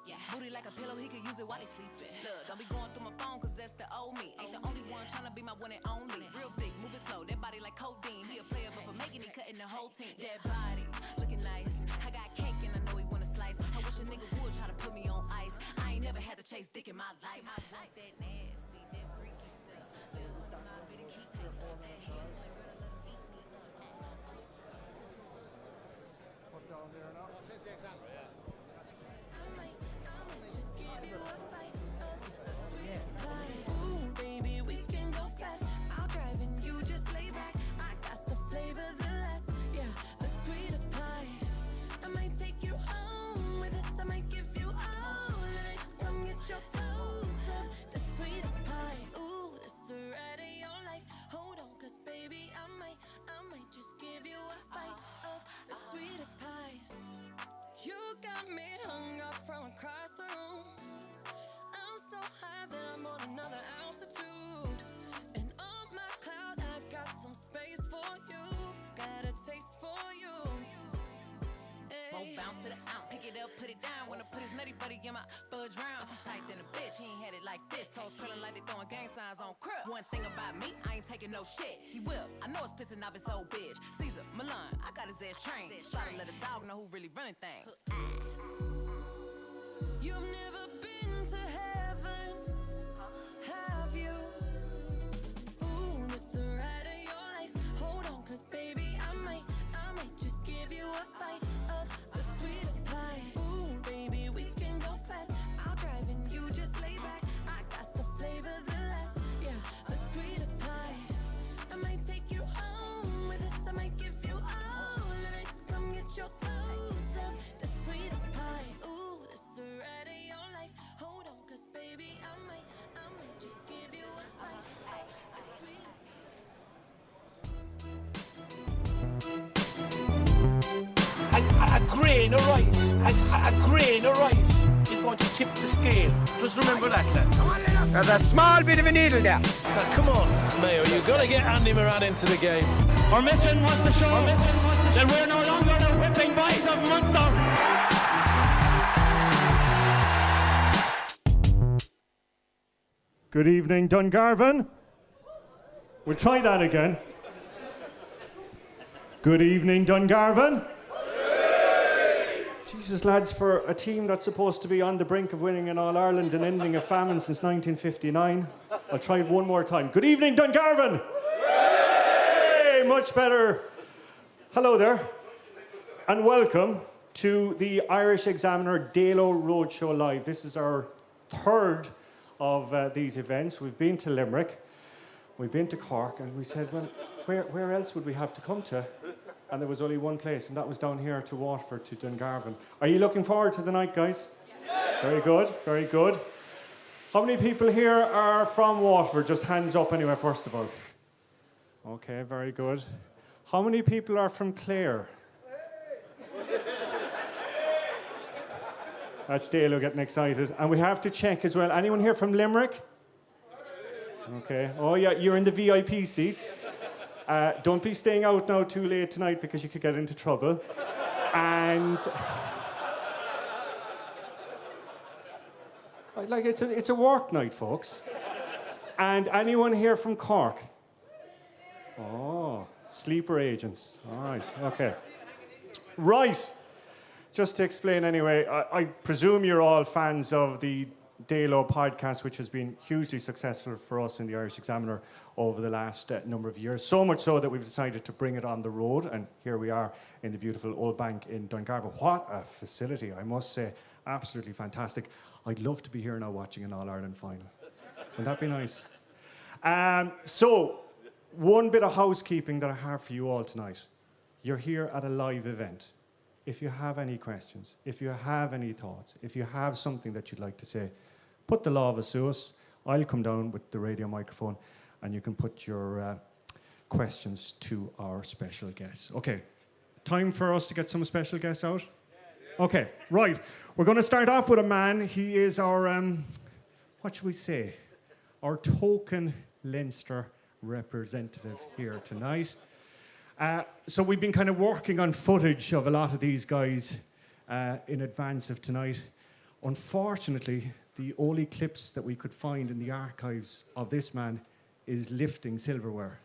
Yeah, booty like a pillow, he could use it while he sleeping. Look, don't be going through my phone, cause that's the old me. Ain't the only one tryna be my one and only. Real thick, moving slow, that body like codeine. He a player, but for making it, cutting the whole team. That body, looking nice. I got cake and I know he wanna slice. I wish a nigga would try to put me on ice. I ain't never had to chase dick in my life. I like that nasty, that freaky stuff. Still wonder my bit and keep it up. That handsome girl, let him eat me up. Put down there now. Here's the example, yeah. Just give you a bite of the sweetest pie. Ooh, baby, we can go fast. I'll drive and you just lay back. I got the flavor, the last, yeah, the sweetest pie. I might take you home with us. I might give you all of it. Come get your toes of the sweetest pie. Ooh, this the ride of your life. Hold on, cause baby, I might just give you a bite of the sweetest pie. You got me hung up from across the room. I'm so high that I'm on another altitude. And on my cloud, I got some space for you. Got a taste for you. Won't bounce to the ounce. Pick it up, put it down. Wanna put his nutty buddy in my fudge round. He tight than a bitch, he ain't had it like this. Toes curling like they throwing gang signs on crib. One thing about me, I ain't taking no shit. He will, I know it's pissing off his old bitch. Caesar, Milan, I got his ass trained. Try to let a dog know who really running things. You've never been to heaven, have you? Ooh, this the ride of your life. Hold on, cause baby, I might just give you a bite of the sweetest pie. Ooh, baby, we can go fast. I'll drive and you just lay back. I got the flavor, the last, yeah, the sweetest pie. I might take you home with us. I might give you all of it. Come get your toes of the sweetest pie. Ooh, this the ride of your life. Hold on, cause baby, I might just give you a bite of the sweetest A grain of rice, a grain of rice is going to tip the scale. Just remember that, lad. There's a small bit of a needle there. Now, come on, Mayo, you've got to get Andy Moran into the game. Our mission was to show that we're no longer the whipping boys of Munster. Good evening, Dungarvan. We'll try that again. Good evening, Dungarvan. Jesus, lads, for a team that's supposed to be on the brink of winning an All-Ireland and ending a famine since 1959, I'll try it one more time. Good evening, Dungarvan. Hey, much better. Hello there, and welcome to the Irish Examiner Dalo Roadshow Live. This is our third of these events. We've been to Limerick, we've been to Cork, and we said, well, where else would we have to come to? And there was only one place, and that was down here to Waterford, to Dungarvan. Are you looking forward to the night, guys? Yes. Very good, very good. How many people here are from Waterford? Just hands up anyway, first of all. Okay, very good. How many people are from Clare? That's Dalo getting excited. And we have to check as well. Anyone here from Limerick? Okay. Oh, yeah, you're in the VIP seats. Don't be staying out now too late tonight because you could get into trouble. And like it's a work night, folks. And anyone here from Cork? Oh, sleeper agents. All right. Okay. Right. Just to explain anyway, I presume you're all fans of the Dalo podcast, which has been hugely successful for us in the Irish Examiner over the last number of years. So much so that we've decided to bring it on the road, and here we are in the beautiful Old Bank in Dungarvan. What a facility, I must say. Absolutely fantastic. I'd love to be here now watching an All-Ireland final. Wouldn't that be nice? So, one bit of housekeeping that I have for you all tonight. You're here at a live event. If you have any questions, if you have any thoughts, if you have something that you'd like to say, put the law of us. I'll come down with the radio microphone and you can put your questions to our special guests. Okay, time for us to get some special guests out? Okay, right. We're going to start off with a man. He is our, what should we say? Our token Leinster representative here tonight. So we've been kind of working on footage of a lot of these guys in advance of tonight. Unfortunately, the only clips that we could find in the archives of this man is lifting silverware.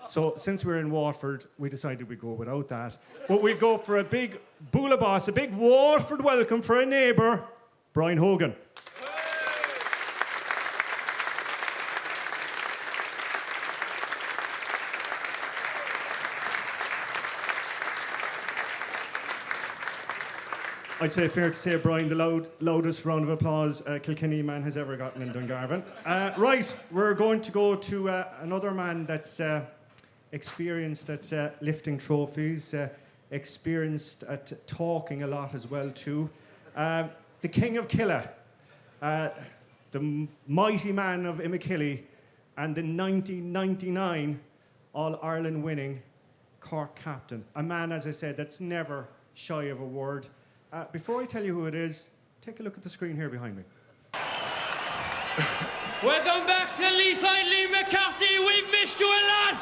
So since we're in Waterford, we decided we'd go without that. But we'd go for a big boola boss, a big Waterford welcome for a neighbour, Brian Hogan. I'd say fair to say, Brian, the loudest round of applause Kilkenny man has ever gotten in Dungarvan. Right, we're going to go to another man that's experienced at lifting trophies, experienced at talking a lot as well too. The King of Killa, the mighty man of Imekilly, and the 1999 All-Ireland winning Cork captain. A man, as I said, that's never shy of a word. Before I tell you who it is, take a look at the screen here behind me. Welcome back to Leeside, Lee McCarthy. We've missed you a lot.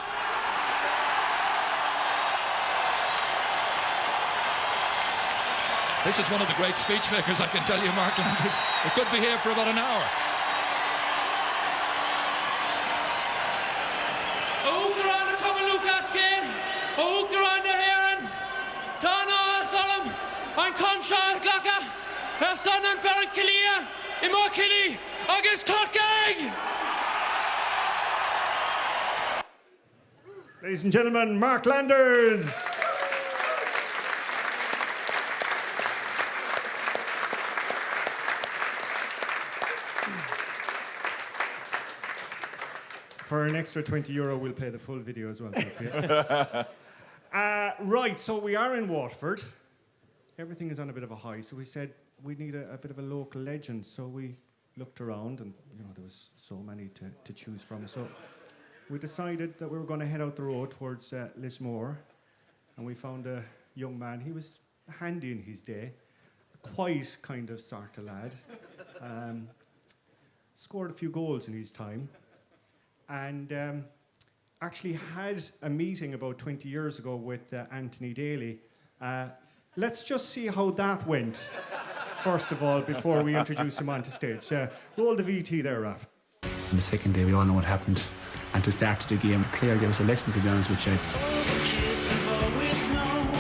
This is one of the great speech makers, I can tell you, Mark Landers. It could be here for about an hour. Oogdran the Common Lucas Kane, Oogdran the Heron, Dano Solom, and Conshaw Glocka, her son and Ferret Killia, Imokilly, against Corkag. Ladies and gentlemen, Mark Landers. For an extra €20, we'll play the full video as well. Right, so we are in Waterford. Everything is on a bit of a high, so we said we need a bit of a local legend. So we looked around, and there was so many to choose from. So we decided that we were going to head out the road towards Lismore, and we found a young man. He was handy in his day, a quiet kind of sort of lad. Scored a few goals in his time. And actually had a meeting about 20 years ago with Anthony Daly. Let's just see how that went, first of all, before we introduce him onto stage. Roll the VT there, Raf. On the second day, we all know what happened. And to start the game, Claire gave us a lesson, to be honest with you.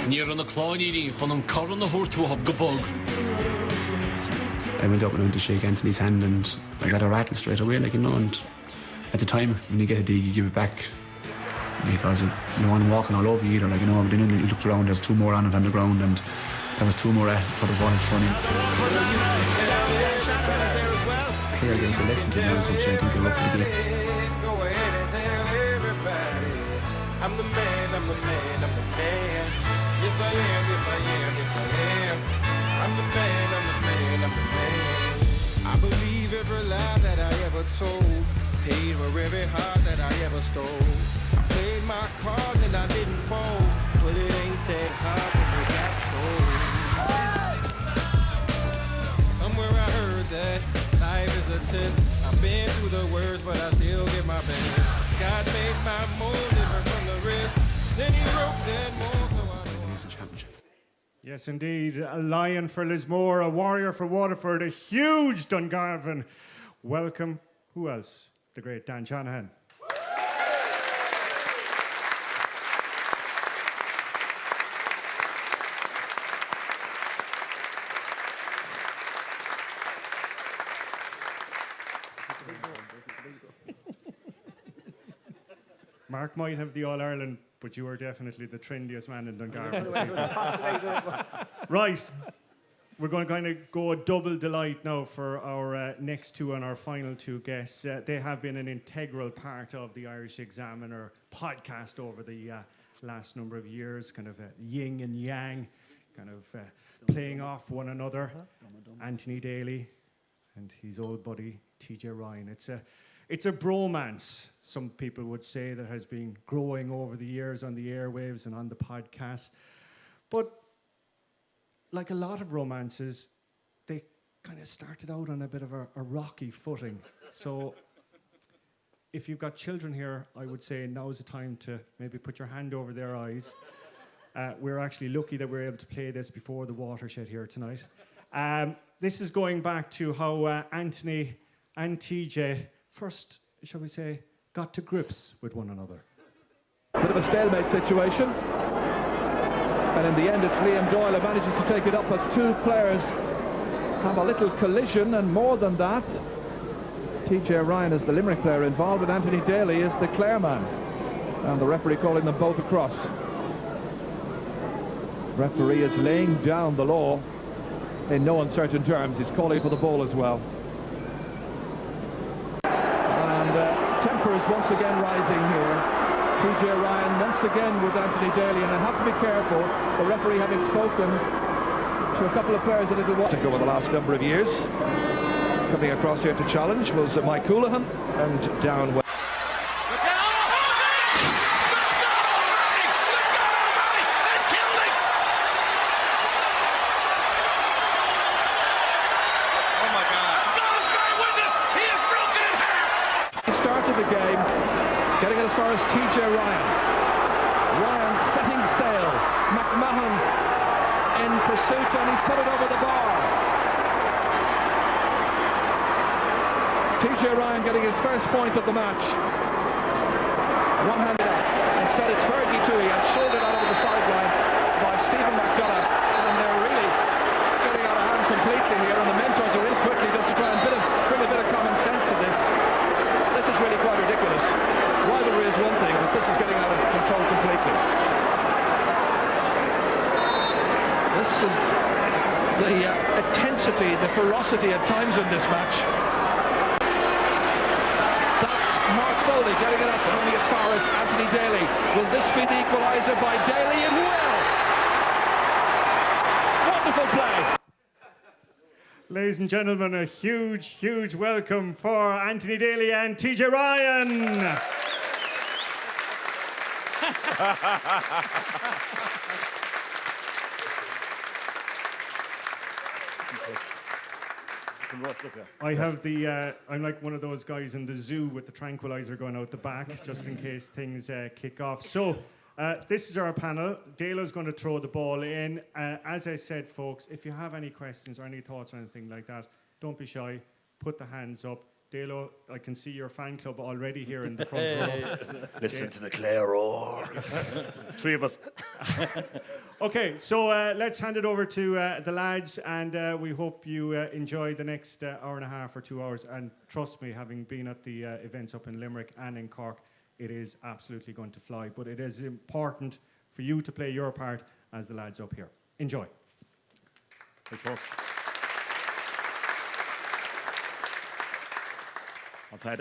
Near on the claw eating, on car on the horse to a hub gabog. I went up and went to shake Anthony's hand, and I got a rattle straight away, and at the time, when you get a dig, you give it back because you don't want him walking all over you either, but then you looked around, there's two more on it on the ground, and there was two more at it for the volleys running. Claire gave us a lesson, to be honest, which I think they're up for the game. Go ahead and tell everybody, I'm the man, I'm the man, I'm the man. Yes I am, yes I am, yes I am. I'm the man, I'm the man, I'm the man. I believe every lie that I ever told. Paid for every heart that I ever stole. I played my cards and I didn't fold. But it ain't that hard when we got sold. Somewhere I heard that life is a test. I've been through the worst, but I still get my best. God made my mold different from the rest. Then he wrote that mold, so I know. Yes, indeed. A lion for Lismore, a warrior for Waterford, a huge Dungarvan. Welcome. Who else? The great Dan Shanahan. Mark might have the All-Ireland, but you are definitely the trendiest man in Dungarvan. Right. We're going to kind of go a double delight now for our next two and our final two guests. They have been an integral part of the Irish Examiner podcast over the last number of years, kind of yin and yang, kind of playing off one another. Anthony Daly and his old buddy TJ Ryan. It's a bromance, some people would say, that has been growing over the years on the airwaves and on the podcast. But like a lot of romances, they kind of started out on a bit of a rocky footing. So if you've got children here, I would say now's the time to maybe put your hand over their eyes. We're actually lucky that we're able to play this before the watershed here tonight. this is going back to how Anthony and TJ first, shall we say, got to grips with one another. Bit of a stalemate situation. And in the end, it's Liam Doyle who manages to take it up as two players have a little collision, and more than that, TJ Ryan is the Limerick player involved, and Anthony Daly is the Clare man. And the referee calling them both across. Referee is laying down the law in no uncertain terms. He's calling for the ball as well. And temper is once again rising here. TJ Ryan once again with Anthony Daly, and I have to be careful, the referee having spoken to a couple of players a little while ago in the last number of years. Coming across here to challenge was Mike Houlihan, and down well. Started the game, getting it as far as TJ Ryan. Ryan setting sail. McMahon in pursuit, and he's put it over the bar. TJ Ryan getting his first point of the match. One-handed up. Instead it's Fergie Toohey, and shouldered out over the sideline by Stephen McDonough. And they're really getting out of hand completely here, and the mentors are in quickly just to try and bring a bit of common sense to this. This is really quite ridiculous. Rivalry is one thing, but this is getting out of control completely. This is the intensity, the ferocity at times in this match. That's Mark Foley getting it up and only as far as Anthony Daly. Will this be the equaliser by Daly? It will! Wonderful play! Ladies and gentlemen, a huge, huge welcome for Anthony Daly and TJ Ryan. I have the, I'm like one of those guys in the zoo with the tranquilizer going out the back, just in case things kick off. So, this is our panel. Dalo's going to throw the ball in. As I said, folks, if you have any questions or any thoughts or anything like that, don't be shy. Put the hands up. Dalo, I can see your fan club already here in the front row. Listen to the Clare roar. Three of us. Okay, so let's hand it over to the lads, and we hope you enjoy the next hour and a half or 2 hours. And trust me, having been at the events up in Limerick and in Cork, it is absolutely going to fly. But it is important for you to play your part as the lads up here. Enjoy. Hey, folks.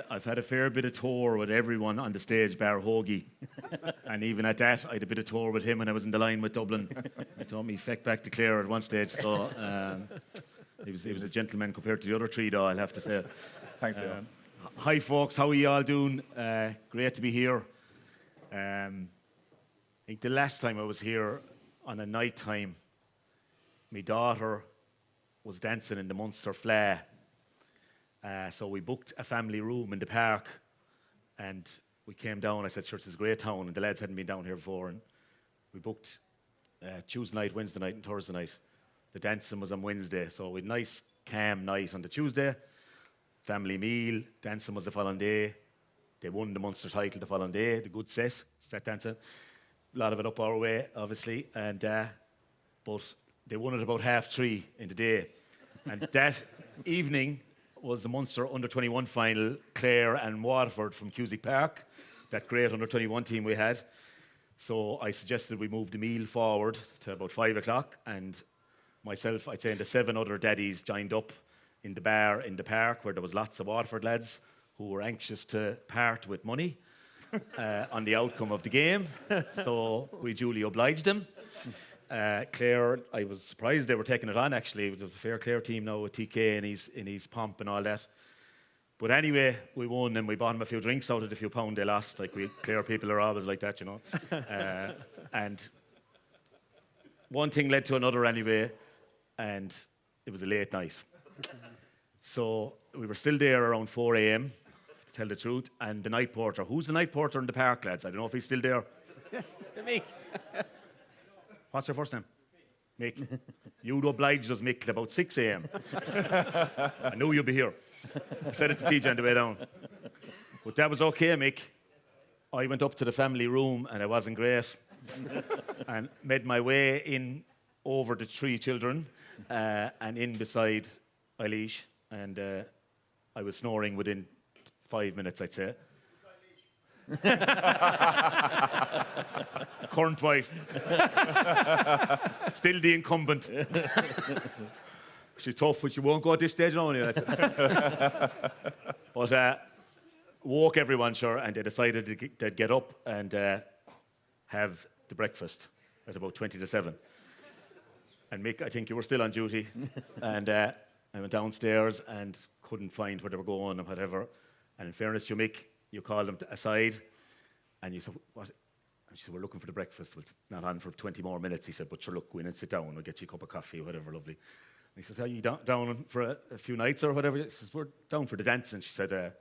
I've had a fair bit of tour with everyone on the stage, bar Hoagie. And even at that, I had a bit of tour with him when I was in the line with Dublin. He told me feck back to Clare at one stage. So he was a gentleman compared to the other three, though, I'll have to say. Thanks, Leon. Hi, folks. How are you all doing? Great to be here. I think the last time I was here on a night time, my daughter was dancing in the Munster Fleadh. So we booked a family room in the park, and we came down. I said, sure, it's a great town, and the lads hadn't been down here before, and we booked Tuesday night, Wednesday night, and Thursday night. The dancing was on Wednesday, so we had a nice, calm night on the Tuesday. Family meal, dancing was the following day. They won the Munster title the following day, the good set dancing. A lot of it up our way, obviously, and but they won it about 3:30 in the day. And that evening was the Munster under-21 final, Clare and Waterford from Cusick Park, that great under-21 team we had. So I suggested we move the meal forward to about 5 o'clock, and myself, I'd say, and the 7 other daddies joined up in the bar in the park where there was lots of Waterford lads who were anxious to part with money on the outcome of the game. So we duly obliged them. Clare, I was surprised they were taking it on, actually. There was a fair Clare team now with TK in his pomp and all that. But anyway, we won, and we bought them a few drinks out of the few pound they lost. Like, we Clare people are always like that, you know. And one thing led to another anyway, and it was a late night. So we were still there around 4 a.m, to tell the truth, and the night porter. Who's the night porter in the park, lads? I don't know if he's still there. Me. What's your first name? Mick, you'd oblige us, Mick, till about 6 a.m. I knew you'd be here. I said it to TJ on the way down. But that was okay, Mick. I went up to the family room and it wasn't great. And made my way in over the 3 children and in beside Eilish. And I was snoring within 5 minutes, I'd say. Current wife. Still the incumbent. She's tough, but she won't go at this stage now. Anyway, but woke everyone, sure, and they decided they'd get up and have the breakfast at about 20 to 7. And Mick, I think you were still on duty. And I went downstairs and couldn't find where they were going and whatever. And in fairness to Mick, you called them aside and you said, what? And she said, we're looking for the breakfast. Well, it's not on for 20 more minutes. He said, but sure, look, go in and sit down. We'll get you a cup of coffee or whatever, lovely. And he said, are you down for a few nights or whatever? He says, we're down for the dance. And she said,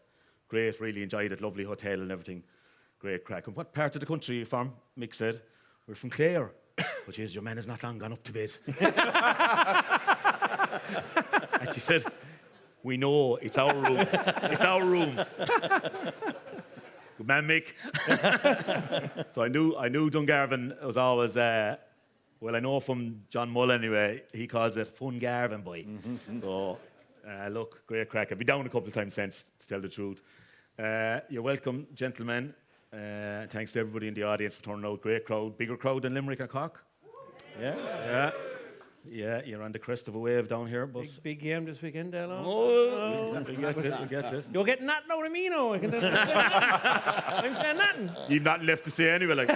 great, really enjoyed it, lovely hotel and everything. Great crack. And what part of the country are you from? Mick said, we're from Clare. But yes, your man has not long gone up to bed. And she said, we know, it's our room. It's our room. Good man, Mick. So I knew Dungarvan was always, well, I know from John Mull anyway, he calls it Fun Garvan, boy. So, look, great crack. I've been down a couple of times since, to tell the truth. You're welcome, gentlemen. Thanks to everybody in the audience for turning out. Great crowd. Bigger crowd than Limerick and Cork. Yeah, you're on the crest of a wave down here. But Big game this weekend, Dalo. Oh, we get it. You're getting nothing out of me now. I'm saying nothing. You've nothing left to say anyway, like.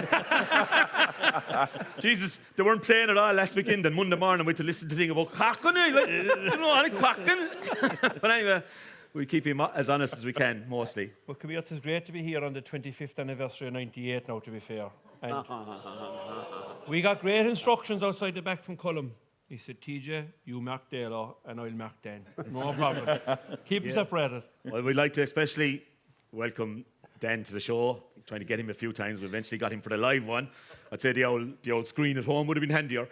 Jesus, they weren't playing at all last weekend, and Monday morning we had to listen to things about cocking, like, you know, any cocking. But anyway, we keep him as honest as we can, mostly. Well, come here, it's great to be here on the 25th anniversary of 98 now, to be fair. And we got great instructions outside the back from Cullum. He said, TJ, you mark Dalo and I'll mark Dan. No problem. Keep them separated. Well, we'd like to especially welcome Dan to the show. Trying to get him a few times. We eventually got him for the live one. I'd say the old screen at home would have been handier.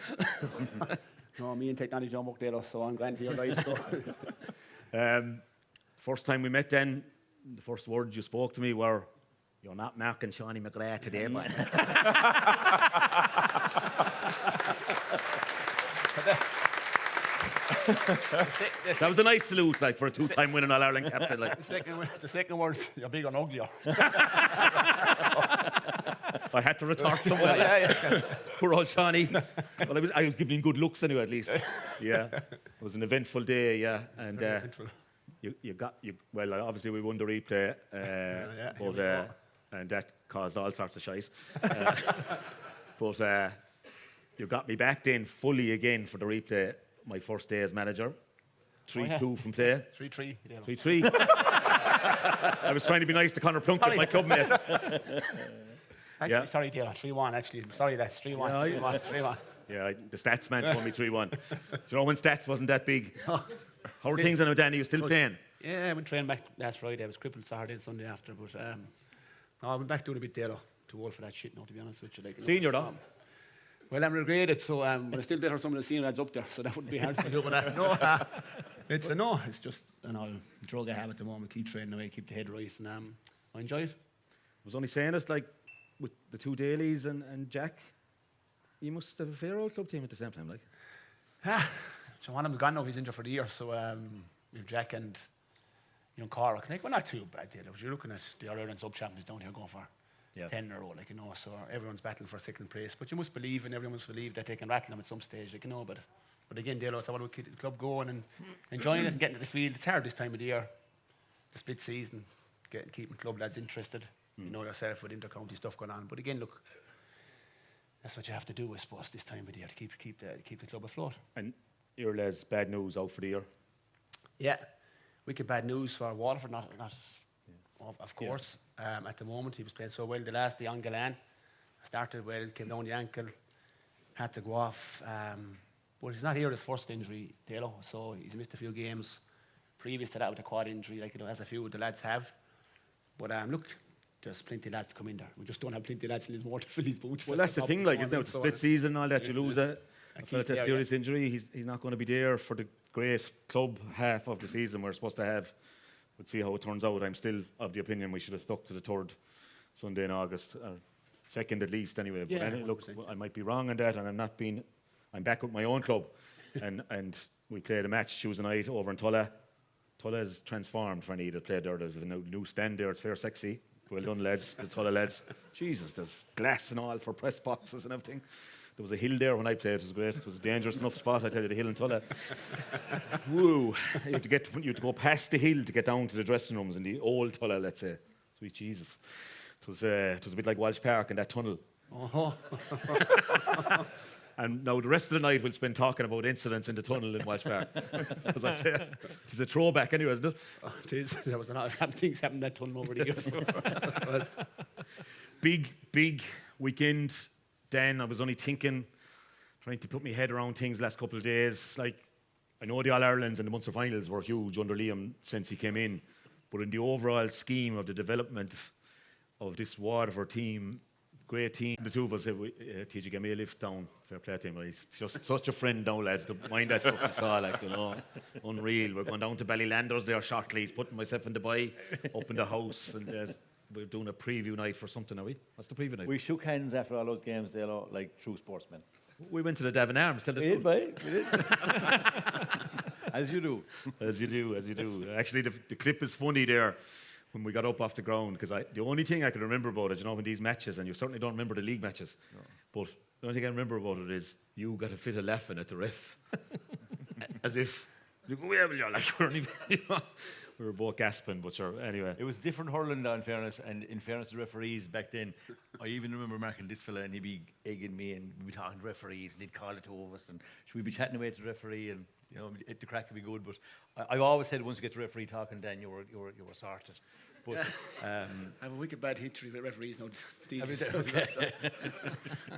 No, me and technology don't work Dalo, so I'm glad to hear live. First time we met Dan, the first words you spoke to me were, you're not marking Shawnee McGrath today, man. That was a nice salute, like, for a 2-time winning All-Ireland captain. Like. The second word, you're big and uglier. I had to retort somewhere. Yeah. Poor old Shawnee. Well, I was giving him good looks anyway, at least. Yeah. It was an eventful day, yeah. And well, obviously we won the replay, but and that caused all sorts of shite. But you got me back then fully again for the replay. My first day as manager. 3-2 from play. 3-3. 3-3. I was trying to be nice to Conor Plunkett, my club mate. Actually, sorry, Dale, 3-1, actually. Sorry, that's 3-1. 3-1. Yeah, the stats man told me 3-1. Do you know when stats wasn't that big? How are things on Danny? You're still playing? Yeah, I went training back last Friday. I was crippled Saturday and Sunday after, but I went back doing a bit Dale. Too old for that shit now, to be honest with you. Like, senior, though? Well, I'm regretted, so but I still better some of the senior lads up there, so that wouldn't be hard to do. But it's just an drug I have at the moment. Keep training away, keep the head right, and I enjoy it. I was only saying it, like, with the 2 Dailies and Jack, you must have a fair old club team at the same time, like. So one of them's gone now, he's injured for the year, so we have Jack and young Cork. Well, not too bad, you're looking at the Ireland sub-champions down here going for 10 in a row, like, you know, so everyone's battling for second place. But you must believe, and everyone must believe, that they can rattle them at some stage, like, you know. But again, Dalo, I want to keep the club going and enjoying it and getting to the field. It's hard this time of the year, the split season, keeping club lads interested. You know yourself with inter-county stuff going on. But again, look, that's what you have to do, I suppose, this time of the year to keep the club afloat. And your lads, bad news out for the year? Yeah, wicked bad news for Waterford, of course. At the moment, he was playing so well the last day on Galan. Started well, came down the ankle, had to go off. But he's not here with his first injury, Dalo, so he's missed a few games previous to that with a quad injury, like, you know, as a few of the lads have. But look, there's plenty of lads to come in there. We just don't have plenty of lads in his water to fill his boots. Well, that's the thing, like, isn't it? It's a split season and all that. You lose I felt a serious injury. He's not going to be there for the great club half of the season we're supposed to have. We'll see how it turns out. I'm still of the opinion we should have stuck to the 3rd Sunday in August, 2nd at least anyway. But look, I might be wrong on that, and I'm back with my own club, and we played a match Tuesday night over in Tulla. Tulla has transformed for any that played there. There's a new stand there. It's fair sexy. Well done, lads, the Tulla lads. Jesus, there's glass and all for press boxes and everything. There was a hill there when I played. It was great. It was a dangerous enough spot, I tell you, the hill in Tulla. Woo! You had to go past the hill to get down to the dressing rooms in the old Tulla, let's say. Sweet Jesus. It was a bit like Walsh Park in that tunnel. And now the rest of the night we'll spend talking about incidents in the tunnel in Walsh Park. As I say, it's a throwback anyway, isn't it? It is. There was a lot of things happened in that tunnel over the years. Big weekend. Dan, I was only trying to put my head around things the last couple of days. Like, I know the All-Irelands and the Munster finals were huge under Liam since he came in, but in the overall scheme of the development of this Waterford team, great team. The two of us said, TJ, give me a lift down. Fair play to him. He's just such a friend now, lads. To mind that stuff we saw, like, you know, unreal. We're going down to Ballylanders there shortly. He's putting myself in Dubai, up in the house, and we're doing a preview night for something, are we? What's the preview night? We shook hands after all those games, Dalo, like true sportsmen. We went to the Davin Arms. Tell the We did. As you do. As you do. Actually, the clip is funny there when we got up off the ground, because the only thing I can remember about it, you know, when these matches, and you certainly don't remember the league matches, but the only thing I remember about it is you got a fit of laughing at the ref. As if, we were both gasping, but sure, anyway. It was different hurling now, in fairness, and in fairness to referees back then. I even remember marking this fella, and he'd be egging me, and we'd be talking to referees, and he'd call it to us, and we'd be chatting away to the referee, and you know, the crack would be good. But I've always said once you get the referee talking, then you were sorted. But I have a wicked bad history with referees now. Okay.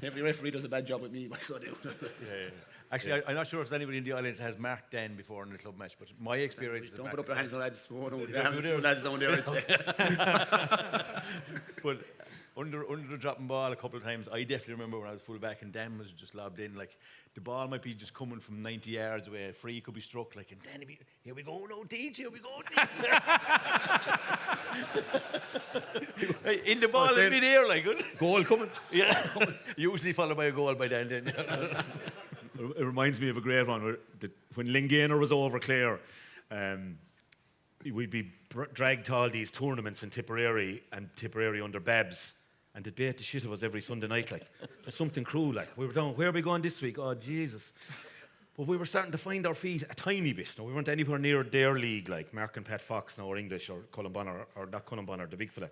Every referee does a bad job with me, so I do. Yeah. Actually, I'm not sure if anybody in the audience has marked Dan before in a club match, but my experience is don't put up your hands, no lads. lads down there. But under the dropping ball a couple of times, I definitely remember when I was full back and Dan was just lobbed in, like the ball might be just coming from 90 yards away, a free could be struck, like, and Dan would be, here we go, no DJ, here we go, DJ. In the ball in mid-air, like, goal coming. Yeah, usually followed by a goal by Dan. It reminds me of a great one where when Lingainer was over Clare, we'd be dragged to all these tournaments in Tipperary and Tipperary under Babs, and they'd bait the shit of us every Sunday night, like. There's something cruel, like. We were down, where are we going this week? Oh, Jesus. But we were starting to find our feet a tiny bit. No, we weren't anywhere near their league, like Mark and Pat Fox now, or English, or Cullen Bonner, or not Cullen Bonner, the big fella.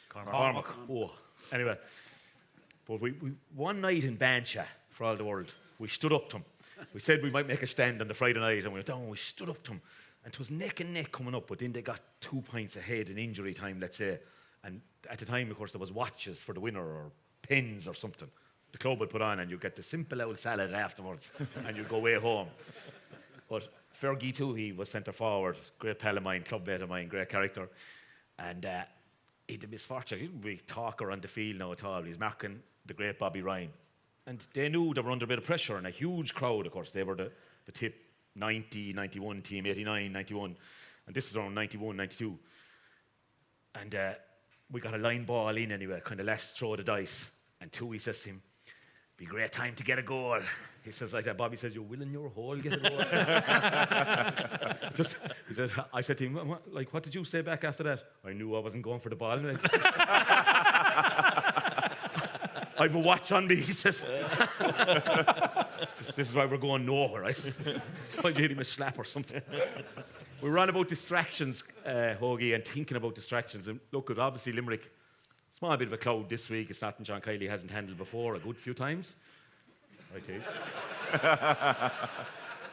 Cormac. Oh, anyway. But we one night in Bancha, for all the world, we stood up to him. We said we might make a stand on the Friday night, and we went down, we stood up to him. And it was neck and neck coming up, but then they got 2 points ahead in injury time, let's say. And at the time, of course, there was watches for the winner or pens or something. The club would put on, and you'd get the simple old salad afterwards, and you'd go way home. But Fergie too, he was centre forward, great pal of mine, club mate of mine, great character. And he had the misfortune, he didn't be talker on the field now at all. He's marking the great Bobby Ryan. And they knew they were under a bit of pressure, and a huge crowd, of course. They were the tip 90, 91 team, 89, 91. And this was around 91, 92. And we got a line ball in anyway, kind of last throw of the dice. And Tui says to him, be a great time to get a goal. He says like that. Bobby says, you're willing your hole, get a goal. I said to him, what did you say back after that? I knew I wasn't going for the ball. I've a watch on me, he says. This is why we're going nowhere, right? I gave him a slap or something. We were on about distractions, Hoagie, and thinking about distractions. And look, obviously Limerick, small bit of a cloud this week. It's something John Kiley hasn't handled before a good few times. Right, Dave?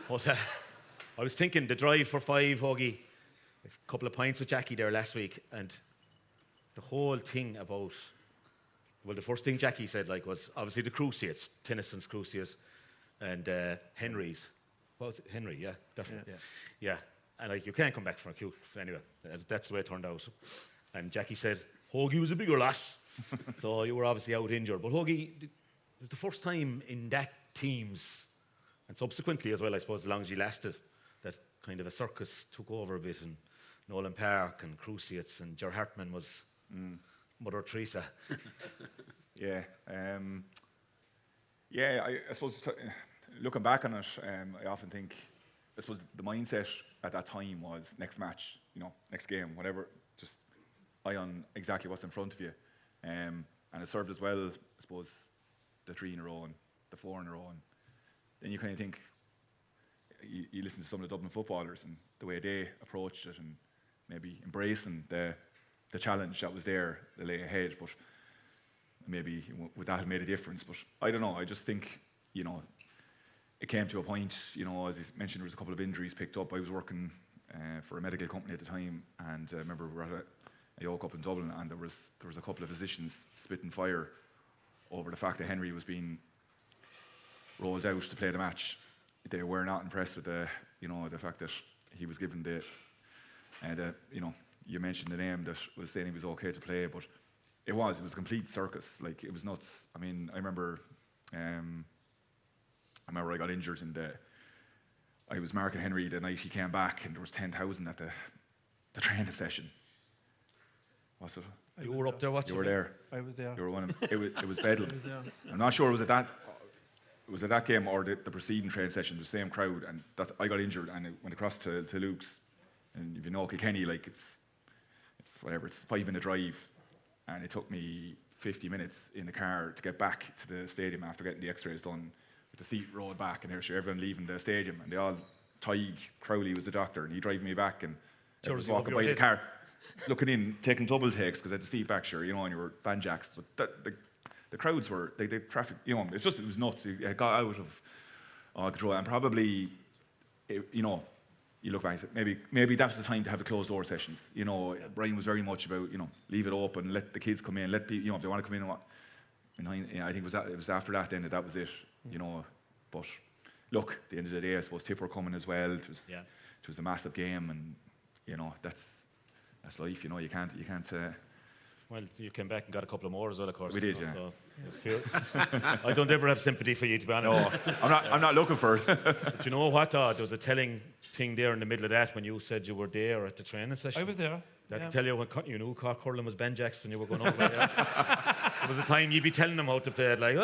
But I was thinking the drive for 5, Hoagie, a couple of pints with Jackie there last week, and the whole thing about... Well, the first thing Jackie said, like, was obviously the Cruciates, Tennyson's Cruciates, and Henry's. What was it? Henry, yeah, definitely. Yeah. And like, you can't come back from a cute. Anyway, that's the way it turned out. And Jackie said, Hoagie was a bigger lass. So you were obviously out injured. But Hoagie, it was the first time in that team's And subsequently as well, I suppose, as long as you lasted, that kind of a circus took over a bit, and Nolan Park and Cruciates and Ger Hartman was Mother Teresa. Yeah. I suppose looking back on it, I often think, I suppose the mindset at that time was next match, next game, whatever, just eye on exactly what's in front of you. And it served as well, I suppose, the 3 in a row and the 4 in a row. And then you kind of think, you listen to some of the Dublin footballers and the way they approached it and maybe embracing the challenge that was there, the lay ahead, but maybe would that have made a difference? But I don't know, I just think, it came to a point, as you mentioned, there was a couple of injuries picked up. I was working for a medical company at the time, and I remember we were at a yoke up in Dublin, and there was a couple of physicians spitting fire over the fact that Henry was being rolled out to play the match. They were not impressed with the fact that he was given you mentioned the name that was saying he was okay to play, but it was a complete circus. Like, it was nuts. I mean, I remember I got injured I was marking Henry the night he came back, and there was 10,000 at the training session. Was it? You were up there watching. You were there. I was there. You were one of them. It was bedlam. I was there. I'm not sure it was at that game or the preceding training session, the same crowd, and I got injured and it went across to Luke's. And if you know Kilkenny, like it's 5-minute drive, and it took me 50 minutes in the car to get back to the stadium after getting the x-rays done, with the seat rolled back, and there's everyone leaving the stadium, and they all, Tig Crowley was the doctor, and he driving me back, and I was walking by the car, looking in, taking double takes, because I had the seat back, sure, and you were banjacks, but the crowds were, the traffic, it was nuts. It got out of control, and probably, you look back and say, maybe that was the time to have the closed door sessions. Brian was very much about, leave it open, let the kids come in, let people, if they want to come in. I think it was after that then that was it. But look, at the end of the day, I suppose Tip were coming as well. It was a massive game, and that's life. You can't. Well, you came back and got a couple of more as well, of course. We did, yeah. So I don't ever have sympathy for you, to be honest. No, I'm not looking for it. But you know what? There was a telling thing there in the middle of that when you said you were there at the training session. I was there. That tell you when you knew Cork hurling was Ben Jacks when you were going over there. There was a time you'd be telling them how to play it, like,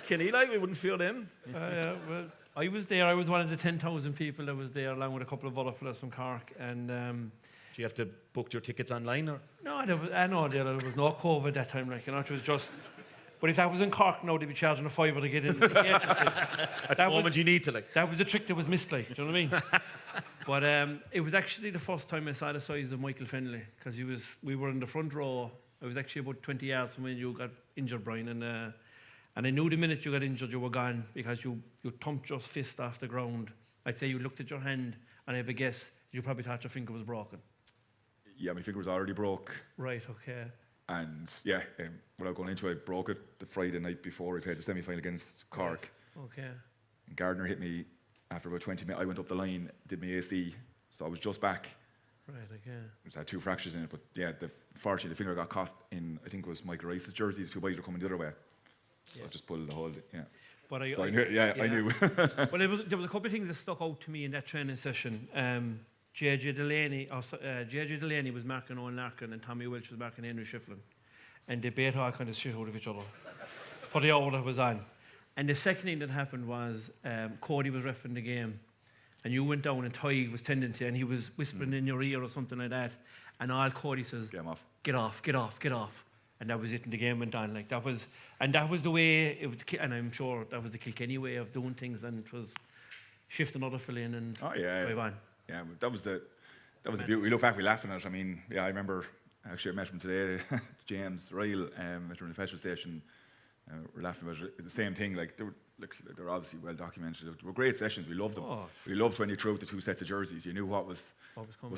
Kenny, like, we wouldn't fear them. Well, I was there. I was one of the 10,000 people that was there, along with a couple of other fellas from Cork, and. Do you have to book your tickets online, or? No, there was no COVID that time, it was just. But if that was in Cork now, they'd be charging a $5 to get in. At the moment, you need to, like. That was the trick that was missed, like. Do you know what I mean? But it was actually the first time I saw the size of Michael Fennelly, because we were in the front row. I was actually about 20 yards from when you got injured, Brian, and I knew the minute you got injured, you were gone, because you thumped your fist off the ground. I'd say you looked at your hand, and I have a guess, you probably thought your finger was broken. Yeah, my finger was already broke. Right, okay. And without going into it, I broke it the Friday night before we played the semi-final against Cork. Right. Okay. And Gardner hit me after about 20 minutes. I went up the line, did my AC, so I was just back. Right, okay. It had 2 fractures in it, but fortunately the finger got caught in, I think it was Michael Rice's jersey. The 2 boys were coming the other way. So I just pulled the whole, But I knew. But there was a couple of things that stuck out to me in that training session. JJ Delaney was marking Owen Larkin, and Tommy Welch was marking Henry Shiflin, and they both all kind of shit out of each other for the hour that was on. And the second thing that happened was Cody was refereeing the game, and you went down and Ty was tending to, and he was whispering in your ear or something like that, and all Cody says, "Get off, get off, get off," and that was it, and the game went on. Like that was the way it was, and I'm sure that was the Kilkenny way of doing things, and it was shift another fill in and drive on. Yeah, that was the beauty. We look back, we laugh at it. I mean, I remember, actually I met him today, James Ryle, met him in the petrol station. We're laughing about it. The same thing, like they're obviously well documented. They were great sessions, we loved them. Oh. We loved when you threw out the 2 sets of jerseys. You knew what was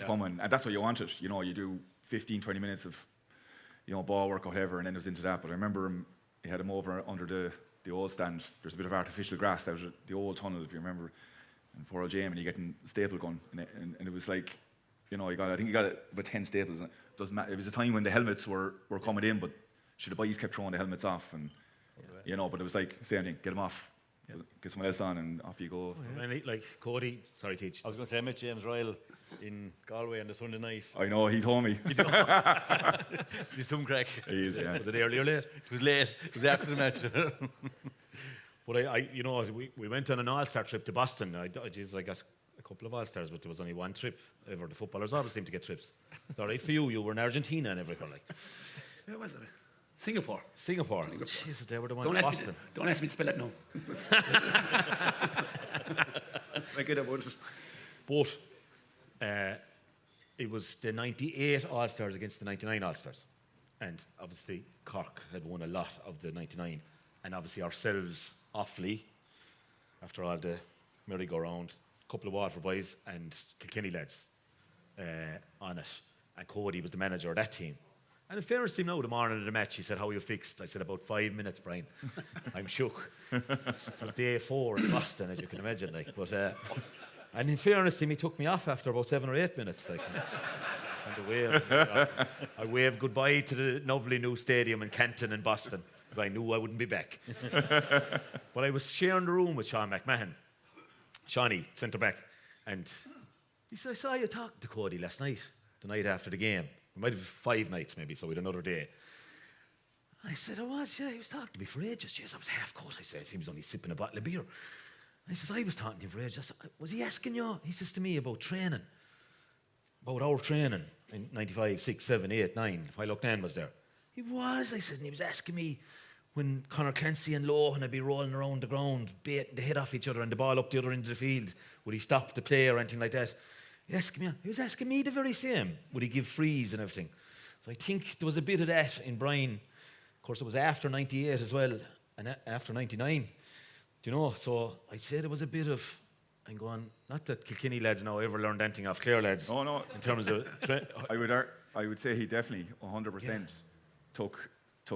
coming. And that's what you wanted. You do 15, 20 minutes of, ball work or whatever, and then it was into that. But I remember he had him over under the old stand. There's a bit of artificial grass. That was the old tunnel, if you remember. And poor old Jamie, and he getting staple gun, and it was like, I think he got about 10 staples. And it doesn't matter. It was a time when the helmets were coming in, but the boys kept throwing the helmets off, and but it was like same thing, get them off. Get someone else on and off you go. And like Cody, sorry, Teach. I was going to say I met James Royal in Galway on the Sunday night. I know, he told me. He's some crack. He is, yeah. Was it early or late? It was late. It was after the match. But we went on an all-star trip to Boston. I got a couple of all-stars, but there was only one trip ever. The footballers always seem to get trips. It's all right for you. You were in Argentina and everything like. Where was it? Singapore. Jesus, they were the one in Boston. Don't ask me to spell it now. Make it about it. But it was the 98 All-Stars against the 99 All-Stars. And obviously Cork had won a lot of the 99. And obviously ourselves, Offaly, after all the merry-go-round, a couple of Waterford boys and Kilkenny lads on it. And Cody was the manager of that team. And in fairness to him now, the morning of the match, he said, "How are you fixed?" I said, "About 5 minutes, Brian." I'm shook. It was day 4 in Boston, as you can imagine. And in fairness to him, he took me off after about 7 or 8 minutes. I waved goodbye to the lovely new stadium in Canton in Boston, because I knew I wouldn't be back. But I was sharing the room with Sean McMahon, Shawnee, centre-back. And he said, "I saw you talking to Cody last night, the night after the game. We might have 5 nights maybe, so we had another day." I said, "Oh, what? Yeah, he was talking to me for ages." Jeez, I was half cut. I said, he was only sipping a bottle of beer. I says, "I was talking to him for ages. Was he asking you?" He says to me about training, about our training in 95, 6, 7, 8, 9, while Loughnane was there. He was, I said, and he was asking me when Conor Clancy and Lohan would be rolling around the ground, baiting the head off each other and the ball up the other end of the field, would he stop the play or anything like that? He was asking me the very same. Would he give frees and everything? So I think there was a bit of that in Brian. Of course, it was after 98 as well, and after 99. Do you know? So I'd say there was a bit of, I'm going, not that Kilkenny lads now ever learned anything off Clare lads. Oh, no. In terms of... I would say he definitely, 100%, took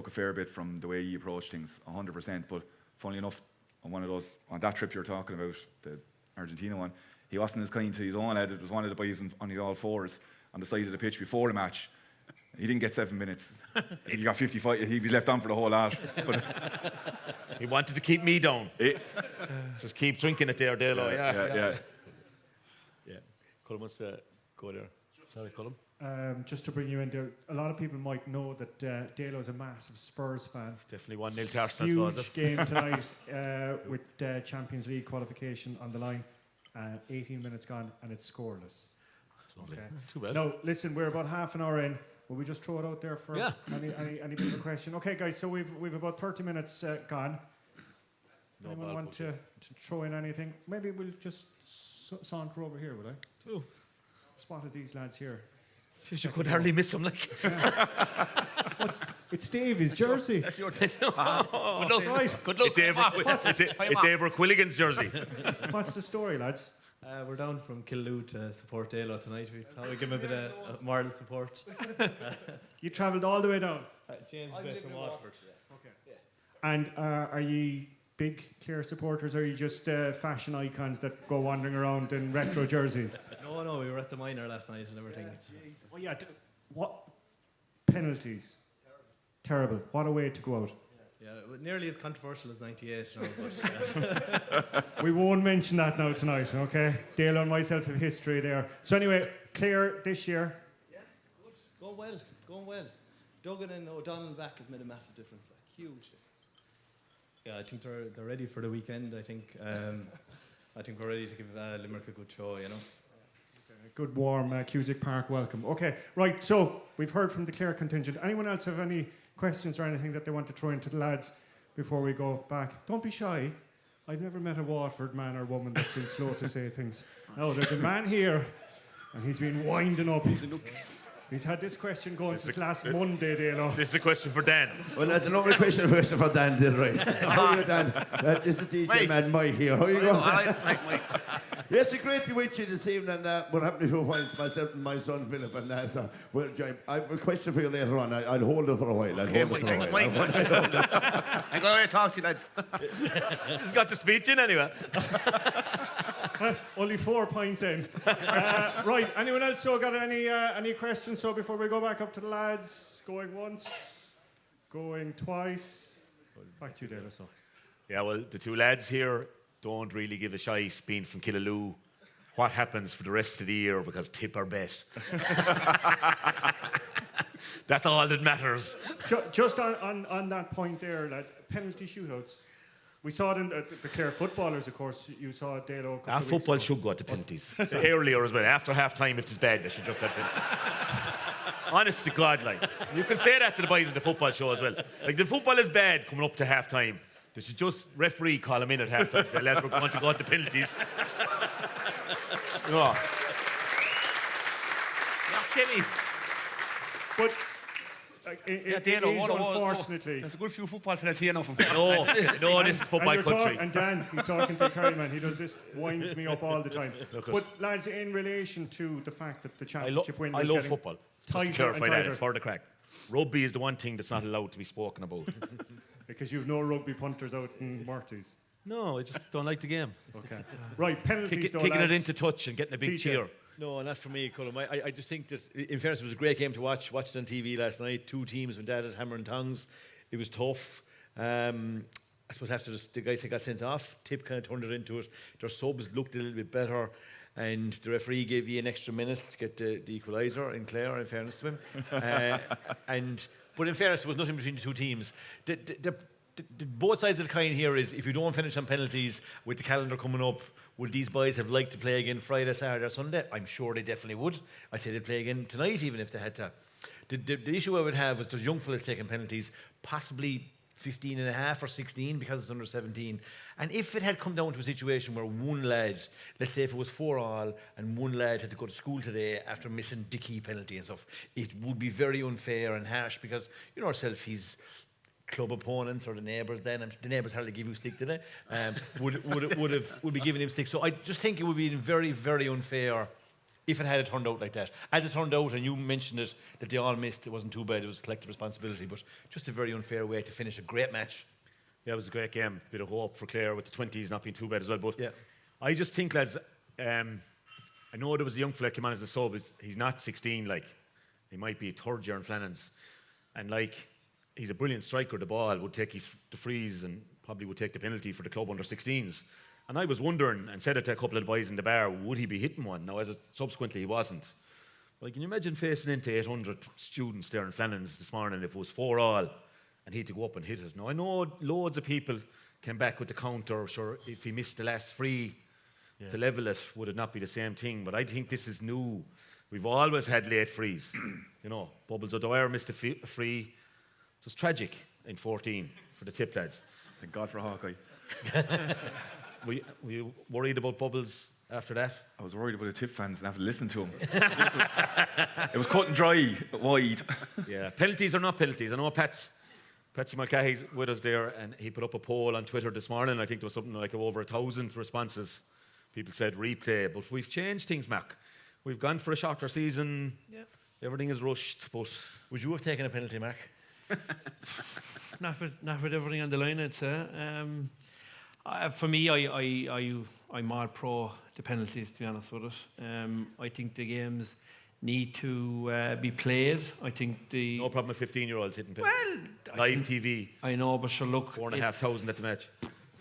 a fair bit from the way he approached things, 100%. But funnily enough, on that trip you're talking about, the Argentina one, he wasn't as kind to his own lad. It was one of the boys on his all fours on the side of the pitch before the match. He didn't get 7 minutes. He got 55. He'd be left on for the whole lot. But he wanted to keep me down. Just keep drinking it there, Dalo. Yeah. Colm wants to go there. Sorry, Colm. Just to bring you in there, a lot of people might know that Dalo is a massive Spurs fan. It's definitely 1-0 to Arsenal. Huge game tonight with Champions League qualification on the line. 18 minutes gone and it's scoreless. Lovely. Too bad. Now, listen, we're about half an hour in. Will we just throw it out there for any bit of a question? Okay, guys, so we've about 30 minutes gone. Anyone want to throw in anything? Maybe we'll just saunter over here, would I? Oh. Spotted these lads here. Jeez, you could hardly miss them, like. It's Davy's jersey. That's your Good luck. Right. Good luck. It's Ever Quilligan's jersey. What's the story, lads? We're down from Killaloe to support Dalo tonight. We thought we'd give him a bit of moral support. You travelled all the way down? James is based in Waterford. Okay. Yeah. And are you big Clare supporters, or are you just fashion icons that go wandering around in retro jerseys? No, we were at the minor last night and everything. Oh yeah, what penalties? Terrible. What a way to go out. Yeah, nearly as controversial as 98 now, but we won't mention that now tonight, okay? Dale and myself have history there. So anyway, Clare this year. Yeah, good. Going well. Duggan and O'Donnell back have made a massive difference, huge difference. Yeah, I think they're ready for the weekend. I think we're ready to give Limerick a good show, you know. Good warm Cusick Park welcome. Okay, right, so we've heard from the Clare contingent. Anyone else have any questions or anything that they want to throw into the lads before we go back? Don't be shy. I've never met a Waterford man or woman that's been slow to say things. No, there's a man here, and he's been winding up. He's had this question going since last Monday, Dalo. This is a question for Dan. Well, that's another question for Dan, did right? How are you, Dan? This is DJ Man Mike here. How are you going? Mike. Yes, it's great to be with you this evening. We're happy to find myself and my son Philip, and so we'll join. I have a question for you later on. I'll hold it for a while. I'm going to talk to you, lads. He's got the speech in anyway. Only 4 points in. Right, anyone else got any questions? So before we go back up to the lads, going once, going twice. Back to you, Dale. So. Yeah, well, the two lads here don't really give a shite being from Killaloo. What happens for the rest of the year because tip or bet. That's all that matters. Just on that point there, lads, penalty shootouts. We saw it in the Clare footballers, of course. You saw Dalo a couple Our of weeks football ago. should go to penalties. Earlier as well. After half time, if it's bad, they should just have penalties. Honest to God, like. You can say that to the boys in the football show as well. Like, the football is bad coming up to half time. They should just referee call them in at half time. Say, lads, we're going to go to penalties. No. Kenny. But it is unfortunately. There's a good few football fellas here now from No, this is football and country. And Dan, he's talking to Kerry, man. He does this, winds me up all the time. But lads, in relation to the fact that the championship winner I is love getting football. Just to tighter and clarify that, tighter. it's for the crack. Rugby is the one thing that's not allowed to be spoken about. Because you've no rugby punters out in Marty's. No, I just don't like the game. Okay. Right, penalties though, Kicking it lads. into touch and getting a big Teacher. cheer. No, not for me, Colm. I just think that, in fairness, it was a great game to watch. Watched it on TV last night. Two teams went at it, hammer and tongs. It was tough. I suppose after the guys that got sent off, Tip kind of turned it into it. Their subs looked a little bit better, and the referee gave you an extra minute to get the equaliser in Clare, in fairness to him. But in fairness, there was nothing between the two teams. Both sides of the coin here is, if you don't finish on penalties with the calendar coming up, would these boys have liked to play again Friday, Saturday or Sunday? I'm sure they definitely would. I'd say they'd play again tonight even if they had to. The issue I would have is there's young fellas taking penalties, possibly 15 and a half or 16 because it's under 17. And if it had come down to a situation where one lad, let's say if it was 4-4 and one lad had to go to school today after missing the key penalty and stuff, it would be very unfair and harsh because, you know yourself, he's club opponents or the neighbours then, the neighbours hardly give you stick today, would be giving him stick. So I just think it would be very, very unfair if it had turned out like that. As it turned out, and you mentioned it, that they all missed, it wasn't too bad, it was a collective responsibility, but just a very unfair way to finish a great match. Yeah, it was a great game. Bit of hope for Clare with the 20s not being too bad as well. But yeah, I just think, lads, I know there was a young fella came on as a sub, but he's not 16, like. He might be a third year in Flannans. And, like, he's a brilliant striker. The ball would take the frees and probably would take the penalty for the club under 16s. And I was wondering, and said it to a couple of the boys in the bar, would he be hitting one? Now, subsequently, he wasn't. But can you imagine facing into 800 students there in Flannans this morning if it was 4-4 and he had to go up and hit it? Now, I know loads of people came back with the counter. Sure, if he missed the last free to level it, would it not be the same thing? But I think this is new. We've always had late frees. You know, Bubbles O'Dwyer missed a free. It was tragic in 14 for the Tip lads. Thank God for Hawkeye. Were you worried about Bubbles after that? I was worried about the Tip fans and having to listen to him. It was cut and dry, wide. Yeah, penalties or not penalties. I know Patsy Mulcahy's with us there, and he put up a poll on Twitter this morning. I think there was something like over 1,000 responses. People said replay, but we've changed things, Mac. We've gone for a shorter season. Yeah. Everything is rushed, but... Would you have taken a penalty, Mark? Not with everything on the line, I'd say. For me, I'm more pro the penalties, to be honest with it. I think the games need to be played. I think the... No problem with 15-year-olds hitting penalties. Well, live TV. I know, but sure, look... 4,500 at the match.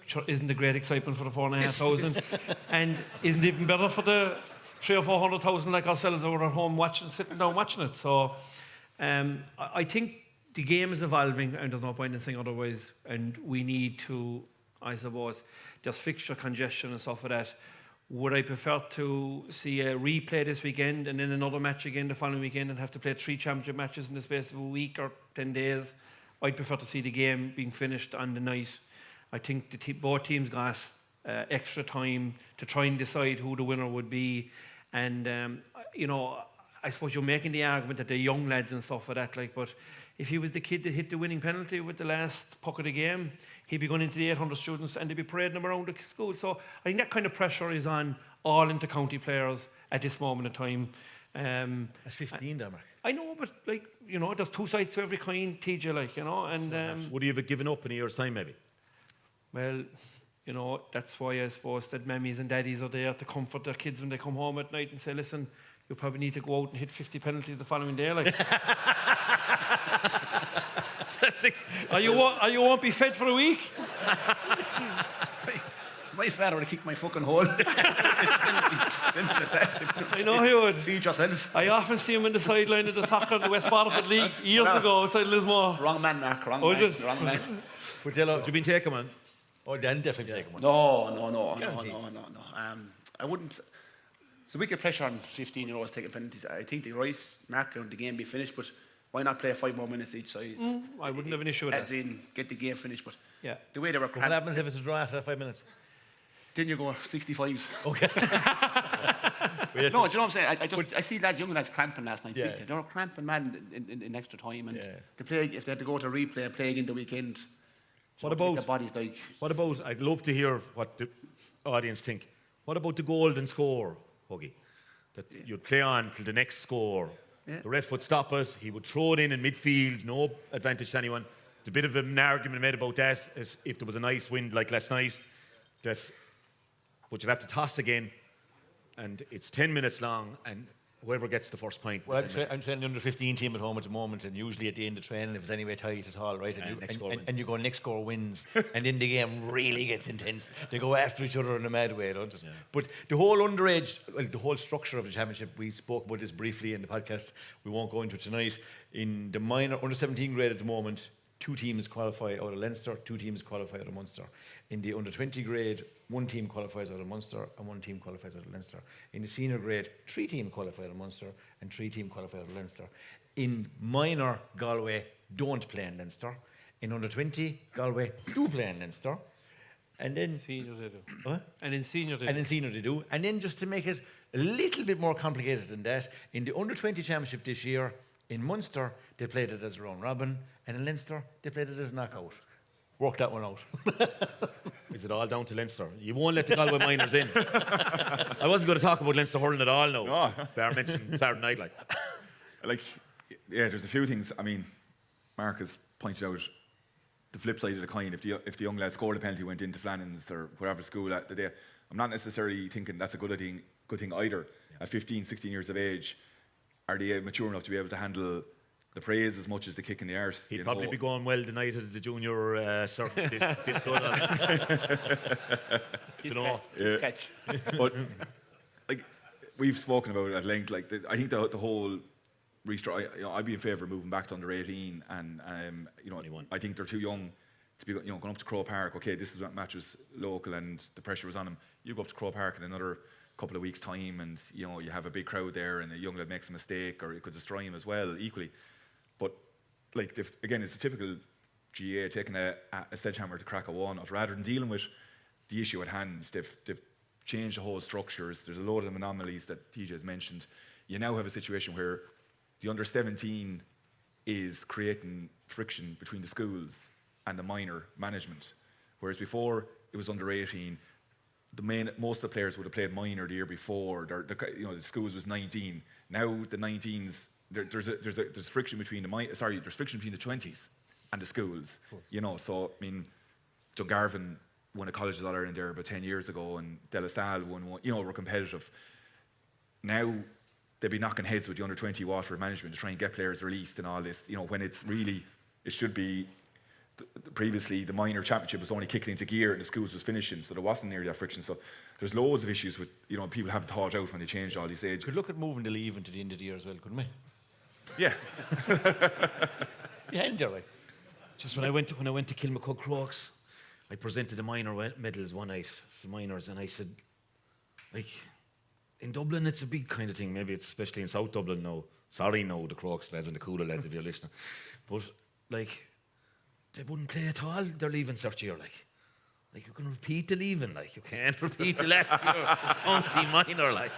Sure, isn't the great excitement for the 4,500? And isn't it even better for the 300,000 or 400,000 like ourselves that were at home sitting down watching it? So I think the game is evolving, and there's no point in saying otherwise. And we need to, I suppose, there's fixture congestion and stuff like that. Would I prefer to see a replay this weekend and then another match again the following weekend and have to play 3 championship matches in the space of a week or 10 days? I'd prefer to see the game being finished on the night. I think both teams got extra time to try and decide who the winner would be. And, you know, I suppose you're making the argument that they're young lads and stuff like that. But if he was the kid that hit the winning penalty with the last puck of the game, he'd be going into the 800 students and they'd be parading him around the school. So I think that kind of pressure is on all inter-county players at this moment in time. At 15, Mark. I know, but, like, you know, there's 2 sides to every coin, TJ, like, you know. And would you have given up in a year's time, maybe? Well, you know, that's why I suppose that mammies and daddies are there to comfort their kids when they come home at night and say, listen, you probably need to go out and hit 50 penalties the following day, like. Or you won't be fed for a week. my father would have kicked my fucking hole. It's penalty. Simple as that. I know he would. Feed yourself. I often see him in the sideline of the soccer, the West Waterford League, years ago, outside Lismore. Wrong man, Mark. Wrong Oh, man. is it? Wrong man. But Dalo, have you been taken, man? Oh, then definitely taken one. No. Guaranteed. I wouldn't. It's a wicked pressure on 15-year-olds taking penalties. I think they're right, Mark, and the game be finished, but why not play 5 more minutes each side? I wouldn't have an issue with As that. in, get the game finished, but Yeah. the way they were What happens if it's a draw after 5 minutes? Then you go 65s. Okay. No, do you know what I'm saying? I see lads, young lads cramping last night. Yeah. They were cramping, man, in extra time. And Yeah. to play, if they had to go to replay and play again the weekend, What the about? body's like. What about? I'd love to hear what the audience think. What about the golden score, Huggy? That you'd play on till the next score. Yeah. The ref would stop it. He would throw it in midfield. No advantage to anyone. There's a bit of an argument made about that. If there was a nice wind like last night, but you'd have to toss again, and it's 10 minutes long, and whoever gets the first point. Well, I'm training the under 15 team at home at the moment, and usually at the end of training, if it's anyway tight at all, right, and you go next score wins, and then the game really gets intense. They go after each other in a mad way, don't it? Yeah. But the whole underage, the whole structure of the championship, we spoke about this briefly in the podcast. We won't go into it tonight. In the minor under 17 grade at the moment, 2 teams qualify out of Leinster, 2 teams qualify out of Munster. In the under 20 grade, 1 team qualifies out of Munster and 1 team qualifies out of Leinster. In the senior grade, 3 teams qualify out of Munster and 3 teams qualify out of Leinster. In minor, Galway don't play in Leinster. In under 20, Galway do play in Leinster. And then senior they do. What? And in senior they And do. in senior they do. And then just to make it a little bit more complicated than that, in the under 20 championship this year, in Munster, they played it as a round robin, and in Leinster, they played it as knockout. Work that one out. Is it all down to Leinster? You won't let the Galway minors in. I wasn't going to talk about Leinster hurling at all now. No. Bear mentioned Saturday night, Yeah, there's a few things. I mean, Mark has pointed out the flip side of the coin. If the young lad scored a penalty, went into Flannan's or whatever school at the day, I'm not necessarily thinking that's a good thing either. At 15, 16 years of age, are they mature enough to be able to handle the praise as much as the kick in the arse? He'd probably be going well tonight at the junior circuit this going on. Catch. But like we've spoken about it at length. Like I think the whole restructure. I'd be in favour of moving back to under 18, and I think they're too young to be going up to Croke Park. Okay, this is what matches local, and the pressure was on them. You go up to Croke Park in another couple of weeks' time, and you have a big crowd there, and a young lad makes a mistake, or it could destroy him as well, equally. But like again, it's a typical GA taking a sledgehammer to crack a walnut rather than dealing with the issue at hand. They've changed the whole structures. There's a load of anomalies that TJ has mentioned. You now have a situation where the under 17 is creating friction between the schools and the minor management, whereas before it was under 18. Most of the players would have played minor the year before. The schools was 19. Now the 19s, there's friction between there's friction between the 20s and the schools. So I mean, Dungarvan won a Colleges All Ireland there about 10 years ago, and De La Salle won one. Were competitive. Now they'd be knocking heads with the under 20 Waterford management to try and get players released and all this. When it should be. Previously, the minor championship was only kicking into gear and the schools was finishing, so there wasn't nearly that friction. So there's loads of issues with people haven't thought out when they changed all these ages. Could look at moving the leave into the end of the year as well, couldn't we? Yeah. Yeah, and right. Just when I went to Kilmacud Crokes, I presented the minor medals one night for minors, and I said, like, in Dublin it's a big kind of thing. Maybe it's especially in South Dublin now. Sorry, no, the Crokes lads and the Cooler lads if you're listening, but like. They wouldn't play at all. They're leaving cert year, like you can repeat the leaving, like you can't repeat the last year anti-minor, like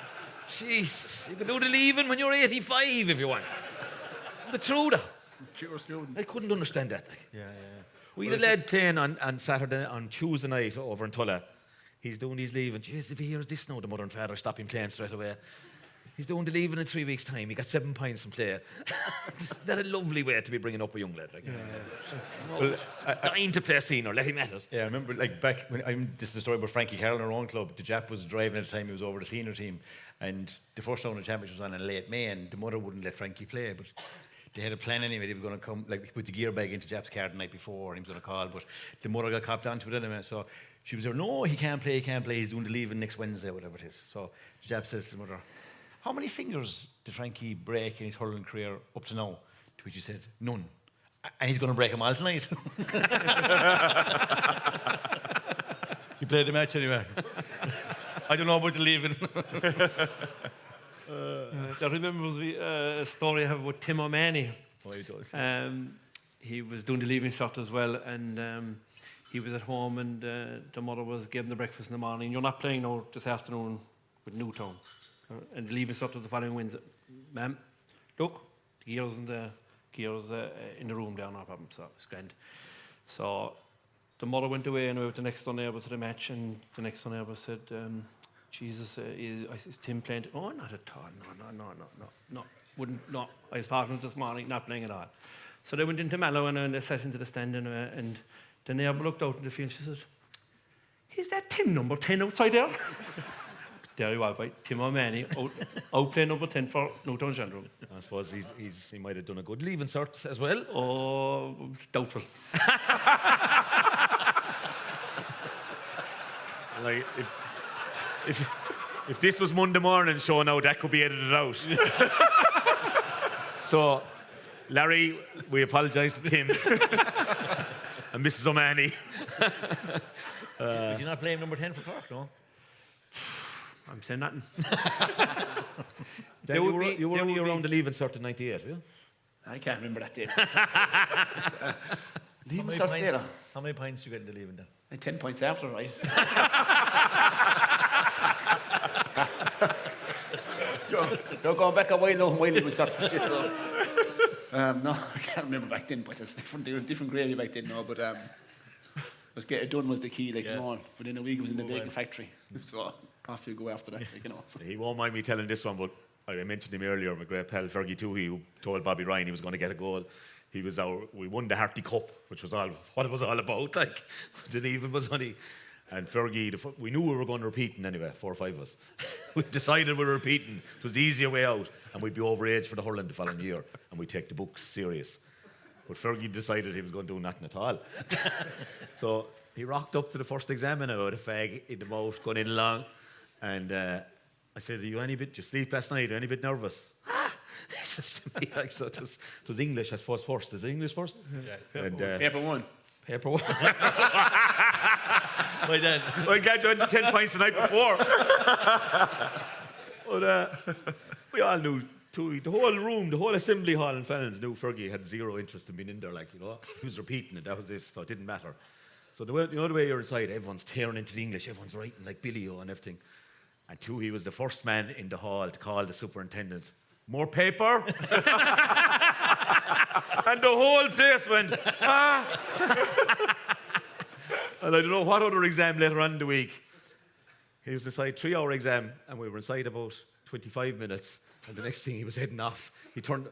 Jesus. You can do the leaving when you're 85 if you want. The truth. I couldn't understand that. Like. Yeah. We had a lad playing on Tuesday night over in Tulla. He's doing his leaving. Jeez, if he hears this now, the mother and father stop him playing straight away. He's doing the leaving in 3 weeks' time. He got 7 points in play. That's a lovely way to be bringing up a young lad. Like. Well, dying to play senior, let him at it. Yeah, I remember back when this is the story about Frankie Carroll in our own club. The Jap was driving at the time. He was over the senior team, and the first round of the championship was on in late May, and the mother wouldn't let Frankie play, but they had a plan anyway. They were going to come, he put the gear bag into Jap's car the night before, and he was going to call, but the mother got copped onto it anyway. So She was there, no, he can't play, he's doing the leaving next Wednesday, whatever it is. So Jab says to the mother, how many fingers did Frankie break in his hurling career up to now? To which he said, none. And he's going to break them all tonight. He played the match anyway. I don't know about the leaving. I remember a story I have about Tim O'Mahony. Oh, he does. He was doing the leaving cert as well, and he was at home, and the mother was giving the breakfast in the morning. You're not playing now this afternoon with Newtown. And the leaving cert was the following Wednesday. Ma'am, look, the gears in the room there, no problem, so it's grand. So the mother went away and we went the next door neighbour to the match, and the next door neighbour said, Jesus, is Tim playing? Oh, not at all. No. No. I was talking this morning, not playing at all. So they went into Mallow and they sat into the stand, and the neighbour looked out in the field. She said, is that Tim number 10 outside there? There you are, right? Tim O'Mahony out playing number 10 for Newtown General. I suppose he might have done a good leaving cert as well. Oh, doubtful. Like, if this was Monday morning show now, that could be edited out. So, Larry, we apologise to Tim and Mrs. O'Mahony. Did you not play him number 10 for Cork, no? I'm saying nothing. Dan, you were only around the leaving cert in 98, were you? I can't remember that date. How many points did you get in the leaving then? 10 points after, right? You're going back a while now, my leaving cert. No, I can't remember back then, but it's different gravy back then now, but just get it done was the key, like, come on. Within a week, it was in the baking factory. So off you go after that, you know. So. He won't mind me telling this one, but I mentioned him earlier, my great pal Fergie Toohey, who told Bobby Ryan he was going to get a goal. We won the Harty Cup, which was what it was all about. Like, the leaving was only. And Fergie, we knew we were going to repeating anyway, 4 or 5 of us. We decided we were repeating. It was the easier way out, and we'd be overage for the hurling the following year, and we'd take the books serious. But Fergie decided he was going to do nothing at all. So he rocked up to the first exam and with a fag in the mouth, going in along. And I said, did you sleep last night? Are you any bit nervous? He says to me, like, so it was English, I suppose, first. Is it English first? Yeah, paper one. Paper one. By then. I'm glad you had 10 points the night before. But we all knew, the whole room, the whole assembly hall in Fennels knew Fergie had zero interest in being in there, like, you know. He was repeating it, that was it, so it didn't matter. So the way you're inside, everyone's tearing into the English, everyone's writing like Billy-O and everything. And he was the first man in the hall to call the superintendent, more paper? And the whole place went, ah! And I don't know what other exam later on in the week. He was inside 3-hour exam, and we were inside about 25 minutes. And the next thing, he was heading off. He turned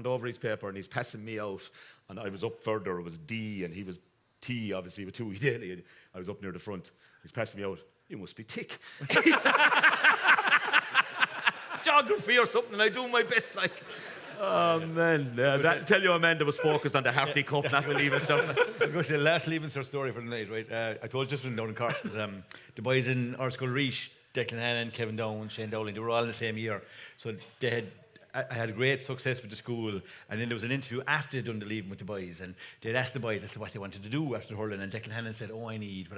over his paper, and he's passing me out. And I was up further. It was D, and he was T, obviously, with 2 daily. I was up near the front. He's passing me out. You must be tick. Geography or something. I do my best, like. Oh, man. Tell you, Amanda was focused on the Harty Cup, not the leaving cert. I'm going to say the last leaving cert story for the night, right? I told just when down in Cork, the boys in our school, Reach, Declan Hannon, Kevin Down, Shane Dowling, they were all in the same year. So I had great success with the school, and then there was an interview after they'd done the leaving with the boys, and they'd asked the boys as to what they wanted to do after the hurling, and Declan Hannon said, I need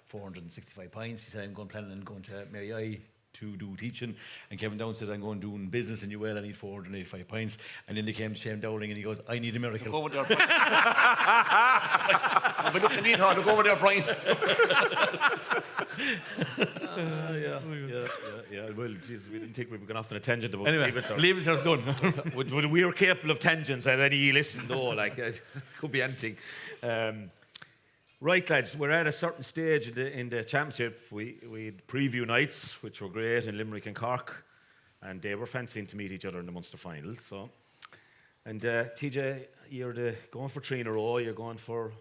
465 pints. He said, I'm planning on going to Mary I to do teaching, and Kevin Down said, I'm going doing business in UL, I need 485 pints. And then they came to Shane Dowling, and he goes, I need a miracle. Go over there, Brian. But look, I need hard to go over there, Brian. Yeah. Well, Jesus, we didn't think we were going off on a tangent about anyway, leaving cert's done. We were capable of tangents, and any listen though, like, could be anything. Right, lads, we're at a certain stage in the championship. We had preview nights, which were great in Limerick and Cork, and they were fancying to meet each other in the Munster final. So, and TJ, you're going for 3 in a row. You're going for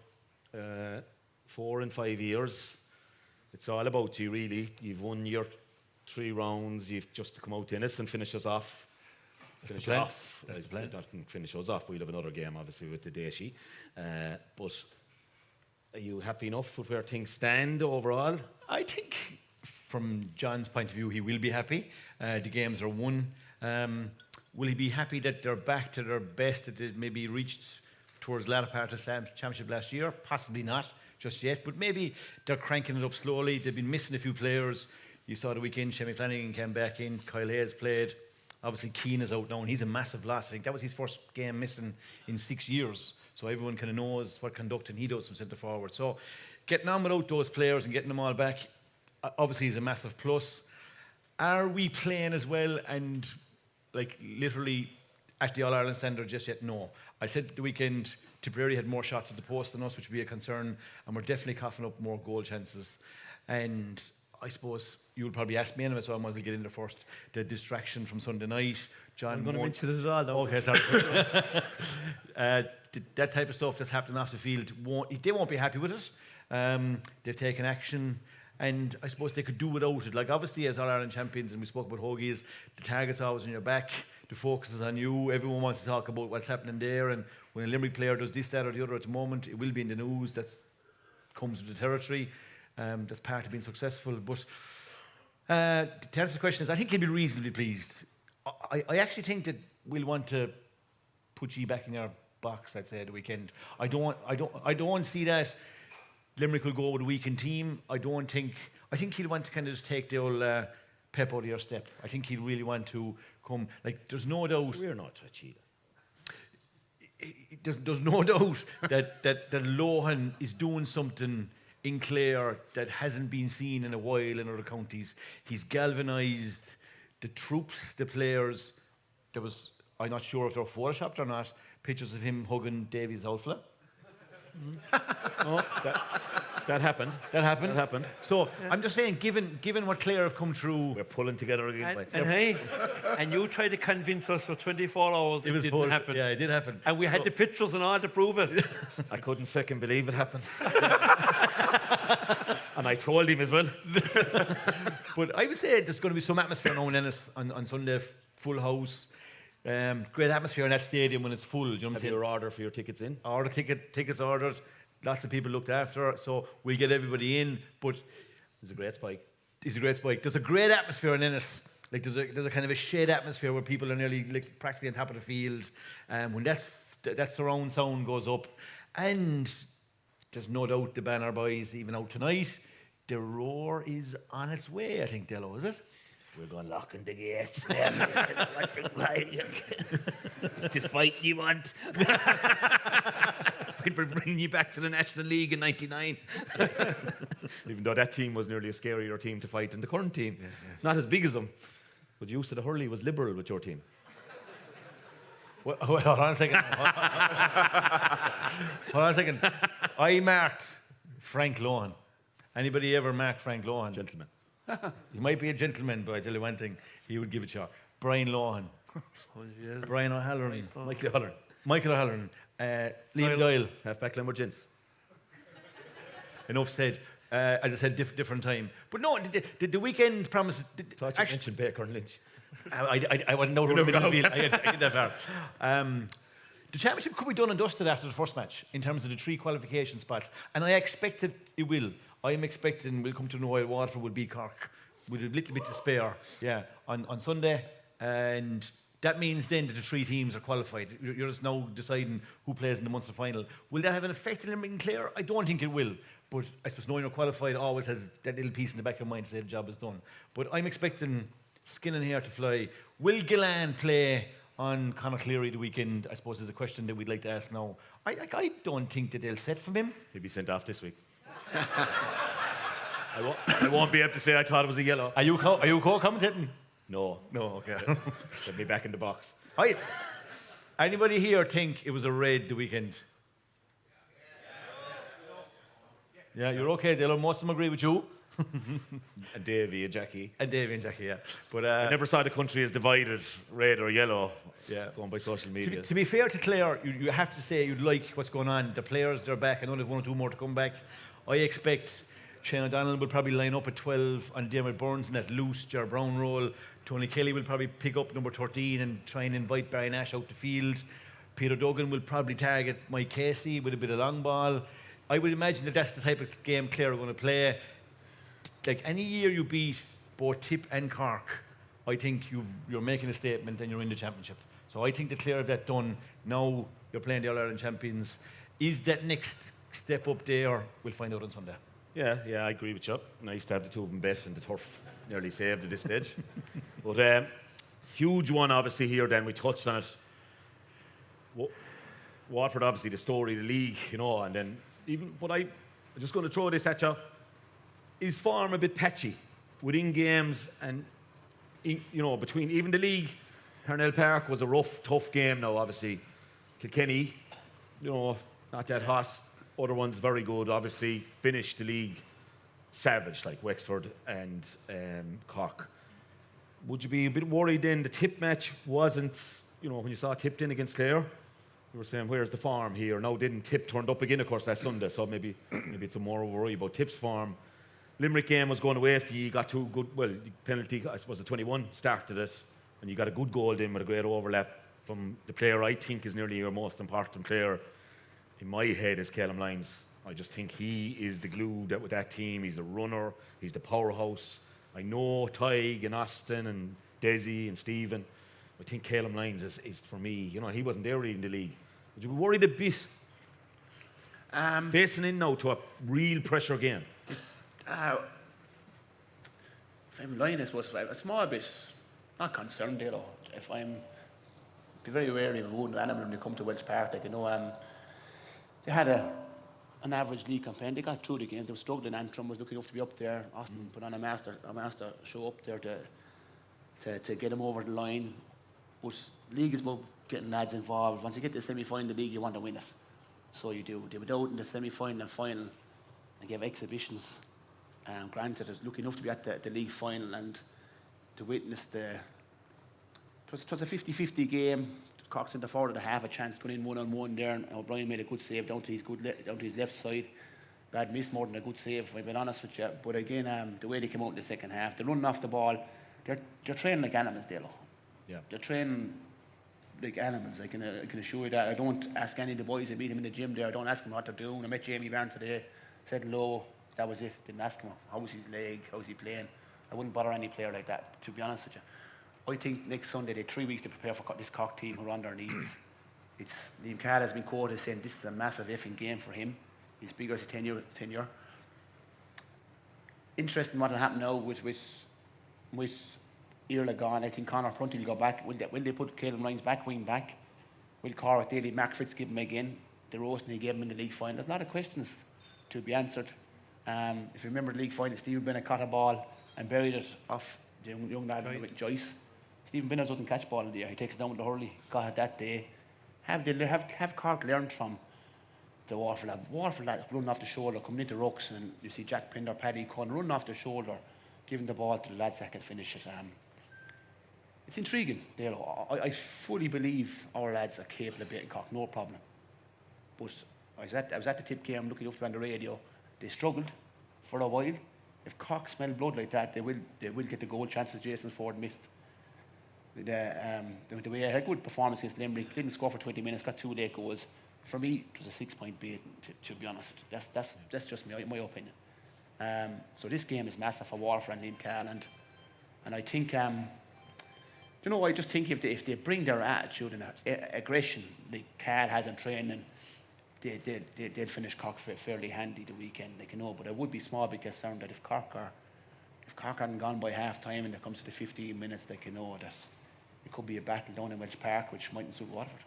4 in 5 years. It's all about you, really. You've won your 3 rounds. You've just to come out in us and finish us off. That's the plan. That's the plan. Not finish us off. We'll have another game, obviously, with the Daeshi. But Are you happy enough with where things stand overall? I think, from John's point of view, he will be happy. The games are won. Will he be happy that they're back to their best, that they maybe reached towards the latter part of the championship last year? Possibly not just yet, but maybe they're cranking it up slowly. They've been missing a few players. You saw the weekend, Shemmy Flanagan came back in, Kyle Hayes played. Obviously, Keane is out now, and he's a massive loss. I think that was his first game missing in 6 years. So everyone kind of knows what conducting he does from centre forward. So getting on without those players and getting them all back, obviously, is a massive plus. Are we playing as well and like literally at the All-Ireland standard just yet? No. I said the weekend Tipperary had more shots at the post than us, which would be a concern, and we're definitely coughing up more goal chances. And I suppose you'll probably ask me anyway, so I might as well get in there first. The distraction from Sunday night. John, I'm going to mention it at all now. Okay, sorry. That type of stuff that's happening off the field, they won't be happy with it. They've taken action, and I suppose they could do without it. Like, obviously, as All-Ireland champions, and we spoke about Hoagies, the target's always on your back, the focus is on you, everyone wants to talk about what's happening there, and when a Limerick player does this, that or the other at the moment, it will be in the news. That comes with the territory. That's part of being successful. But to answer the question is, I think he'll be reasonably pleased. I actually think that we'll want to put you back in our box, I'd say, at the weekend. I don't see that Limerick will go with a weakened team. I think he'll want to kind of just take the old pep out of your step. I think he'll really want to come. Like, there's no doubt. We're not a cheetah. There's no doubt that Lohan is doing something in Clare that hasn't been seen in a while in other counties. He's galvanised the troops, the players. I'm not sure if they were photoshopped or not, pictures of him hugging Davies Outfla. Oh, that happened. That happened. That happened. So I'm just saying, given what Clare have come through, we're pulling together again. And you tried to convince us for 24 hours it didn't happen. Yeah, it did happen. And we had the pictures and all to prove it. I couldn't fucking believe it happened. And I told him as well. But I would say there's going to be some atmosphere now in Ennis on Sunday, full house. Great atmosphere in that stadium when it's full. Do you know what I'm saying? Have your order for your tickets in? Tickets ordered. Lots of people looked after, so we'll get everybody in. But it's a great spike. It's a great spike. There's a great atmosphere in Ennis. Like there's a kind of a shade atmosphere where people are nearly like practically on top of the field. When that surround sound goes up, and there's no doubt the Banner boys even out tonight. The roar is on its way. I think, Dalo, is it? We're going locking the gates. This fight you want. We're bringing you back to the National League in '99. Even though that team was nearly a scarier team to fight than the current team. Yeah. Not as big as them. But you said the hurley was liberal with your team. Well, hold on a second. Hold on a second. I marked Frank Lohan. Anybody ever mark Frank Lohan? Gentleman. He might be a gentleman, but I tell you one thing, he would give it a shot. Brian Lohan. Brian O'Halloran. Michael O'Halloran. Michael O'Halloran. Liam Doyle. Half-back Limber Gents. Enough said. As I said, different time. But no, did the weekend promise... Thought you mentioned Baker and Lynch. I wasn't out of the middle field. I get that far. The championship could be done and dusted after the first match in terms of the 3 qualification spots. And I expected it will. I'm expecting we'll come to know while Waterford will beat Cork with a little bit to spare, on Sunday. And that means then that the 3 teams are qualified. You're just now deciding who plays in the Munster final. Will that have an effect on Limerick and Clare? I don't think it will. But I suppose knowing you're qualified always has that little piece in the back of your mind to say the job is done. But I'm expecting skin and hair to fly. Will Gillan play on Conor Cleary the weekend? I suppose is a question that we'd like to ask now. I don't think that they'll set from him. He'll be sent off this week. I won't be able to say I thought it was a yellow. Are you co-commentating? No. No, okay. Get me back in the box. Anybody here think it was a red the weekend? Yeah, you're okay, Dalo. Most of them agree with you. And Davy and Jackie. Yeah. But I never saw the country as divided, red or yellow. Yeah, going by social media. To be fair to Clare, you have to say you'd like what's going on. The players, they're back. I know they've 1 or 2 more to come back. I expect Shane O'Donnell will probably line up at 12 on Dermot Burns in that loose Ger Brown role. Tony Kelly will probably pick up number 13 and try and invite Barry Nash out the field. Peter Duggan will probably target Mike Casey with a bit of long ball. I would imagine that that's the type of game Clare are going to play. Like any year you beat both Tip and Cork, I think you're making a statement and you're in the championship. So I think that Clare have that done. Now you're playing the All-Ireland champions. Is that next step up there? We'll find out on Sunday. Yeah, I agree with you. Nice to have the two of them bet and the turf nearly saved at this stage. But huge one, obviously, here then. We touched on it. Waterford, obviously, the story of the league, you know, and then but I'm just going to throw this at you. Is form a bit patchy within games and, you know, between even the league? Parnell Park was a rough, tough game now, obviously. Kilkenny, you know, not that hot. Other ones very good, obviously. Finished the league savage, like Wexford and Cork. Would you be a bit worried then the Tip match wasn't, you know, when you saw Tipped in against Clare, you were saying, where's the form here? Now didn't Tip turned up again, of course, last Sunday, so maybe it's a more worry about Tip's form. Limerick game was going away for you. You got two good, penalty, I suppose the 21 started it, and you got a good goal in with a great overlap from the player I think is nearly your most important player in my head is Calum Lyons. I just think he is the glue with that team. He's a runner. He's the powerhouse. I know Tig and Austin and Desi and Stephen. I think Calum Lyons is for me. You know, he wasn't there in the league. Would you be worried a bit? Facing in now to a real pressure game. If I'm lying, I suppose a small bit, not concerned, you know. If I'm be very wary of a wounded animal when they come to Welsh Park. Like, you know, they had an average league campaign. They got through the game. They were struggling. Antrim was looking enough to be up there. Austin put on a master show up there to get them over the line. But league is about getting lads involved. Once you get to the semi-final of the league, you want to win it. So you do. They were out in the semi-final and final and gave exhibitions. Granted, it's lucky enough to be at the league final and to witness it was a 50-50 game. Cox in the forward had half a chance going in one-on-one there, and O'Brien made a good save down to his left side. Bad miss more than a good save, if I've been honest with you. But again, the way they came out in the second half, they're running off the ball. They're training like animals, Dalo. Yeah. They're training like animals. I can assure you that. I don't ask any of the boys. I meet him in the gym there. I don't ask them what they're doing. I met Jamie Barn today. Said hello. That was it. Didn't ask him how was his leg, how's he playing. I wouldn't bother any player like that, to be honest with you. I think next Sunday they have 3 weeks to prepare for this Cork team who are on their knees. Liam Carr has been quoted saying this is a massive effing game for him. He's bigger as a tenure. Interesting what will happen now with Irla gone. I think Conor Prunty will go back. Will they put Calum Lyons back, wing back? Will Cork Daly, Mark Fitz give him again? The roasting he gave him in the league final. There's a lot of questions to be answered. If you remember the league final, Stephen Bennett caught a ball and buried it off the young lad with Joyce. Stephen Bennett doesn't catch ball in the air. He takes it down with the hurley. Got it that day. Have Cork learned from the Waterford lad? Waterford lad running off the shoulder, coming into rucks, and you see Jack Pinder, Paddy Cohn running off the shoulder, giving the ball to the lads that can finish it. It's intriguing, Dalo. I fully believe our lads are capable of beating Cork, no problem. But I was at the Tip game, looking up to on the radio. They struggled for a while. If Cork smell blood like that, they will get the goal chances Jason Ford missed. The way I had a good performance against Limerick, didn't score for 20 minutes, got 2 late goals. For me, it was a 6-point beating, to be honest. That's just my opinion. So this game is massive for Waterford and Liam Carr, and I think, I just think if they bring their attitude and aggression like Carr has in training, they'd finish Cork fairly handy the weekend, But I would be small bit concerned that if Cork hadn't gone by half time and it comes to the 15 minutes, that it could be a battle down in Welsh Park, which mightn't suit Waterford.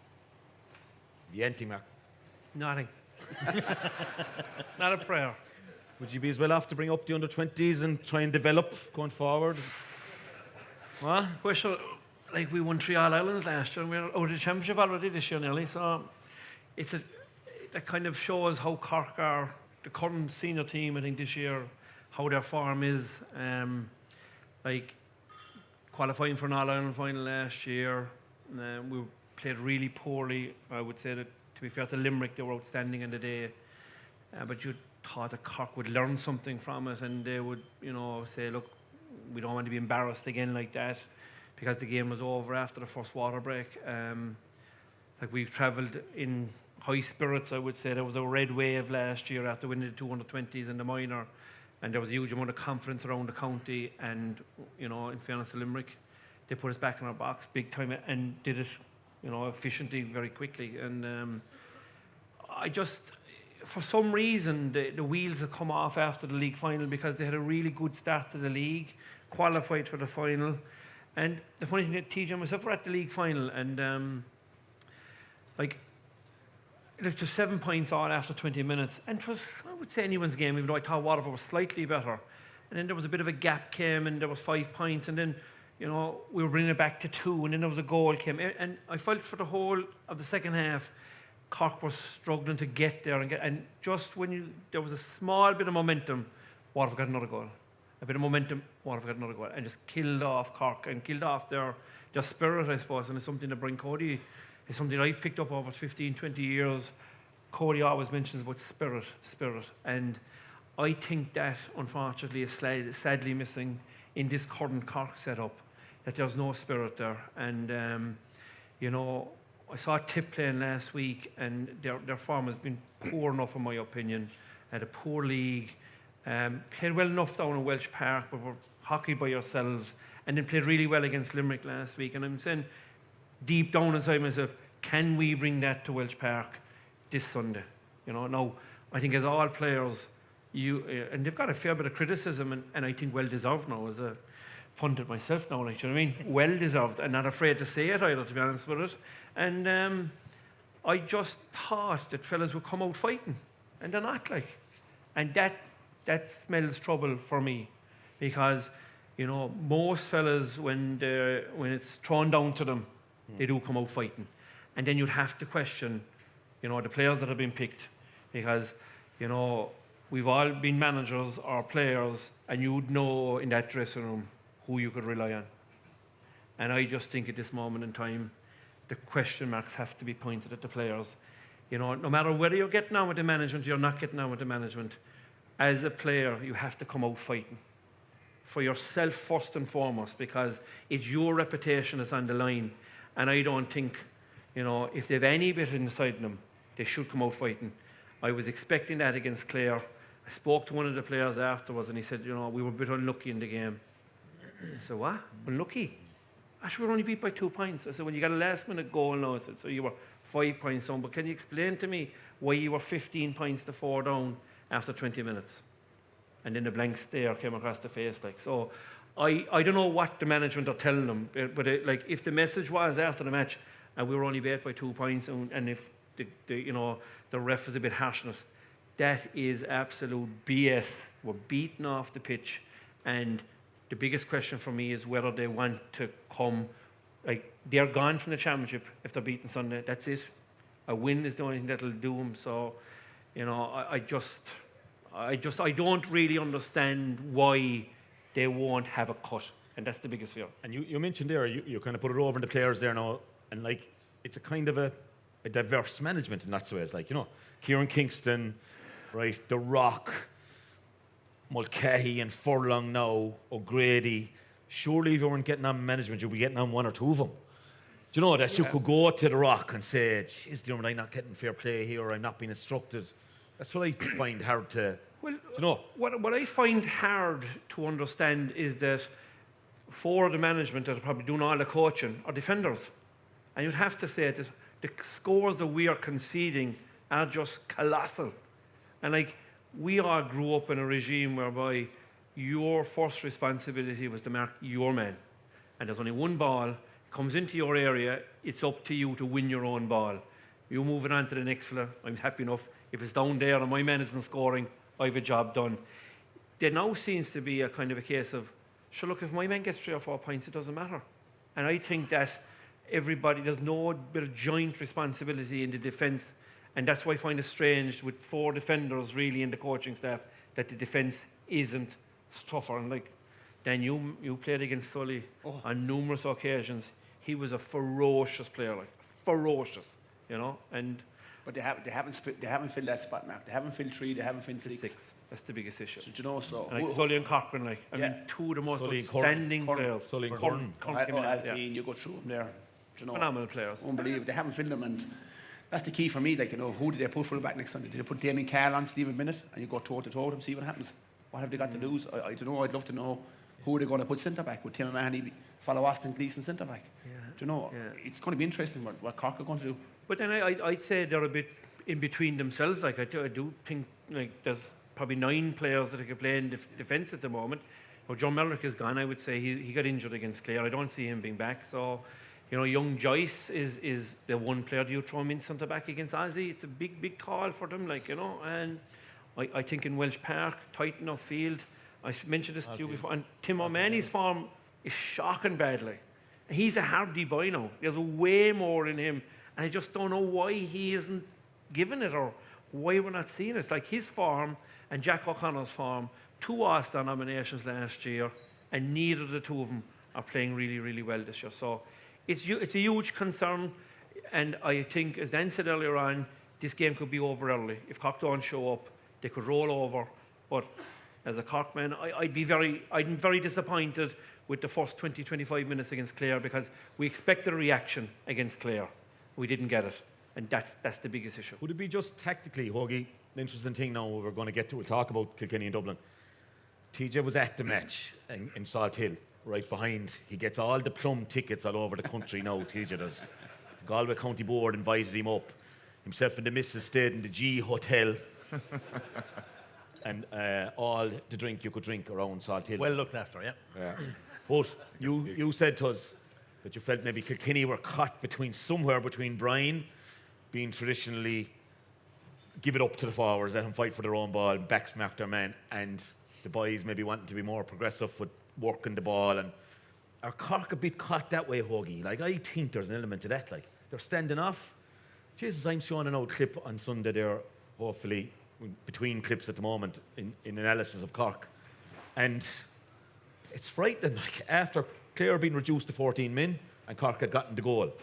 Anything, Mark? Nothing. Not a prayer. Would you be as well off to bring up the under-20s and try and develop going forward? What? Well, sure, like we won 3 All-Irelands last year and we're out of the championship already this year nearly, so that kind of shows how Cork are, the current senior team, I think this year, how their form is. Like qualifying for an All-Ireland final last year, we played really poorly. I would say that, to be fair to Limerick, they were outstanding in the day. But you thought that Cork would learn something from it and they would, say, look, we don't want to be embarrassed again like that, because the game was over after the first water break. like we've travelled in high spirits, I would say. There was a red wave last year after winning the 220s in the minor, and there was a huge amount of confidence around the county. And you know, in fairness to Limerick, they put us back in our box big time and did it, you know, efficiently, very quickly. And I just, for some reason, the wheels have come off after the league final because they had a really good start to the league, qualified for the final. And the funny thing, that TJ and myself were at the league final, and like, it was just 7 points all after 20 minutes. And it was, I would say, anyone's game, even though I thought Waterford was slightly better. And then there was a bit of a gap came, and there was 5 points, and then, you know, we were bringing it back to 2, and then there was a goal came. And I felt for the whole of the second half, Cork was struggling to get there, and just when there was a small bit of momentum, Waterford got another goal. A bit of momentum, Waterford got another goal, and just killed off Cork and killed off their spirit, I suppose. And it's something that Brian Cody, it's something I've picked up over 15, 20 years. Cody always mentions about spirit. And I think that, unfortunately, is sadly missing in this current Cork setup, that there's no spirit there. And, you know, I saw Tip playing last week, and their form has been poor enough, in my opinion. Had a poor league. Played well enough down in Welsh Park, but were hockeyed by yourselves. And then played really well against Limerick last week. And I'm saying, deep down inside myself, can we bring that to Welsh Park this Sunday? You know, now, I think as all players, and they've got a fair bit of criticism, and I think well-deserved now, as a pundit myself now, like, you know what I mean? Well-deserved, and not afraid to say it either, to be honest with it. And I just thought that fellas would come out fighting, and they're not, like. And that smells trouble for me, because, you know, most fellas, when it's thrown down to them, they do come out fighting. And then you'd have to question, you know, the players that have been picked, because, you know, we've all been managers or players, and you'd know in that dressing room who you could rely on. And I just think at this moment in time, the question marks have to be pointed at the players. You know, no matter whether you're getting on with the management or you're not getting on with the management, as a player, you have to come out fighting. For yourself first and foremost, because it's your reputation that's on the line. And I don't think, you know, if they've any bit inside them, they should come out fighting. I was expecting that against Clare. I spoke to one of the players afterwards, and he said, you know, we were a bit unlucky in the game. I said, what? Unlucky? Actually, we were only beat by 2 points. I said, when you got a last-minute goal now, I said, so you were 5 points down, but can you explain to me why you were 15 points to 4 down after 20 minutes? And then the blank stare came across the face. Like, so I don't know what the management are telling them, but like, if the message was after the match, and we were only beat by 2 points, and if you know, the ref was a bit harsh on us, that is absolute BS. We're beaten off the pitch, and the biggest question for me is whether they want to come. Like, they're gone from the championship if they're beaten Sunday. That's it. A win is the only thing that'll do them. So, you know, I don't really understand why they won't have a cut, and that's the biggest fear. And you mentioned there, you kind of put it over on the players there now, and like, it's a kind of a diverse management in that way. It's like, you know, Kieran Kingston, right, The Rock, Mulcahy and Furlong now, O'Grady. Surely if you weren't getting on management, you'd be getting on 1 or 2 of them. Do you know that you could go to The Rock and say, geez, I'm not getting fair play here, or I'm not being instructed. That's what I find hard to, you know. What I find hard to understand is that 4 of the management that are probably doing all the coaching are defenders. And you'd have to say this, the scores that we are conceding are just colossal. And like, we all grew up in a regime whereby your first responsibility was to mark your man. And there's only one ball, comes into your area, it's up to you to win your own ball. You move it on to the next fella, I'm happy enough. If it's down there and my man isn't scoring, I have a job done. There now seems to be a kind of a case of, sure, look, if my man gets 3 or 4 points, it doesn't matter. And I think that there's no bit of joint responsibility in the defence. And that's why I find it strange with 4 defenders really in the coaching staff that the defence isn't tougher. And like, Dan, you played against Sully on numerous occasions. He was a ferocious player, like ferocious, you know. But they haven't filled that spot, Mark. They haven't filled 3. They haven't filled 6. That's the biggest issue. So, do you know, so and like Sully and Cochran, I mean, 2 of the most outstanding players. Sully and Curran. Alpine, you go through them there. Do you know? Phenomenal players. Unbelievable. They haven't filled them, and that's the key for me. Like, you know, who did they put full back next Sunday? Did they put Damien Carroll on Stephen Bennett and you go toe to toe with them, see what happens? What have they got to lose? I don't know. I'd love to know who they're going to put centre back. Would Tim Mahoney follow Austin Gleeson centre back? Yeah. Do you know? Yeah. It's going to be interesting what Cork are going to do. But then I'd say they're a bit in between themselves. Like I do think like there's probably 9 players that can play in defence at the moment. Well, John Melrick is gone. I would say he got injured against Clare. I don't see him being back. So, you know, young Joyce is the one player. Do you throw him in centre back against Ozzy? It's a big call for them. Like, you know, and I think in Welsh Park, tight enough field. I mentioned this to you before. And Tim O'Mahony's form is shocking badly. He's a hardy boy now. There's way more in him. And I just don't know why he isn't given it or why we're not seeing it. It's like his form and Jack O'Connor's form, 2 Ulster nominations last year, and neither of the two of them are playing really well this year. So it's a huge concern. And I think, as Dan said earlier on, this game could be over early. If Cork don't show up, they could roll over. But as a Cork man, I'm very disappointed with the first 20-25 minutes against Clare because we expected a reaction against Clare. We didn't get it, and that's the biggest issue. Would it be just tactically, Hoagie, an interesting thing now we're going to get to, we'll talk about Kilkenny and Dublin. TJ was at the match in Salt Hill, right behind. He gets all the plum tickets all over the country now, TJ does. The Galway County Board invited him up. Himself and the missus stayed in the G Hotel. And all the drink you could drink around Salt Hill. Well looked after, yeah. But you said to us that you felt maybe Kilkenny were caught somewhere between Brian being traditionally give it up to the forwards, let them fight for their own ball, backsmack their man, and the boys maybe wanting to be more progressive with working the ball. And are Cork a bit caught that way, Hoagie? Like, I think there's an element to that. Like, they're standing off. Jesus, I'm showing an old clip on Sunday there, hopefully, between clips at the moment in analysis of Cork. And it's frightening. Like, after Clare being reduced to 14 men and Cork had gotten the goal,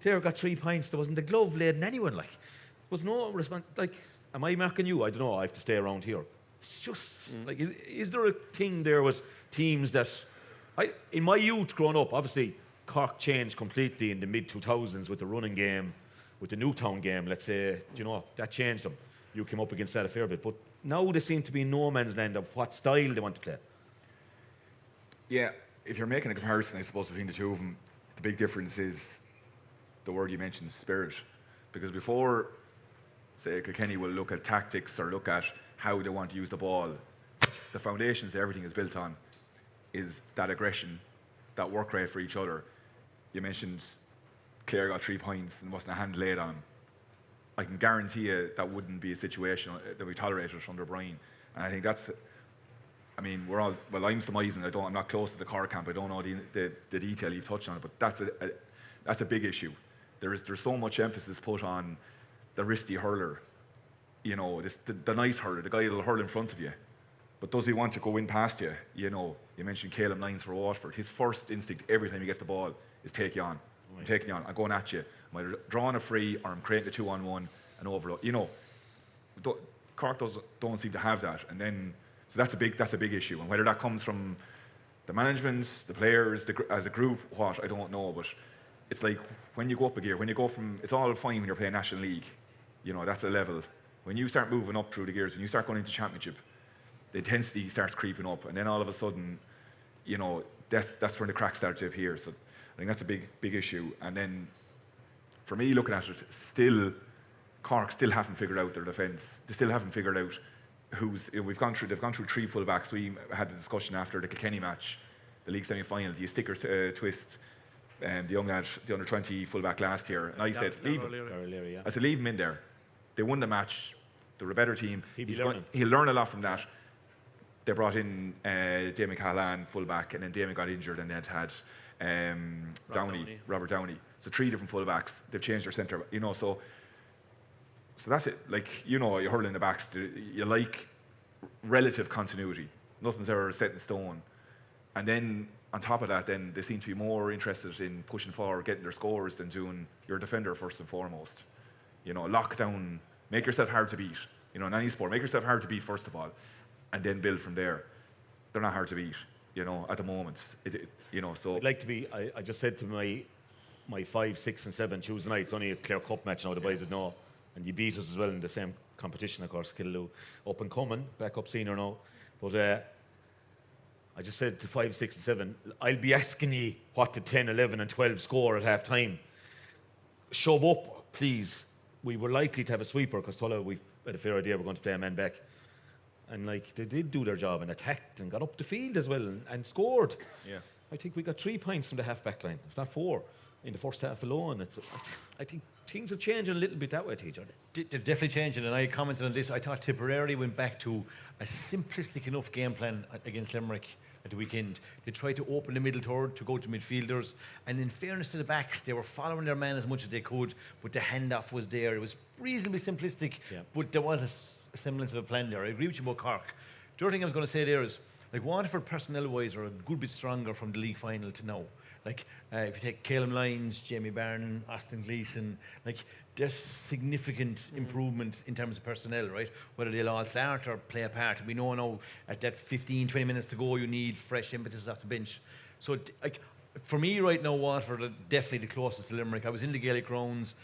Clare got 3 points. There wasn't a glove laid in anyone. Like, there was no response. Like, am I marking you? I don't know. I have to stay around here. It's just like, is there a thing there with teams that in my youth growing up, obviously Cork changed completely in the mid-2000s with the running game, with the Newtown game, let's say, you know, that changed them. You came up against that a fair bit. But now they seem to be in no man's land of what style they want to play. Yeah, if you're making a comparison, I suppose, between the two of them, the big difference is the word you mentioned, spirit. Because before, say, Kilkenny will look at tactics or look at how they want to use the ball, the foundations everything is built on is that aggression, that work rate for each other. You mentioned Clare got 3 points and wasn't a hand laid on. I can guarantee you that wouldn't be a situation that we tolerated under Brian. And I think that's, I mean, we're all, well, I'm surmising, I'm not close to the Cork camp, I don't know the detail you've touched on it, but that's a big issue. There's so much emphasis put on the risky hurler, you know, the nice hurler, the guy that'll hurl in front of you. But does he want to go in past you? You know, you mentioned Caleb Lyons for Waterford. His first instinct every time he gets the ball is take you on. I'm taking you on, I'm going at you. I'm either drawing a free or I'm creating a 2-on-1 and overload. You know, Cork don't seem to have that. And then, so that's a big issue. And whether that comes from the management, the players, as a group, what, I don't know. But it's like when you go up a gear, when you go from, it's all fine when you're playing National League. You know, that's a level. When you start moving up through the gears, when you start going into Championship, the intensity starts creeping up. And then all of a sudden, you know, that's when the cracks start to appear. So I think that's a big issue. And then, for me, looking at it, Cork still haven't figured out their defence. They still haven't figured out they've gone through 3 full-backs. We had the discussion after the Kilkenny match, the league semi-final. Do you stick or twist the young lad, the under-20 full-back last year? And I said, leave him. I said, leave him in there. They won the match. They were a better team. He'll learn a lot from that. They brought in Damien Cahalane, full-back, and then Damien got injured, and then had Robert Downey. So 3 different full-backs. They've changed their centre. You know, so that's it. Like, you know, you're hurling the backs. You like relative continuity. Nothing's ever set in stone. And then, on top of that, then they seem to be more interested in pushing forward, getting their scores, than doing your defender first and foremost. You know, lock down, make yourself hard to beat. You know, in any sport, make yourself hard to beat first of all, and then build from there. They're not hard to beat, you know, at the moment. You know, so I'd like to be, I just said to my my 5, 6 and 7 Tuesday night. It's only a Clare Cup match now, the boys would know. And you beat us as well in the same competition, of course, Killaloe. Up and coming, back up senior now. But I just said to 5, 6 and 7, I'll be asking you what the 10, 11 and 12 score at half time. Shove up, please. We were likely to have a sweeper because Tulla, we had a fair idea we're going to play a man back. And like they did do their job and attacked and got up the field as well and scored. Yeah. I think we got 3 points from the half-back line, if not 4, in the first half alone. I think things are changing a little bit that way, teacher. They're definitely changing, and I commented on this. I thought Tipperary went back to a simplistic enough game plan against Limerick at the weekend. They tried to open the middle third to go to midfielders, and in fairness to the backs, they were following their man as much as they could, but the handoff was there. It was reasonably simplistic, but there was a semblance of a plan there. I agree with you about Cork. The other thing I was going to say there is, like, Waterford personnel-wise are a good bit stronger from the league final to now. Like, if you take Caleb Lyons, Jamie Barron, Austin Gleeson, like, there's significant improvement in terms of personnel, right? Whether they'll all start or play a part. We know now at that 15, 20 minutes to go, you need fresh impetus off the bench. So, like, for me right now, Waterford are definitely the closest to Limerick. I was in the Gaelic grounds.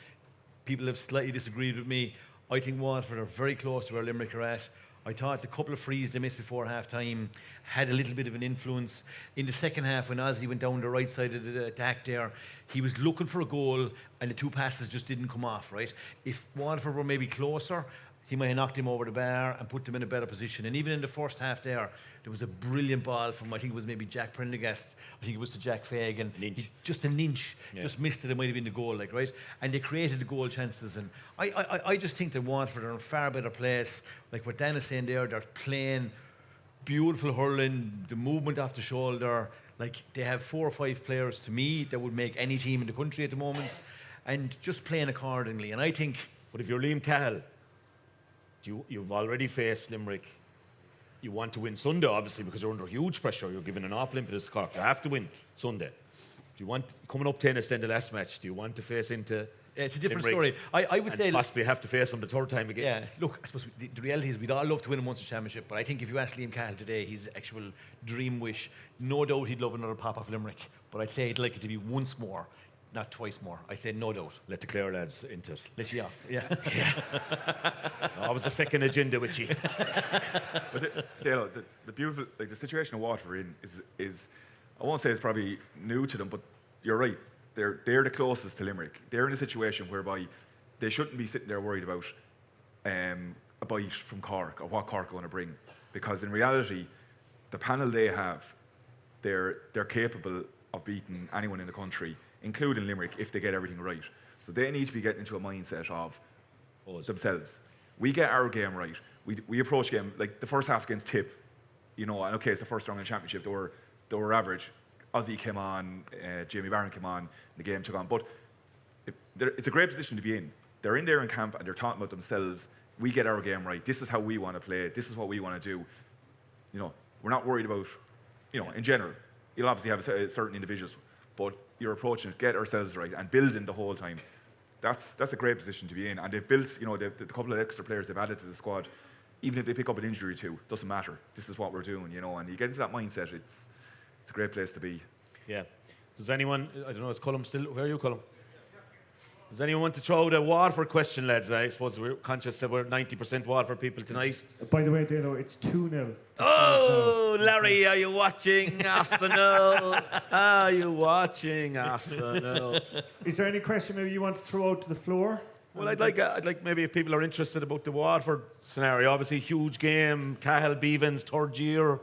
People have slightly disagreed with me. I think Waterford are very close to where Limerick are at. I thought the couple of frees they missed before half-time had a little bit of an influence. In the second half, when Ozzy went down the right side of the attack there, he was looking for a goal and the 2 passes just didn't come off, right? If Waterford were maybe closer, he might have knocked him over the bar and put them in a better position. And even in the first half there was a brilliant ball from, I think it was maybe Jack Prendergast. I think it was to Jack Fagan. Just an inch, just missed it. It might have been the goal, like, right? And they created the goal chances. And I just think that Waterford are in a far better place. Like what Dan is saying there, they're playing beautiful hurling, the movement off the shoulder. Like, they have 4 or 5 players, to me, that would make any team in the country at the moment. And just playing accordingly. And I think... But if you're Liam Cahill, you've already faced Limerick. You want to win Sunday, obviously, because you're under huge pressure. You're given an awful impetus to Cork. You have to win Sunday. Do you want, coming up 10 in the last match, do you want to face into... Yeah, it's a different Limerick story. I would say... possibly have to face them the 3rd time again. Yeah, look, I suppose the reality is we'd all love to win a Munster Championship, but I think if you ask Liam Cahill today, his actual dream wish, no doubt he'd love another pop off Limerick. But I'd say he'd like it to be once more, not twice more. I'd say no doubt. Let the Clare lads into it. Let you off, yeah. Always a feckin' agenda with you. But Dalo, the beautiful, like, the situation of Waterford is, I won't say it's probably new to them, but you're right. They're the closest to Limerick. They're in a situation whereby they shouldn't be sitting there worried about a bite from Cork or what Cork are going to bring, because in reality, the panel they have, they're capable of beating anyone in the country, including Limerick, if they get everything right. So they need to be getting into a mindset of themselves. We get our game right. We approach game like the first half against Tip, you know, and okay, it's the first round in the championship. They were average. Ozzy came on, Jamie Barron came on, the game took on. But it's a great position to be in. They're in there in camp and they're talking about themselves. We get our game right. This is how we want to play. This is what we want to do. You know, we're not worried about, you know, in general. You'll obviously have certain individuals, but you're approaching it, get ourselves right, and building the whole time. That's a great position to be in. And they've built, you know, the couple of extra players they've added to the squad. Even if they pick up an injury too, doesn't matter. This is what we're doing, you know. And you get into that mindset, it's a great place to be. Yeah. Does anyone, I don't know, is Cullum still, where are you, Cullum? Does anyone want to throw out a Waterford question, lads? I suppose we're conscious that we're 90% Waterford people tonight. By the way, Dalo, it's 2-0. Oh, Larry, are you watching Arsenal? Are you watching Arsenal? Is there any question maybe you want to throw out to the floor? Well, I'd like maybe if people are interested about the Waterford scenario. Obviously, huge game. Cahill Beavens, 3rd year.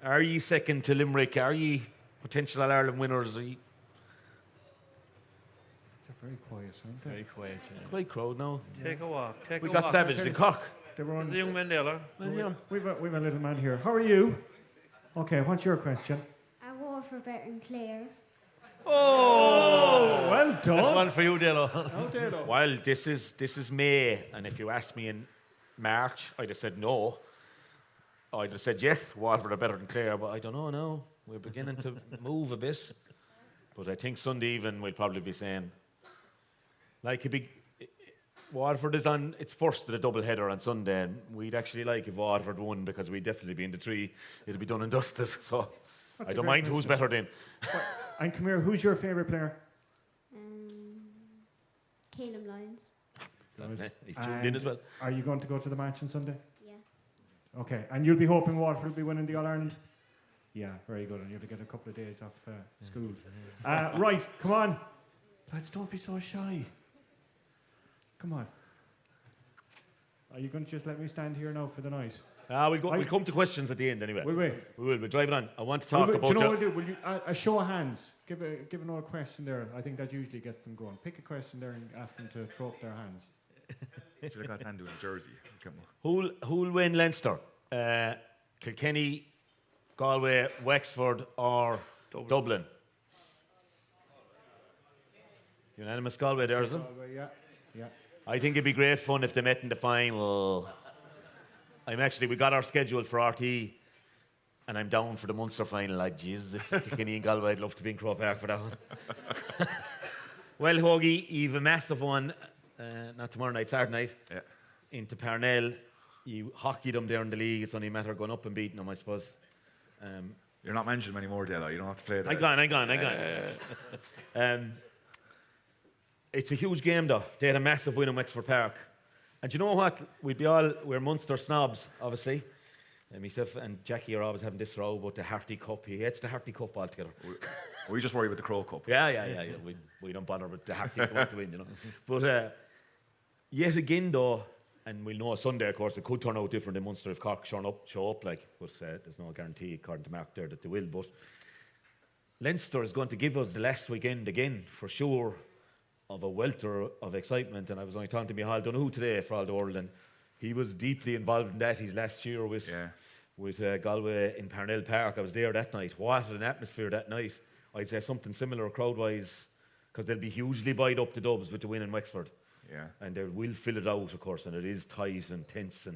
Are ye second to Limerick? Are ye potential All-Ireland winners? It's very quiet, aren't they? Very quiet, yeah. Quite crowd now. Take a walk. We got savaged in Cork. There's a young man there, like. We've a little man here. How are you? Okay, what's your question? I wore for better than Clare. Oh, well done. That's one for you, Dalo. Oh, Dalo. Well, this is May, and if you asked me in March, I'd have said no. I'd have said yes, Waterford are better than Clare, but I don't know now. We're beginning to move a bit. But I think Sunday evening we'll probably be saying, like, Waterford is on its first of the double header on Sunday, and we'd actually like if Waterford won, because we'd definitely be in the 3. It'll be done and dusted. So I don't mind who's better then. And come here, who's your favourite player? Caleb Lyons. He's tuned in as well. Are you going to go to the match on Sunday? Yeah. Okay, and you'll be hoping Waterford will be winning the All-Ireland? Yeah, very good, and you'll get a couple of days off school. Right, come on. Lads, don't be so shy. Come on. Are you going to just let me stand here now for the night? We'll come to questions at the end anyway. Will we? We will. We'll drive it on. I want to talk about... Do you know what we'll do? Will you, a show of hands. Give an old question there. I think that usually gets them going. Pick a question there and ask them to throw up their hands. Should have got hand doing Jersey. Who'll win Leinster? Kilkenny, Galway, Wexford, or Dublin? Unanimous Galway there, is it? Galway, yeah. I think it'd be great fun if they met in the final. We got our schedule for RT, and I'm down for the Munster final. Like, Jesus, it's Kilkenny and Galway. I'd love to be in Croke Park for that one. Well, Hoagie, you've a massive one. Not tomorrow night, Saturday night. Yeah. Into Parnell. You hockeyed them there in the league. It's only a matter of going up and beating them, I suppose. You're not managing them anymore, Dalo. You don't have to play that. I gone. It's a huge game, though. They had a massive win in Wexford Park. And you know what? We're Munster snobs, obviously. And myself and Jackie are always having this row about the Harty Cup. He hates the Harty Cup altogether. We just worry about the Crow Cup. Yeah. We don't bother with the Harty Cup to win, you know. But yet again, though, and we'll know Sunday, of course, it could turn out different in Munster if Cork show up, like. But there's no guarantee, according to Mark there, that they will. But Leinster is going to give us the last weekend again, for sure, of a welter of excitement. And I was only talking to Micheál Donoghue today for all the world, and he was deeply involved in that. His last year with Galway in Parnell Park. I was there that night. What an atmosphere that night. I'd say something similar crowd-wise, because they'll be hugely buoyed up the Dubs with the win in Wexford. Yeah. And they will fill it out, of course, and it is tight and tense.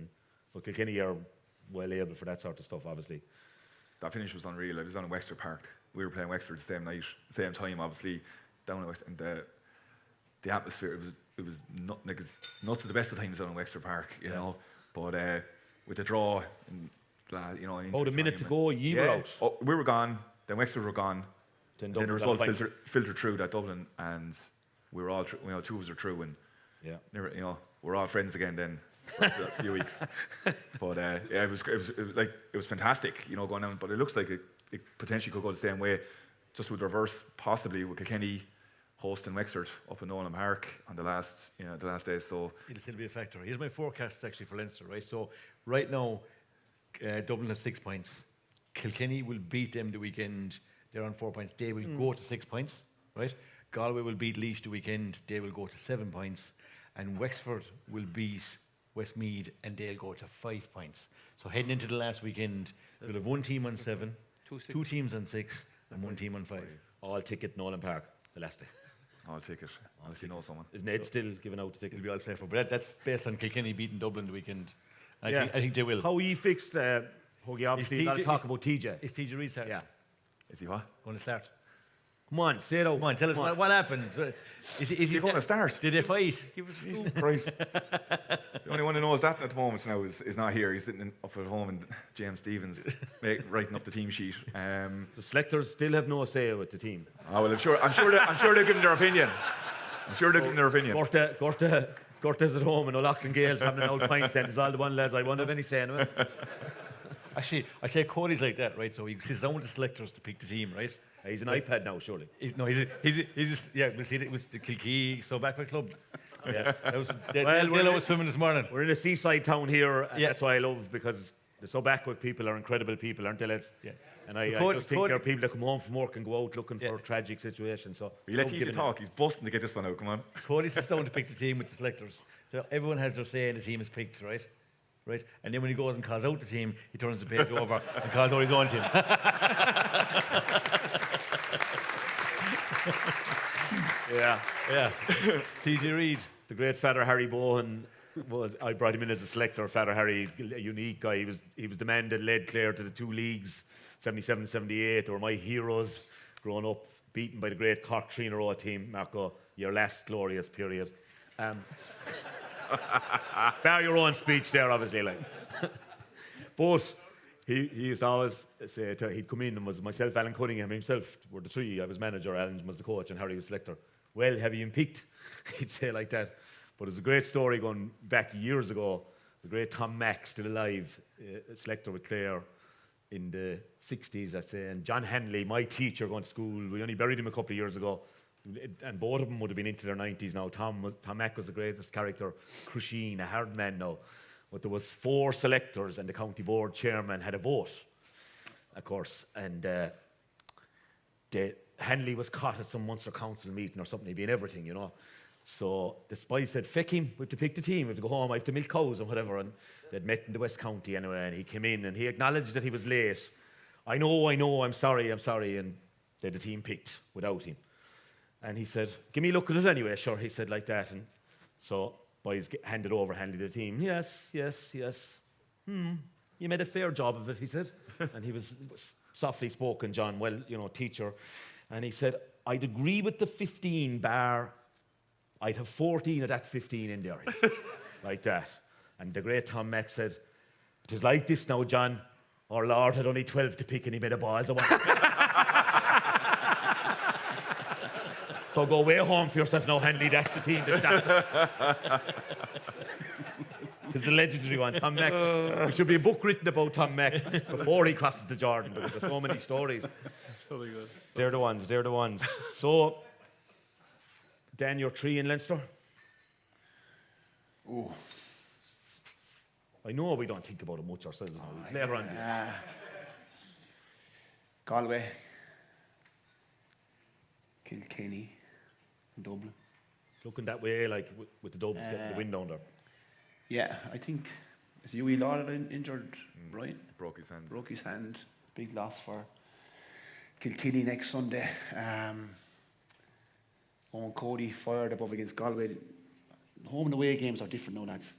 But Kilkenny are well able for that sort of stuff, obviously. That finish was unreal. I was on in Wexford Park. We were playing Wexford the same night, same time, obviously, down in Wexford. And the atmosphere, it was not at the best of times down in Wexford Park, you know. But with the draw, and, you know, a minute to go, you were out. Oh, we were gone. Then Wexford were gone. Then the result filtered through that Dublin, and we were all, two of us are through, and we're all friends again then for a few weeks. But it was fantastic, you know, going on. But it looks like it potentially could go the same way, just with reverse, possibly with Kilkenny hosting Wexford up in Nolan Park on the last day. So it'll still be a factor. Here's my forecast actually for Leinster, right? So right now, Dublin has 6 points. Kilkenny will beat them the weekend. They're on 4 points. They will go to 6 points, right? Galway will beat Laois the weekend. They will go to 7 points. And Wexford will beat Westmeath and they'll go to 5 points. So heading into the last weekend, we'll have one team on 7, two teams on 6, and one team on 5. All ticket Nolan Park, the last day. I'll take it. Unless you know someone. Is Ned still giving out the ticket? It'll be all play for. But that's based on Kilkenny beating Dublin the weekend. I think they will. How he fixed, Hoagie, obviously, I'll talk about TJ. Is TJ restart? Yeah. Is he what? Going to start. Come on, say it out. Come on, tell us what happened. Is he going to start? Did they fight? Give us a scoop. Christ. The only one who knows that at the moment now is not here. He's sitting up at home, and James Stevens writing up the team sheet. The selectors still have no say with the team. Oh well, I'm sure they're giving their opinion. Gorta's at home and O'Loughlin Gales having an old pint, and it's all the one lads. I won't have any say in it. Actually, I say Cody's like that, right? So he sits down with the selectors to pick the team, right? He's an iPad now, surely. We'll see, it was the Kilkee Slowback Club. Yeah, Dalo was swimming this morning. We're in a seaside town here, and that's why I love, because the Slowback people are incredible people, aren't they, lads? Yeah. And I just think there are people that come home from work and go out looking for tragic situations. So you let TJ talk. He's busting to get this one out. Come on. Cody sits down to pick the team with the selectors. So everyone has their say, and the team is picked, right? Right, and then when he goes and calls out the team, he turns the page over and calls out his own team. Yeah. TJ Reid. The great Father Harry Bohan I brought him in as a selector. Father Harry, a unique guy. He was the man that led Clare to the 2 leagues, 77, 78. They were my heroes growing up, beaten by the great Cork 3-in-a-row team. Marco, your last glorious period. Bear your own speech there, obviously. But he used to always say, he'd come in and was myself, Alan Cunningham himself, were the 3. I was manager, Alan was the coach, and Harry was selector. Well, have you been picked? He'd say like that. But it's a great story going back years ago. The great Tom Mack, still alive, a selector with Clare in the 60s, I'd say. And John Hanley, my teacher going to school, we only buried him a couple of years ago. And both of them would have been into their 90s now. Tom Mack was the greatest character. Crusheen, a hard man now. But there was 4 selectors and the county board chairman had a vote, of course. And Hanley was caught at some Munster Council meeting or something. He'd been everything, you know. So the spy said, feck him, we have to pick the team, we have to go home, I have to milk cows and whatever. And they'd met in the West County anyway, and he came in and he acknowledged that he was late. I know, I'm sorry. And they had the team picked without him. And he said, give me a look at it anyway, sure, he said like that. And so boys handed over Hanley the team. Yes. You made a fair job of it, he said. And he was softly spoken, John, well, you know, teacher. And he said, I'd agree with the 15 bar. I'd have 14 of that 15 in there. Like that. And the great Tom Mack said, it was like this now, John. Our Lord had only 12 to pick and he made a balls of one. So go way home for yourself now, Hanley. That's the team. It's a legendary one, Tom Mack. There should be a book written about Tom Mack before he crosses the Jordan, because there's so many stories. Really good. They're the ones. So, Dan, you're 3 in Leinster? Oh. I know we don't think about it much ourselves. Later on. Galway, Kilkenny, Dublin. It's looking that way, like with the Dubs getting the win down there. Yeah, I think is Hughie Lawler injured, Brian? Broke his hand. Big loss for Kilkenny next Sunday. Owen Cody fired above against Galway. Home and away games are different now, lads.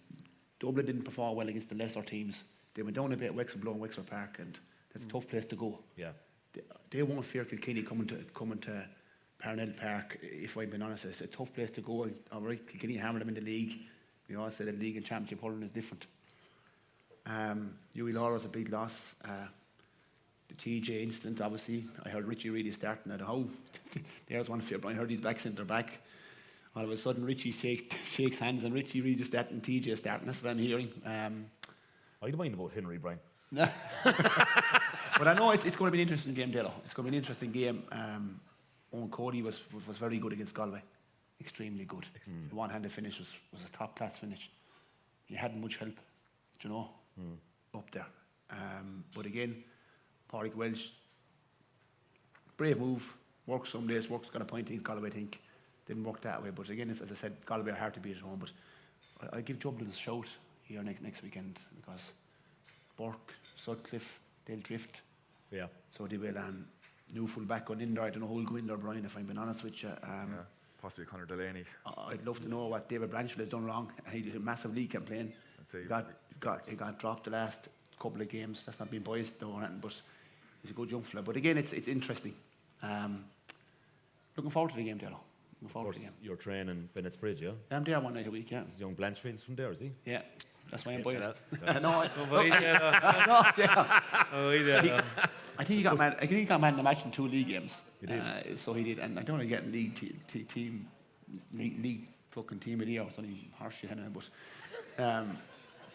Dublin didn't perform well against the lesser teams. They went down a bit at Wexford Blow and Wexford Park, and that's a tough place to go. Yeah. They won't fear Kilkenny coming to Parnell Park, if I'm being honest. It's a tough place to go. All right, Kilkenny hammered them in the league. We all say the league and championship hurling is different. Hughie Lawler's a big loss. The TJ incident, obviously. I heard Richie Reedy starting at how. There's one fear, but I heard he's back centre back. All of a sudden, Richie shakes hands and Richie Reedy is starting, TJ is starting. That's what I'm hearing. I don't mind about Henry, Brian. But I know it's going to be an interesting game, Dalo. It's going to be an interesting game. Owen Cody was very good against Galway. Extremely good. The one-handed finish was a top-class finish. He hadn't much help, you know, up there. But again, Pádraig Welsh, brave move. Works some days, got a point against Galway, I think. Didn't work that way. But again, as I said, Galway are hard to beat at home. But I'll give Dublin a shout here next weekend, because Burke, Sutcliffe, they'll drift. Yeah. So they will. New full back on in there. I don't know who will go in there, Brian, if I'm being honest with you. Possibly Conor Delaney. I'd love to know what David Blanchfield has done wrong. He did a massive league campaign. He got dropped the last couple of games. That's not been biased or anything, but he's a good young fella. But again, it's interesting. Looking forward to the game, Dalo. Looking forward to the game. You're training Bennett's Bridge, yeah? I'm there one night a week, yeah. Is young Blanchfield's from there, is he? Yeah. That's why I'm biased. I think he got man in the match in 2 league games. He did. So he did, and I don't want to get league fucking team of the year. It's only harsh,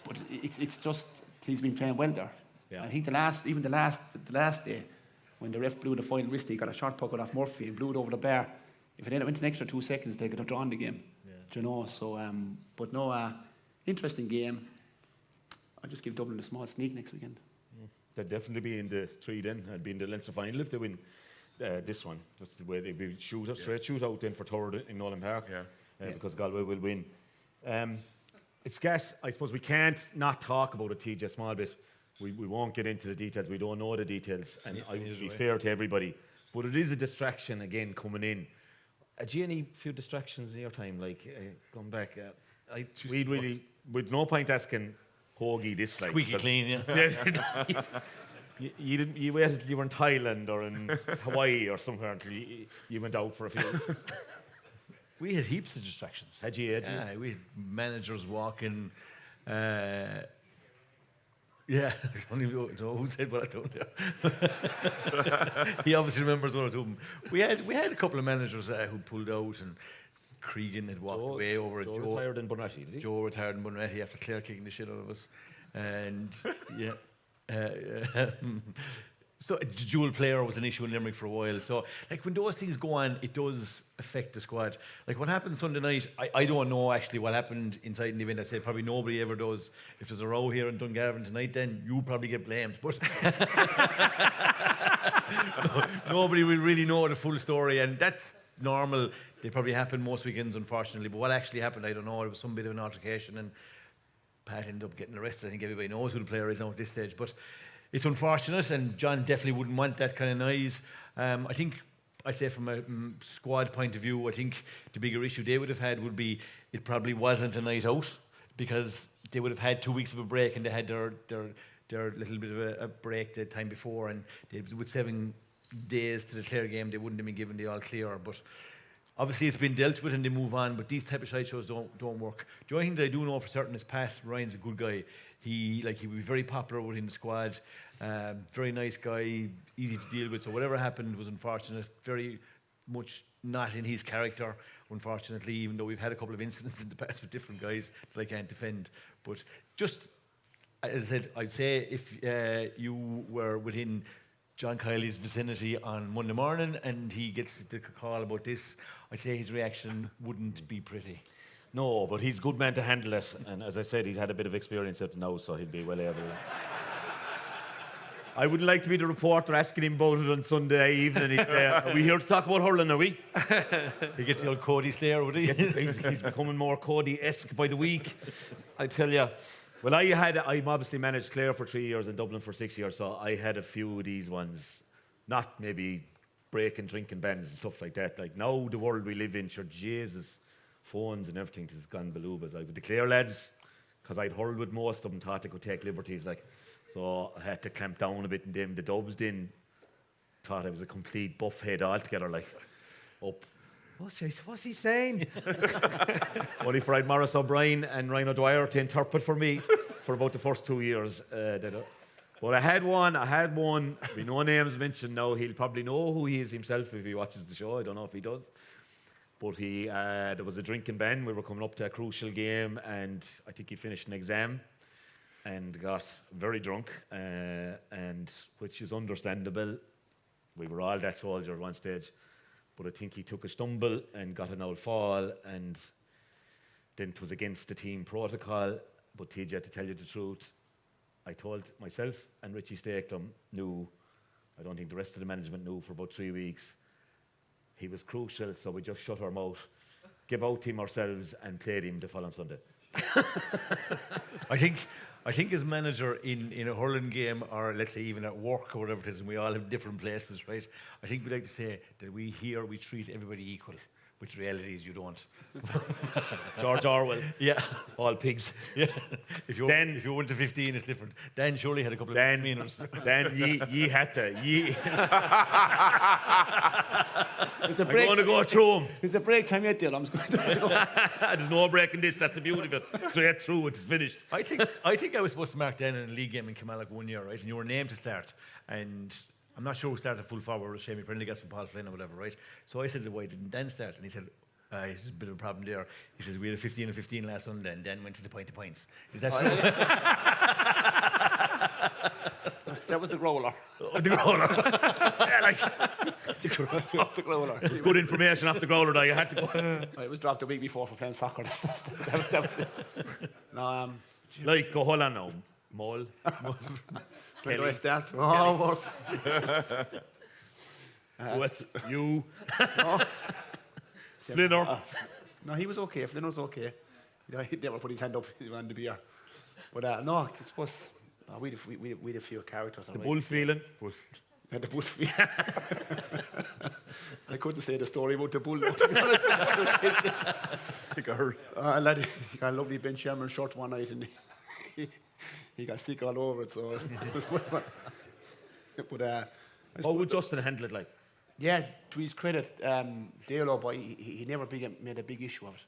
but it's just he's been playing well there. Yeah. I think the last day when the ref blew the final whistle, he got a shot puck off Murphy and blew it over the bar. If it had went an extra 2 seconds, they could have drawn the game. Yeah. Do you know? So, but no, interesting game. I'll just give Dublin a small sneak next weekend. They'd definitely be in the 3 then. I'd be in the Leinster final if they win this one. Just the way they'd be straight shootout then for third in Nolan Park. Because Galway will win. It's gas. I suppose we can't not talk about it, TJ, a small bit. We won't get into the details. We don't know the details. And I will be fair to everybody. But it is a distraction again coming in. Do you any few distractions in your time? Like going back, we'd really, with no point asking Hoagie this, like squeaky clean, yeah. You waited till you were in Thailand or in Hawaii or somewhere until you went out for a few. We had heaps of distractions. Had you? Yeah, we had managers walking. Yeah, who said what I told you? He obviously remembers what I told him. We had a couple of managers who pulled out, and Cregan had walked away over it. Joe retired in Bunratty, did he? Joe retired in Bunratty after Clare kicking the shit out of us. And yeah. So a dual player was an issue in Limerick for a while. So like when those things go on, it does affect the squad. Like what happened Sunday night, I don't know actually what happened inside the event. I said probably nobody ever does. If there's a row here in Dungarvan tonight, then you probably get blamed. But nobody will really know the full story, and that's normal. They probably happen most weekends, unfortunately. But what actually happened, I don't know. It was some bit of an altercation, and Pat ended up getting arrested. I think everybody knows who the player is now at this stage. But it's unfortunate, and John definitely wouldn't want that kind of noise. I think, I'd say from a squad point of view, I think the bigger issue they would have had would be it probably wasn't a night out, because they would have had 2 weeks of a break, and they had their little bit of a break the time before, and with 7 days to the Clare game, they wouldn't have been given the all clear. But obviously it's been dealt with and they move on, but these type of side shows don't work. The only thing that I do know for certain is Pat Ryan's a good guy. He would be very popular within the squad, very nice guy, easy to deal with. So whatever happened was unfortunate, very much not in his character, unfortunately, even though we've had a couple of incidents in the past with different guys that I can't defend. But just, as I said, I'd say if you were within John Kiley's vicinity on Monday morning and he gets the call about this, I'd say his reaction wouldn't be pretty. No, but he's a good man to handle it, and as I said, he's had a bit of experience up to now, so he'll be well able. I wouldn't like to be the reporter asking him about it on Sunday evening. Are we here to talk about hurling, are we? You get the old Cody stare, would he? He's becoming more Cody-esque by the week, I tell you. Well, I've obviously managed Clare for 3 years and Dublin for 6 years, so I had a few of these ones, not maybe breaking, drinking bans and stuff like that. Like now, the world we live in, sure, Jesus, phones and everything has gone beloobas. Like with the Clare lads, because I'd hurled with most of them, thought they could take liberties, like, so I had to clamp down a bit in them. The Dubs then thought I was a complete buffhead altogether, like, up. What's he saying? Only for I'd Morris O'Brien and Ryan O'Dwyer to interpret for me for about the first 2 years. But I had one, with no names mentioned now. He'll probably know who he is himself if he watches the show. I don't know if he does. But there was a drinking ban. We were coming up to a crucial game, and I think he finished an exam and got very drunk, and which is understandable. We were all that soldier at one stage. But I think he took a stumble and got an old fall, and then it was against the team protocol. But TJ, to tell you the truth, I told myself and Richie Stakelum knew, I don't think the rest of the management knew for about 3 weeks. He was crucial, so we just shut our mouth, gave out to him ourselves, and played him the following Sunday. I think as manager in a hurling game, or let's say even at work or whatever it is, and we all have different places, right? I think we like to say that we treat everybody equal, which the reality is you don't. George Orwell. Yeah. All pigs. Yeah. If you went to 15, it's different. Dan surely had a couple of misdemeanors. Dan, ye had to. It's a I'm going to go through him. It's a break time yet, Dale. I'm just going to There's no break in this. That's the beauty of it. Straight through, it's finished. I think I was supposed to mark Dan in a league game in Kilmallock 1 year, right? And you were named to start. And I'm not sure who started full forward. Shamey Prendergast and Paul Flynn or whatever, right? So I said, why didn't Dan start? And he said, this is a bit of a problem there. He says, we had a 15 and 15 last Sunday, and Dan went to the point of points. Is that true? That was the growler. The growler. Yeah, like, the growler. It was good information off the growler, though. You had to go. It was dropped a week before for playing soccer. That was it. No, like, go hold on now. Mole. Where do I start? Oh, worse. What? You? No. Flinner? No, he was okay. Flinner was okay. He never put his hand up. He ran the beer. But no, I suppose we had a few characters. The bull feeling? The bull feeling. I couldn't say the story about the bull, to be honest. He got hurt. Lad, he got a lovely Ben Sherman shirt one night, and he got sick all over it. So, but how would Justin handle it like? Yeah, to his credit, Dalo, boy, he never made a big issue of it.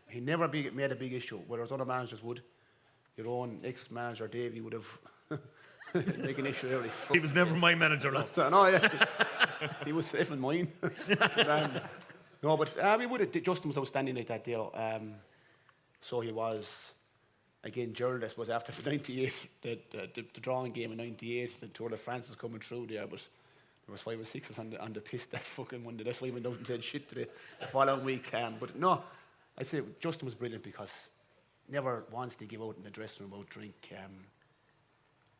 He never made a big issue, whereas other managers would. Your own ex-manager, Davey, would have make an issue early. He was never my manager, no. No, yeah. He was even mine. No, but we would have. Justin was outstanding like that deal. So he was. Again, Gerald, I suppose, after the 98, the drawing game in 98, the Tour de France was coming through there, but there was 5 or 6 of us on the piss that fucking Monday. That's why we went out and played shit the following week. But no, I'd say Justin was brilliant because never once did he give out in the dressing room about drink.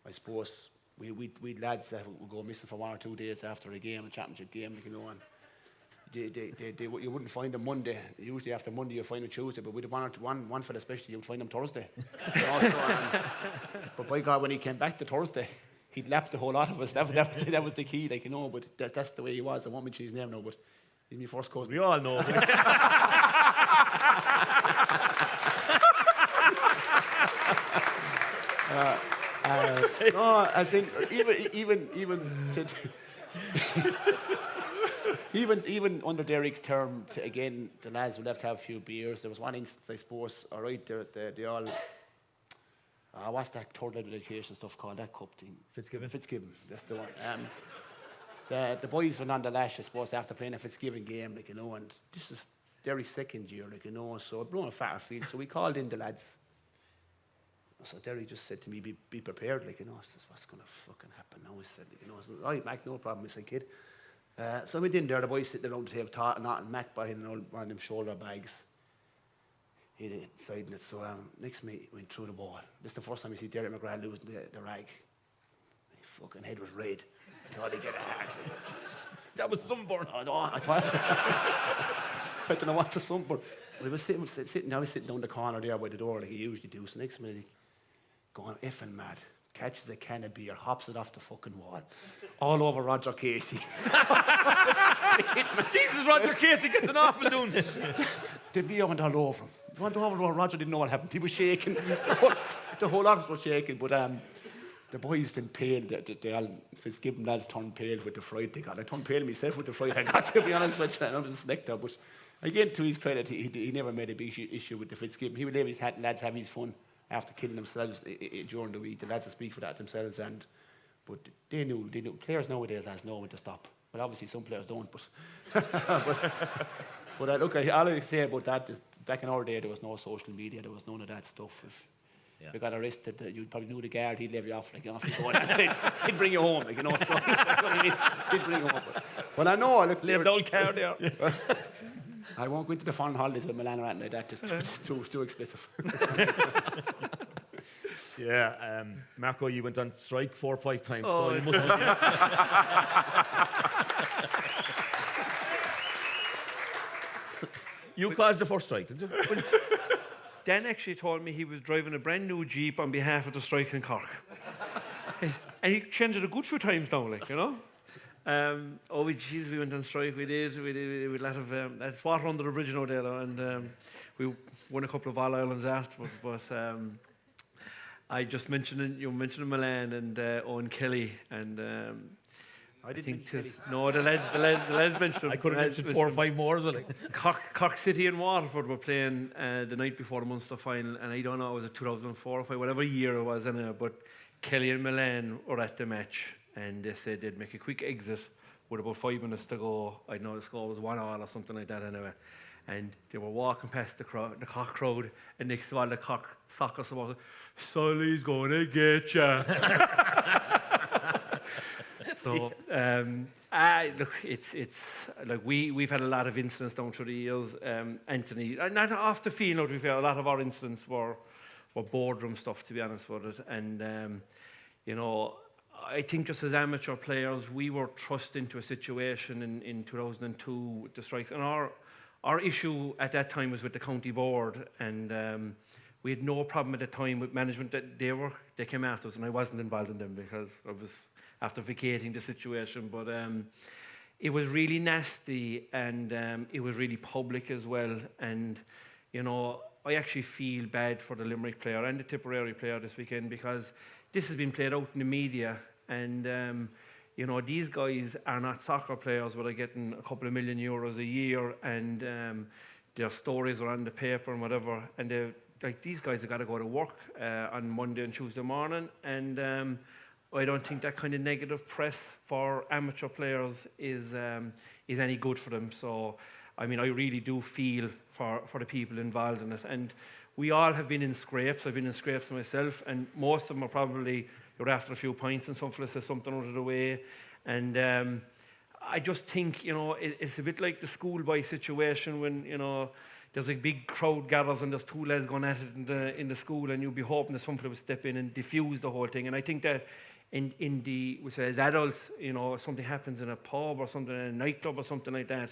I suppose we lads that would go missing for 1 or 2 days after a game, a championship game, you know, and you wouldn't find them Monday. Usually after Monday you find them Tuesday, but we'd have one fella especially, you'd find them Thursday. But by God, when he came back to Thursday, he'd lapped the whole lot of us. That was the key, like, you know, but that's the way he was. I won't mention his name now, but he's my first cousin. We all know. No, I think even under Derek's term, again, the lads would have to have a few beers. There was one instance, I suppose, all right, they all, what's that third level education stuff called, that cup team? Fitzgibbon, that's the one. The boys went on the lash, I suppose, after playing a Fitzgibbon game, like, you know, and this is Derek's second year, like, you know, so blowing a fatter field, so we called in the lads. So Derry just said to me, be prepared, like, you know, I said, what's going to fucking happen now? He said, like, you know, I said, right, Mac, no problem, I said, kid. So we did there, the boys sitting around the table talking, and Mac brought in one of them shoulder bags. He did inside it, so next minute he went through the ball. This is the first time you see Derry McGrath losing the rag. His fucking head was red. I thought he'd get a heart. That was sunburn. Oh, no, I don't know what was sunburn. We was sitting down the corner there by the door like he usually do. So next minute he going effing mad, catches a can of beer, hops it off the fucking wall, all over Roger Casey. Jesus, Roger Casey gets an awful doing. The beer went all over him. Roger didn't know what happened. He was shaking. The whole office was shaking. But the boys turned pale. They all Fitzgibbon lads turned pale with the fright they got. I turned pale myself with the fright I got, to be honest with you. I was a selector. But again, to his credit, he never made a big issue with the Fitzgibbon. He would let his lads have his fun after killing themselves during the week. The lads will speak for that themselves. But they knew. Players nowadays know when to stop. But obviously some players don't. But look, all I say about that is back in our day there was no social media, there was none of that stuff. If you got arrested, you probably knew the guard, he'd leave you off, like, off you going. He'd bring you home, like, you know. So, he'd bring you home. But I know, look, leave the old car there. I won't go into the foreign holidays with Milan or anything like that. Just too explicit. Yeah, Marco, you went on strike 4 or 5 times. Oh, so you must You caused the first strike, didn't you? Dan actually told me he was driving a brand new Jeep on behalf of the strike in Cork. And he changed it a good few times now, like, you know. We went on strike, we did a lot of, that's water under the bridge now, Dalo, and we won a couple of All Irelands afterwards, but I just mentioned, you mentioned Milan and Owen Kelly, and I didn't mention no, the lads mentioned him. I could have mentioned 4 or 5 more as well. Like. Cork City and Waterford were playing the night before the Munster final, and I don't know, was it 2004 or 5, whatever year it was, anyway, but Kelly and Milan were at the match, and they said they'd make a quick exit with about 5 minutes to go. I know the score was 1-1 or something like that anyway. And they were walking past the Cork crowd, and next of all the Cork soccer supporters, Sully's gonna get ya. So, look, it's like we've had a lot of incidents down through the years. Anthony, not off the field, to be fair, a lot of our incidents were boardroom stuff, to be honest with it. And you know, I think just as amateur players, we were thrust into a situation in 2002 with the strikes, and our issue at that time was with the county board, and we had no problem at the time with management. That they came after us, and I wasn't involved in them because I was after vacating the situation. But it was really nasty, and it was really public as well. And you know, I actually feel bad for the Limerick player and the Tipperary player this weekend, because this has been played out in the media, and you know, these guys are not soccer players where they're getting a couple of €1 million a year, and their stories are on the paper and whatever, and like, these guys have got to go to work on Monday and Tuesday morning, and I don't think that kind of negative press for amateur players is any good for them. So I mean, I really do feel for the people involved in it. And we all have been in scrapes. I've been in scrapes myself, and most of them are probably you're after a few points and some fella says something out of the way. And I just think, you know, it's a bit like the schoolboy situation when, you know, there's a big crowd gathers and there's two lads going at it in the school, and you'll be hoping that somebody will step in and diffuse the whole thing. And I think that we say as adults, you know, if something happens in a pub or something in a nightclub or something like that,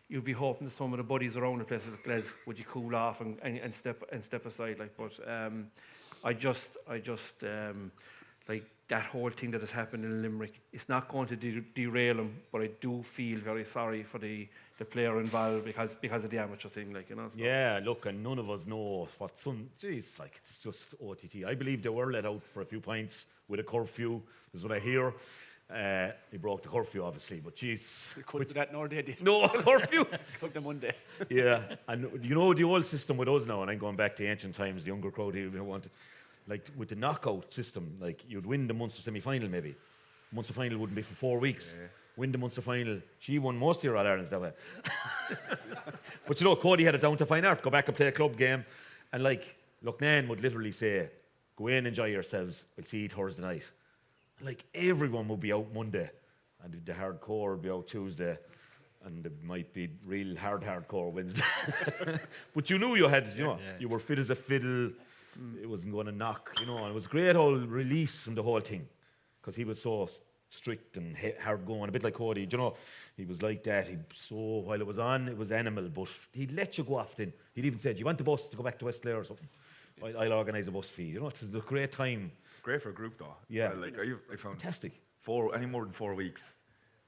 you'll be hoping that some of the buddies around the place, lads, would you cool off and step aside, like. But I just like that whole thing that has happened in Limerick. It's not going to derail them, but I do feel very sorry for the player involved because of the amateur thing, like, you know. So. Yeah, look, and none of us know what some. Geez, like it's just OTT. I believe they were let out for a few points with a curfew. This is what I hear. He broke the curfew, obviously, but jeez. They couldn't do that, nor they did. No curfew. Took them Monday. Yeah, and you know the old system with us now, and I'm going back to ancient times, the younger crowd here, like with the knockout system, like you'd win the Munster semi-final maybe. Munster final wouldn't be for 4 weeks. Yeah. Win the Munster final. She won most of your All-Irelands that way. But you know, Cody had it down to fine art. Go back and play a club game. And like, Loughnane would literally say, go in, enjoy yourselves. We'll see you Thursday night. And like, everyone would be out Monday. And the hardcore would be out Tuesday. And it might be real hardcore Wednesday. But you knew you had, you know, you were fit as a fiddle. It wasn't going to knock, you know. And it was a great old release from the whole thing. Because he was so strict and hard going, a bit like Cody, you know. He was like that. While it was on, it was animal, but he'd let you go off then. He'd even said, "You want the bus to go back to West Clare or something? I'll organise a bus for you." You know, it was a great time. Great for a group though. Yeah. Like I found fantastic. Any more than 4 weeks,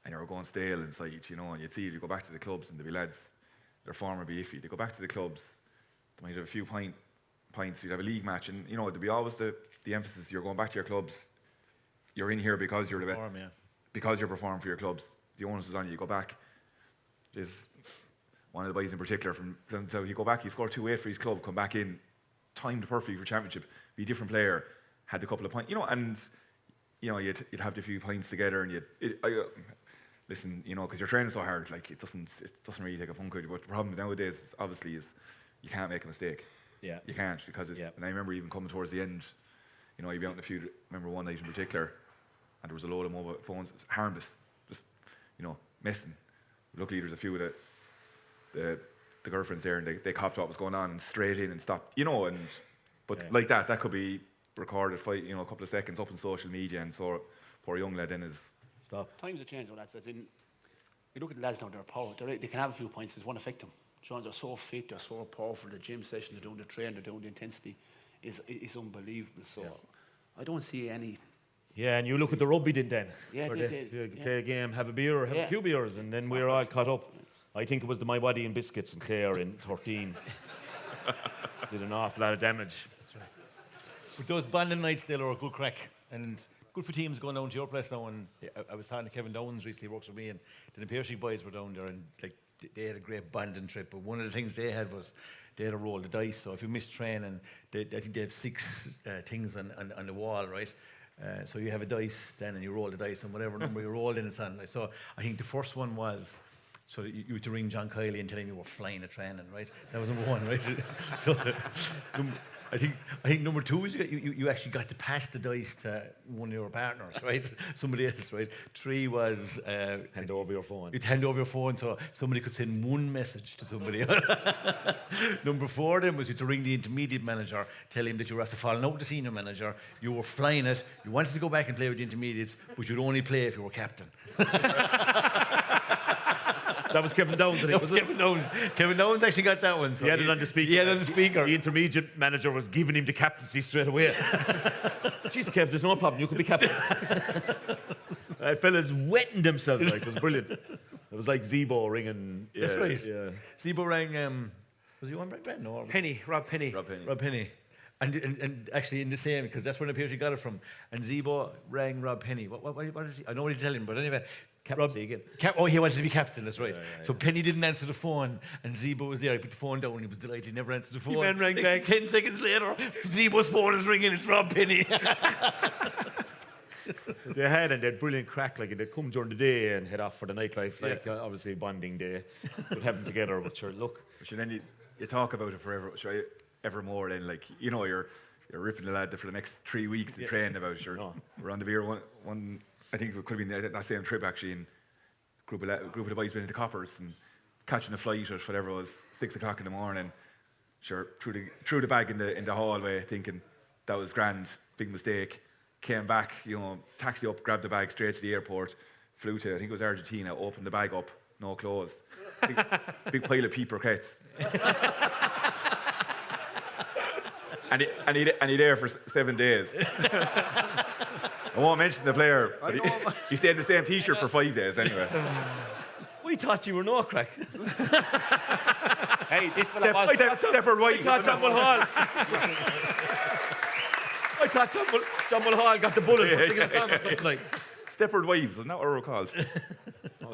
and you were going stale inside, you know, and you'd see you go back to the clubs and there'd be lads, their form would be iffy. They go back to the clubs, they might have a few pints, you'd have a league match, and you know, there'd be always the emphasis, you're going back to your clubs. You're in here because you're the best. Because you're performing for your clubs. The onus is on you. You go back. There's one of the boys in particular from South. You go back, he scored 2-8 for his club, come back in, timed perfectly for championship, be a different player, had a couple of points, you know, and you know, you'd have the few points together, and listen, you know, because you're training so hard, like it doesn't really take a fun could. But the problem nowadays, obviously, is you can't make a mistake. Yeah. You can't, because it's. And I remember even coming towards the end, you know, you'd be out in the field. Remember one night in particular, and there was a load of mobile phones, harmless, just, you know, messing. Luckily, there's a few of the girlfriends there, and they copped what was going on and straight in and stopped, you know. And but like that could be recorded, you know, a couple of seconds up on social media, and so poor young lad then is stop. Times have changed, lads. As in, you look at the lads now; they're powerful. They can have a few points. It won't affect them. They're so fit, they're so powerful. The gym session, they're doing the training, they're doing the intensity, is unbelievable. So I don't see any. Yeah, and you look at the rugby then. Yeah, they play a game, have a beer, or have a few beers, and then we're all caught up. I think it was the My Body and Biscuits in Clare in 13. Did an awful lot of damage. That's right. But those banding nights, they are a good crack, and good for teams going down to your place now. And I was talking to Kevin Downs recently, works with me, and the Piercy boys were down there, and like they had a great banding trip. But one of the things they had was they had to roll the dice. So if you miss training, I think they have 6 things on the wall, right? So you have a dice then, and you roll the dice, and whatever number you roll in, it's on. So I think the first one was, so you had to ring John Kiley and tell him you were flying a training, right? That was number 1, right? So I think number 2 is you actually got to pass the dice to one of your partners, right? Somebody else, right? 3 was hand over your phone. You'd hand over your phone so somebody could send one message to somebody. Number 4 then was you to ring the intermediate manager, tell him that you were after falling out with the senior manager, you were flying it, you wanted to go back and play with the intermediates, but you'd only play if you were captain. That was Kevin Downs. That was Kevin Downs. Kevin Downs actually got that one. So he had it on the speaker. He had it on the speaker. The intermediate manager was giving him the captaincy straight away. Jeez, Kev, there's no problem. You could be captain. Fellas wetting themselves. Like, it was brilliant. It was like Zebo ringing. That's right. Yeah. Zebo rang. Was he on Brent? No. Rob Penny. Rob Penny. And actually in the same, because that's where Piercy got it from. And Zebo rang Rob Penny. What did he? I know what he tell him, but anyway. Captain again. He wanted to be captain, that's right. So Penny didn't answer the phone, and Zebo was there. He put the phone down, he was delighted, he never answered the phone. He man rang back. 10 seconds later, Zebo's phone is ringing, it's Rob Penny. They had, and they had brilliant crack. Like they'd come during the day and head off for the nightlife. Like obviously bonding day, would have them together. But sure, look. But then you talk about it forever, ever more. Then like you're ripping the lad for the next 3 weeks to train about. Sure, we're on the beer one. I think it could have been that same trip actually. In group of the boys went into Coppers and catching a flight or whatever it was 6 o'clock in the morning. Sure, threw the bag in the hallway, thinking that was grand. Big mistake. Came back, taxi up, grabbed the bag straight to the airport, flew to, I think it was Argentina, opened the bag up, no clothes. Big pile of pea croquettes. and he there for 7 days. I won't mention the player, but he stayed in the same t-shirt for 5 days anyway. We thought you were no crack. Hey, this fella was... Stepper White. I thought John Mulhall. I thought John Mulhall got the bullet for singing a song or something like. Steppered wives, isn't that what we're called?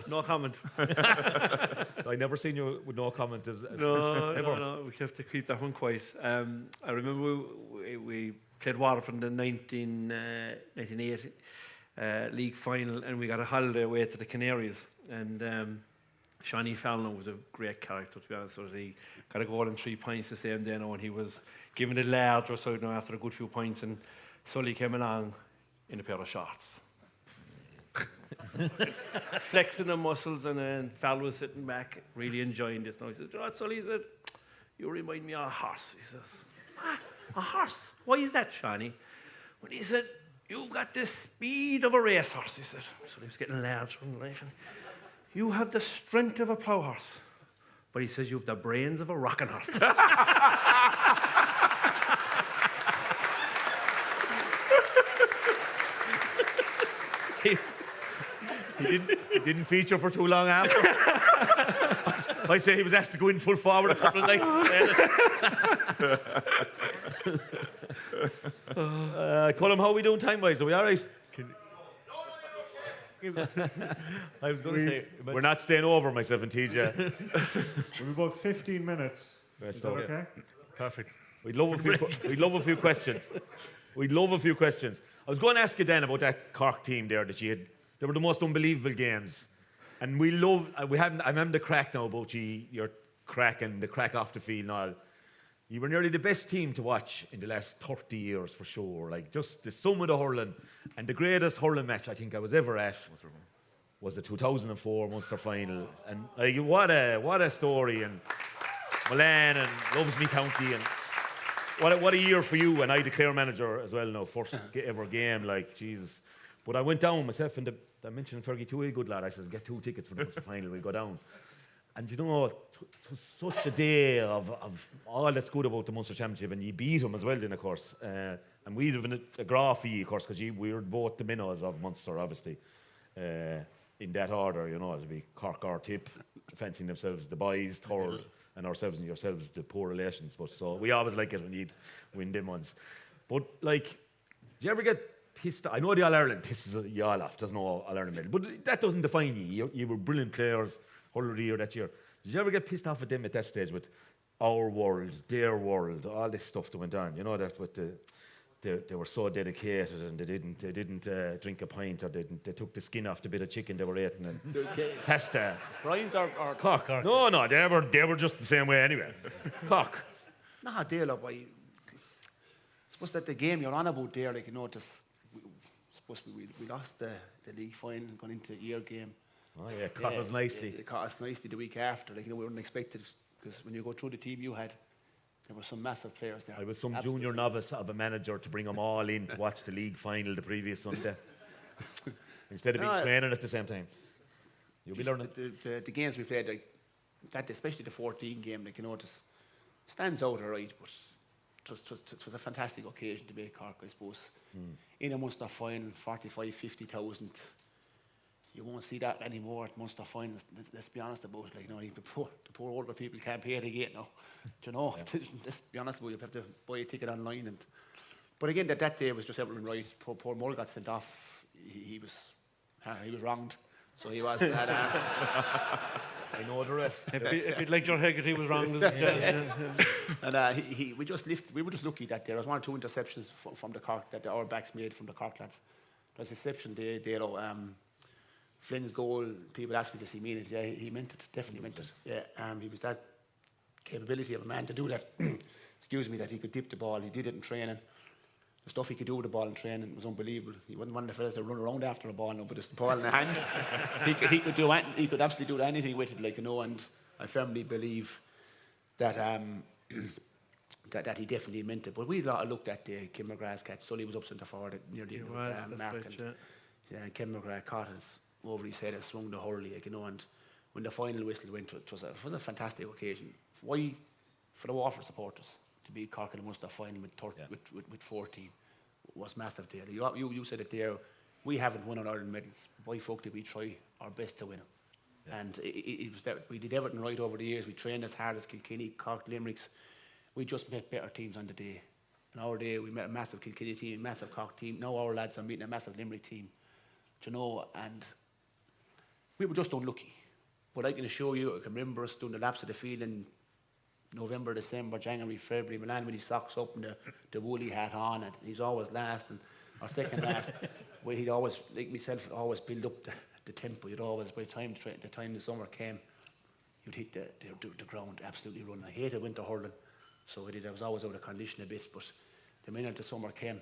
No comment. I never seen you with no comment. No, we have to keep that one quiet. I remember we played Waterford in the 1980 league final, and we got a holiday away to the Canaries. And Shawnee Fallon was a great character, to be honest. So he got a goal and 3 points the same day now, and he was giving it larger, so after a good few points, and Sully came along in a pair of shorts. Flexing the muscles, and then Fal was sitting back, really enjoying this. Now he says, "You know what, Sully?" He said, "You remind me of a horse." He says, "A horse? Why is that, Shawnee?" When he said, "You've got the speed of a racehorse," he said. So he was getting larger in life. And, "You have the strength of a plough horse." But he says, "You have the brains of a rocking horse." He didn't feature for too long after. I'd say he was asked to go in full forward a couple of nights. Colm, how are we doing time-wise? Are we all right? I was going to say... We're not staying over, myself and TJ. We've about 15 minutes. Is that okay? Perfect. We'd love a few questions. We'd love a few questions. I was going to ask you then about that Cork team there that you had. They were the most unbelievable games. And I remember the crack now about your crack and the crack off the field and all. You were nearly the best team to watch in the last 30 years for sure. Like just the sum of the hurling. And the greatest hurling match I think I was ever at was the 2004 Munster final. And like, what a story. And Milan and loves me county. And what a year for you. And I declare manager as well now. First ever game, like Jesus. But I went down myself, and I mentioned Fergie too, a good lad. I said, "Get 2 tickets for the Munster final, we'll go down." And you know, it was such a day of all that's good about the Munster Championship, and you beat them as well then, of course. And we'd have been a graphy, of course, because we were both the minnows of Munster, obviously, in that order, it'd be Cork or Tip, fancying themselves the boys, third, and ourselves and yourselves the poor relations. But so we always like it when you'd win them ones. But, like, do you ever get pissed? I know the All-Ireland pisses you all off. There's no All-Ireland medal. But that doesn't define you. You were brilliant players all of the year that year. Did you ever get pissed off at them at that stage with our world, their world, all this stuff that went on? You know, that with they were so dedicated and they didn't drink a pint, or they took the skin off the bit of chicken they were eating and pasta. Brian's or Cork. No, they were just the same way anyway. Cork. Nah, Dalo, boy. Suppose that the game you're on about there, like, suppose we lost the league final and gone into year game. Oh yeah, caught us nicely. It caught us nicely the week after. Like, we weren't expected, because when you go through the team you had, there were some massive players there. I was some junior novice of a manager to bring them all in to watch the league final the previous Sunday. Instead of being training at the same time. You'll be learning. The games we played, like that, especially the 14 game, like, just stands out alright, but it was a fantastic occasion to be at Cork, I suppose. In a Munster final, 45, 50,000. You won't see that anymore at Munster finals. Let's be honest about it. Like, the poor older people can't pay the gate now. Let's be honest about it. You have to buy a ticket online. But again, that day was just everything right. Poor Mull got sent off. He was wronged. So he was. I know the ref. A bit like John Hegarty was wrong. And we were just lucky that day. There was 1 or 2 interceptions from the Cork that our backs made from the Cork lads. That's exception day, Dalo. Flynn's goal, people ask me, does he mean it? Yeah, he meant it, definitely meant it. Yeah, he was that capability of a man to do that. Excuse me, that he could dip the ball. He did it in training. The stuff he could do with the ball in training was unbelievable. He wasn't one of the fellas that run around after the ball, no, but it's the ball in the hand. he could do he could absolutely do anything with it, like, you know. And I firmly believe that that he definitely meant it. But we looked at Kim McGrath's catch. Sully was up centre forward near the end of the mark, and Kim McGrath caught it over his head and swung the hurley, like, you know. And when the final whistle went, it was a fantastic occasion. Why, for the Waterford supporters, to beat Cork in the Munster final with 14 was massive there. You said it there. We haven't won an Ireland medals. Why fuck did we try our best to win them? Yeah. And it was that we did everything right over the years. We trained as hard as Kilkenny, Cork, Limericks. We just met better teams on the day. On our day, we met a massive Kilkenny team, a massive Cork team. Now our lads are meeting a massive Limerick team. Do you know? And we were just unlucky. But I can assure you, I can remember us doing the laps of the field in November, December, January, February, Milan with his socks up and the woolly hat on, and he's always last or second last. Well, he'd always, like myself, always build up the tempo. You'd always, by the time the summer came, you'd hit the ground absolutely running. I hated winter hurling, so I was always out of condition a bit. But the minute the summer came,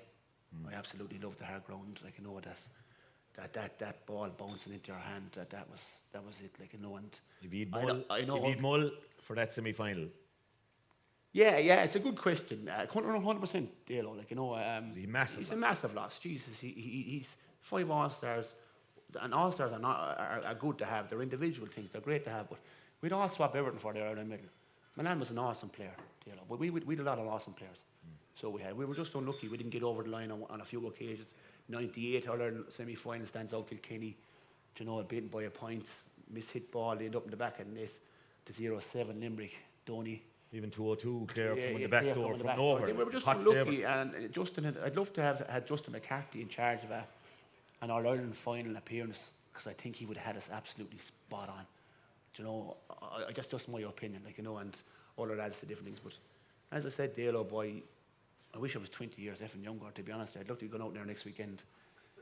I absolutely loved the hard ground. Like, you know, that ball bouncing into your hand, that was it. Like, you know, and if you'd mull for that semi-final. Yeah, it's a good question. 100%, Dalo. Like, you know, he's a massive loss. Jesus, he's 5 All-Stars, and All-Stars are good to have. They're individual things. They're great to have, but we'd all swap everything for the Ireland medal. Milan was an awesome player, Dalo, but we had a lot of awesome players. So we were just unlucky. We didn't get over the line on a few occasions. 98 Ireland semi-final stands out Kilkenny. You know, beaten by a point, mishit ball, they end up in the back of the net. The 0-7 Limerick, Donny. Even 202, Clare coming the back door from nowhere. We were just unlucky, and I'd love to have had Justin McCarthy in charge of an All-Ireland final appearance, because I think he would have had us absolutely spot on. Do you know, that's just my opinion, like, you know, and all the lads to different things. But as I said, Dalo, boy, I wish I was 20 years effing younger, to be honest. I'd love to be going out there next weekend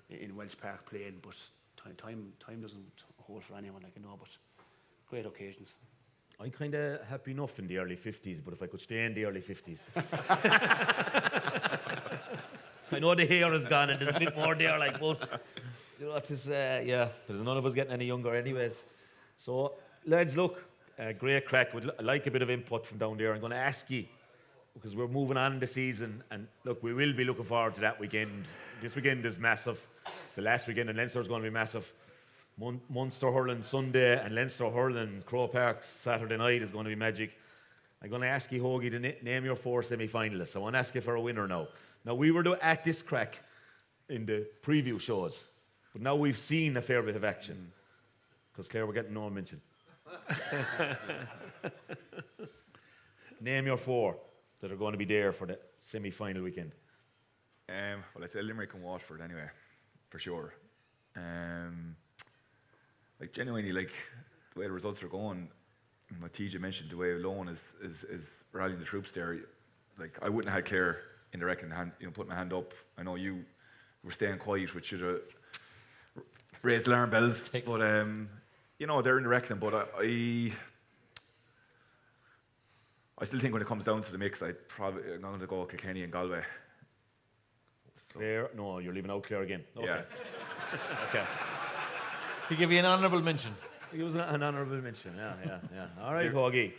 in Wells Park playing, but time doesn't hold for anyone, like, you know, but great occasions. I kind of happy enough in the early 50s, but if I could stay in the early 50s. I know the hair is gone and there's a bit more there, like, but you know, it's there's none of us getting any younger anyways. So, lads, look, great crack. Would like a bit of input from down there. I'm going to ask you, because we're moving on in the season, and look, we will be looking forward to that weekend. This weekend is massive. The last weekend in Leinster is going to be massive. Munster hurling Sunday and Leinster hurling Croke Park Saturday night is going to be magic. I'm going to ask you, Hoagie, to name your 4 semi-finalists. I want to ask you for a winner now. Now, we were at this crack in the preview shows, but now we've seen a fair bit of action. Because, Claire, we're getting no mention. Name your 4 that are going to be there for the semi-final weekend. Well, I'd say Limerick and Waterford anyway, for sure. Like, genuinely, like, the way the results are going, what TJ mentioned, the way Loan is rallying the troops there, like, I wouldn't have had Clare in the reckoning hand, you know, put my hand up. I know you were staying quiet, which should have raised alarm bells, but, you know, they're in the reckoning, but I still think when it comes down to the mix, I'm going to go Kilkenny and Galway. Clare? No, you're leaving out Clare again. Okay. Yeah. Okay. He gave you an honourable mention. He was an honourable mention, yeah. All right, Hoagie.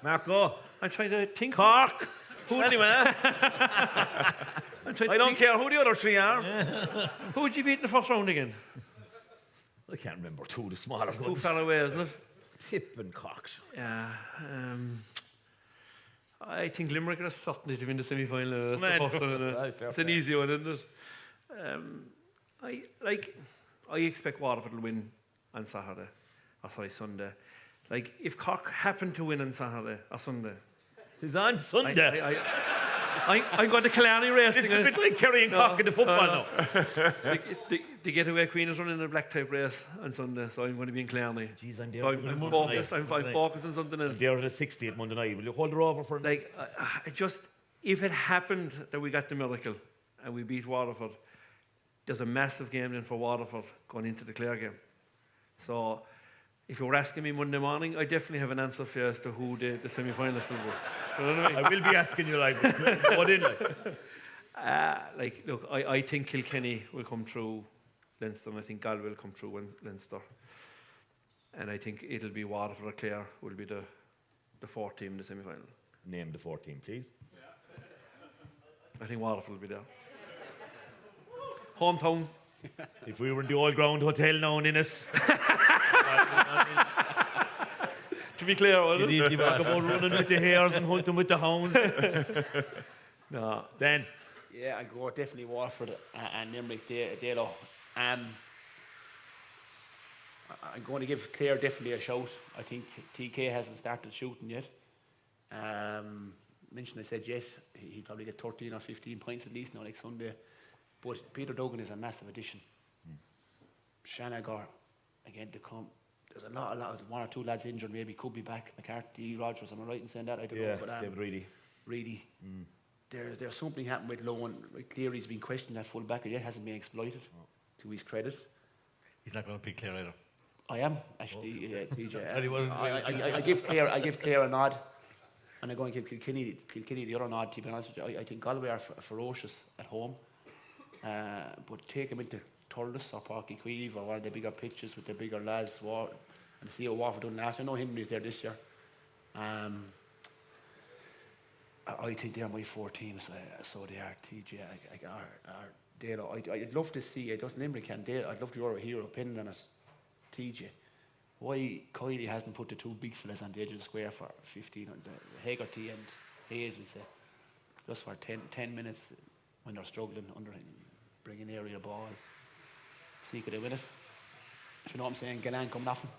Marco. I'm trying to think. Cork. Anyway. I don't care who the other 3 are. Who would you beat in the first round again? I can't remember 2 of the smaller ones. Too far away, isn't it? Tip and Cork. Yeah. I think Limerick are certainly to win the semi-final. It's an easy one, isn't it? I expect Waterford will win on Saturday, Sunday. Like, if Cork happen to win on Saturday or Sunday, it's on Sunday. I'm going to Killarney race. It's a bit like carrying Cork in the football now. The getaway queen is running a black type race on Sunday, so I'm going to be in Killarney. Jeez, I'm there. So I'm focused. I'm focused on something else. They're at the 60th Monday night. Will you hold her over for? Like, if it happened that we got the miracle and we beat Waterford, there's a massive game then for Waterford going into the Clare game. So if you were asking me Monday morning, I definitely have an answer for you as to who the semi-finalists will be. You know what I mean? I will be asking you, like, what in, like? Look, I think Kilkenny will come through Leinster, and I think Galway will come through Leinster. And I think it'll be Waterford or Clare will be the fourth team in the semi-final. Name the fourth team, please. I think Waterford will be there. Hometown. If we were in the Old Ground Hotel now in Innis. To be clear, you'd talk about running with the hares and hunting with the hounds. No. Then. Yeah, I go definitely Waterford and Limerick, Dalo. I'm going to give Clare definitely a shout. I think TK hasn't started shooting yet. Mentioned I said yes, he'll probably get 13 or 15 points at least now next Sunday. But Peter Duggan is a massive addition. Shanagar, again, to come. There's a lot, one or two lads injured, maybe could be back. McCarthy, Rogers, am I right in saying that? I don't know. But, David Reedy. Reedy. There's something happened with Lohan. Cleary's been questioned at full back, and yet hasn't been exploited, to his credit. He's not going to pick Clare either. I am, actually, TJ. I I give Clare a nod, and I'm going to give Kilkenny the other nod, to be honest with you. I think Galway are ferocious at home, but take them into Thurles or Páirc Uí Chaoimh or one of the bigger pitches with the bigger lads, and see what Waterford done last year. I know Henry's there this year. I think they're my four teams, so they are TJ, Dalo. I'd love to see, it doesn't Limerick and Dalo, I'd love to hear your opinion on it, TJ. Why Kiley hasn't put the two big fellas on the edge of the square for 15, Hegarty and Hayes, we'd say, just for 10 minutes when they're struggling under him, bringing area ball. See, could they win it? If you know what I'm saying, Gillan coming off him.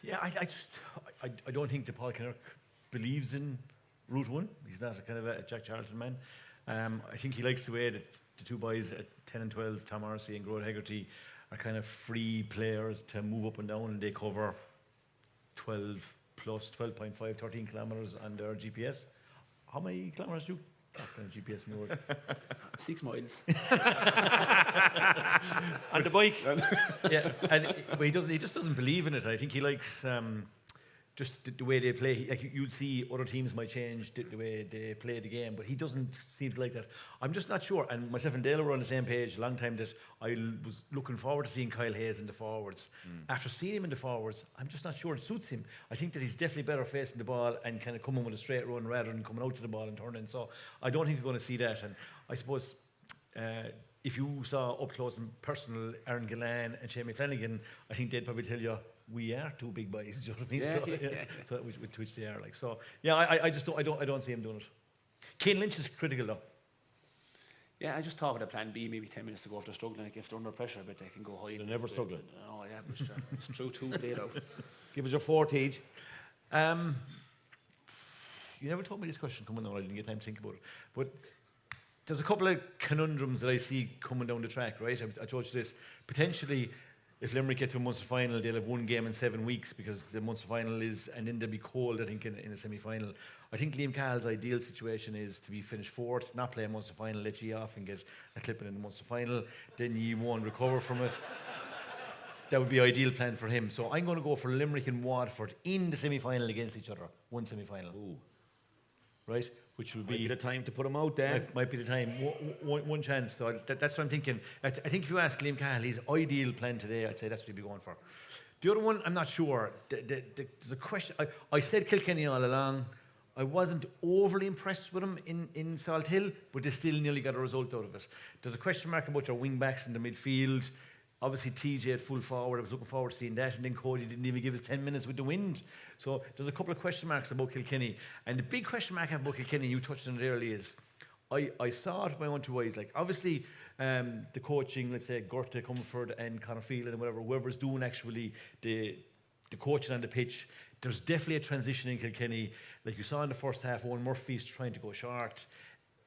Yeah, I don't think that Paul Kinnock believes in Route 1. He's not a kind of a Jack Charlton man. I think he likes the way that the two boys at 10 and 12, Tom Morrissey and Grode Hegarty, are kind of free players to move up and down, and they cover 12 plus 12.5, 13 kilometres on their GPS. How many kilometres do you kind of GPS in your word? 6 miles. On the bike. Yeah, but he just doesn't believe in it. I think he likes just the way they play. Like you'd see other teams might change the way they play the game, but he doesn't seem to like that. I'm just not sure. And myself and Dale were on the same page a long time that I was looking forward to seeing Kyle Hayes in the forwards. After seeing him in the forwards, I'm just not sure it suits him. I think that he's definitely better facing the ball and kind of coming with a straight run rather than coming out to the ball and turning. So I don't think you're going to see that. And I suppose if you saw up close and personal Aaron Gillan and Jamie Flanagan, I think they'd probably tell you, we are two big boys. Do you know what I mean? So which they are like. So yeah, I just don't see him doing it. Kane Lynch is critical though. Yeah, I just thought of a plan B maybe 10 minutes to go if they're struggling. Like if they're under pressure, but they can go high. They're never struggling. Oh yeah, but sure. It's true too late out. Give us your fourth age. You never told me this question coming on. I didn't get time to think about it. But there's a couple of conundrums that I see coming down the track, right? I told you this. Potentially, if Limerick get to a Munster final, they'll have one game in 7 weeks because the Munster final is, and then they'll be cold, I think, in a semi-final. I think Liam Cahill's ideal situation is to be finished fourth, not play a Munster final, let you off and get a clipping in the Munster final. Then you won't recover from it. That would be the ideal plan for him. So I'm going to go for Limerick and Waterford in the semi-final against each other. One semi-final. Ooh. Right? Which would be the time to put him out there. Might be the time. One chance. So that's what I'm thinking. I think if you ask Liam Cahill, his ideal plan today, I'd say that's what he'd be going for. The other one, I'm not sure. There's a question. I said Kilkenny all along. I wasn't overly impressed with him in Salt Hill, but they still nearly got a result out of it. There's a question mark about their wing backs in the midfield. Obviously, TJ at full forward. I was looking forward to seeing that. And then Cody didn't even give us 10 minutes with the wind. So there's a couple of question marks about Kilkenny. And the big question mark I have about Kilkenny, you touched on it earlier, is I saw it with my own two eyes. Like, obviously, the coaching, let's say, Gorta, Comerford, and Conor Phelan, and whatever, whoever's doing actually the coaching on the pitch, there's definitely a transition in Kilkenny. Like you saw in the first half, Owen Murphy's trying to go short.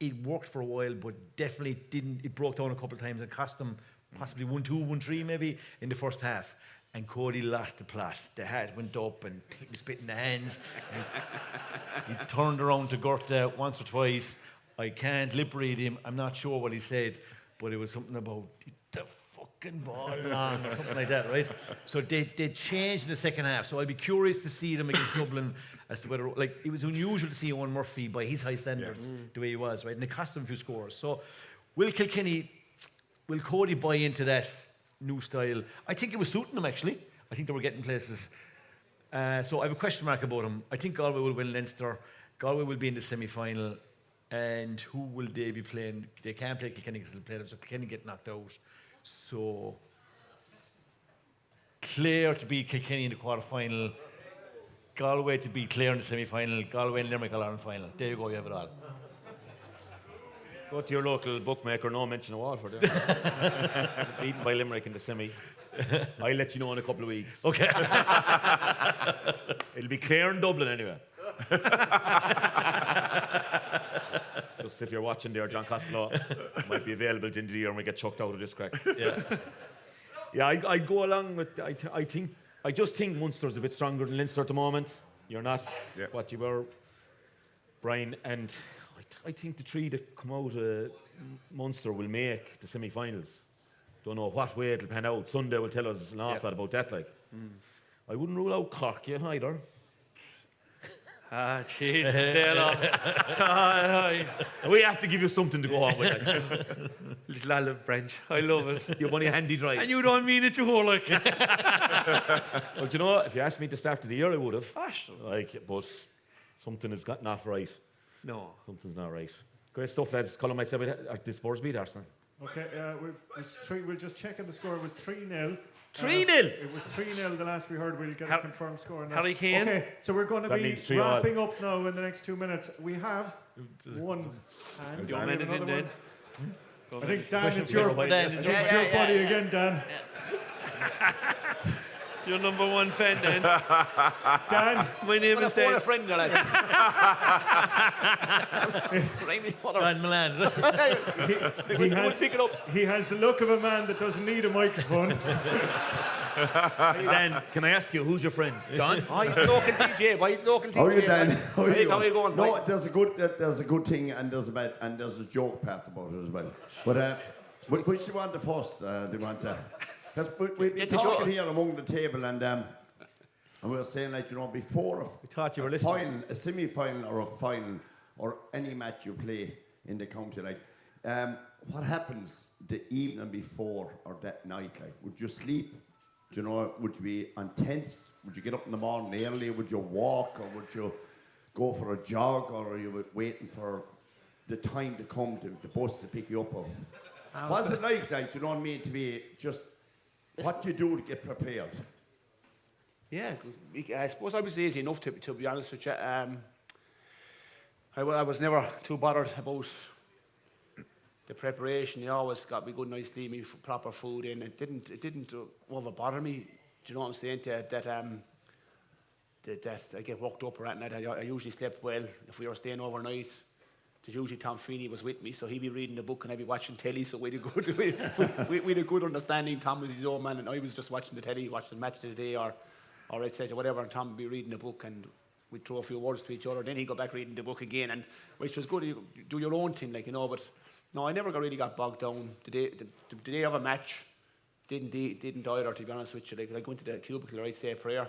It worked for a while, but definitely didn't. It broke down a couple of times and cost them possibly 1-2, 1-3 maybe in the first half. And Cody lost the plot. The hat went up and he spit in the hands. He turned around to Gorta once or twice. I can't lip read him. I'm not sure what he said. but it was something about the fucking ball long or something like that, right? So they changed in the second half. So I'd be curious to see them against Dublin as to whether, like, it was unusual to see Owen Murphy by his high standards the way he was, right? And it cost him a few scores. So will Cody buy into that new style? I think it was suiting them, actually. I think they were getting places. So I have a question mark about them. I think Galway will win Leinster. Galway will be in the semi-final. And who will they be playing? They can't play Kilkenny because they'll play them, so Kilkenny get knocked out. So Clare to beat Kilkenny in the quarter-final. Galway to beat Clare in the semi-final. Galway and Limerick are in the final. There you go, you have it all. Go to your local bookmaker, no mention of Waterford. Beaten by Limerick in the semi. I'll let you know in a couple of weeks. Okay. It'll be Clare in Dublin anyway. Just if you're watching there, John Costello might be available at the end of the year and we get chucked out of this crack. Yeah, I go along with. I just think Munster's a bit stronger than Leinster at the moment. You're not what you were, Brian, and I think the three that come out of Munster will make the semi-finals. Don't know what way it'll pan out. Sunday will tell us an awful lot about that. Like, I wouldn't rule out Cork yet either. Ah, jeez, Dalo. We have to give you something to go on with. Like. Little olive branch. I love it. You've only handy drive. And you don't mean it, you whore, like. Well, do you know, if you asked me to start of the year, I would have. Like, but something has got not right. No. Something's not right. Great stuff, lads. Colin might say the Spurs beat Arsenal. Okay, we'll just check on the score. It was 3-0. 3-0? It was 3-0 the last we heard. We'll get a confirmed score now. Harry Kane. Okay, so we're going to That be means 3-0. wrapping up now in the next 2 minutes. We have one hand. Don't and mind another it, one. I think, Dan, it's your body again, Dan. Your number one fan, Dan. Dan. My name is Dan. Friend, John Milan. He has the look of a man that doesn't need a microphone. Dan, can I ask you, who's your friend? John? Oh, he's local TJ. Why he's local TJ? How are you, Dan? How are you? How are you going? No, there's a good thing and there's a bad and there's a joke part about it as well. But which do you want the first? Do you want because we've been talking here among the table and we were saying, like, you know, before a semi-final or a final or any match you play in the county, like, what happens the evening before or that night? Like, would you sleep? Do you know, would you be on tents? Would you get up in the morning early? Would you walk or would you go for a jog or are you waiting for the time to come, the bus to pick you up? Or what's it like, you know what I mean, to be just, what do you do to get prepared? Yeah, I suppose I was lazy enough to be honest with you. I was never too bothered about the preparation. You always got me good, nice, steamy, proper food in. It didn't over bother me. Do you know what I'm saying? That I get worked up at night. I usually slept well. If we were staying overnight, there's usually Tom Feeney was with me, so he'd be reading the book and I'd be watching telly. So we had a good understanding. Tom was his own man, and I was just watching the telly, watching the match of the day or etc. whatever. And Tom would be reading the book, and we'd throw a few words to each other. Then he'd go back reading the book again, and which was good. You do your own thing, like, you know. But no, I never really got bogged down. The day of a match didn't either, to be honest with you. Like, I go into the cubicle, I'd say a prayer.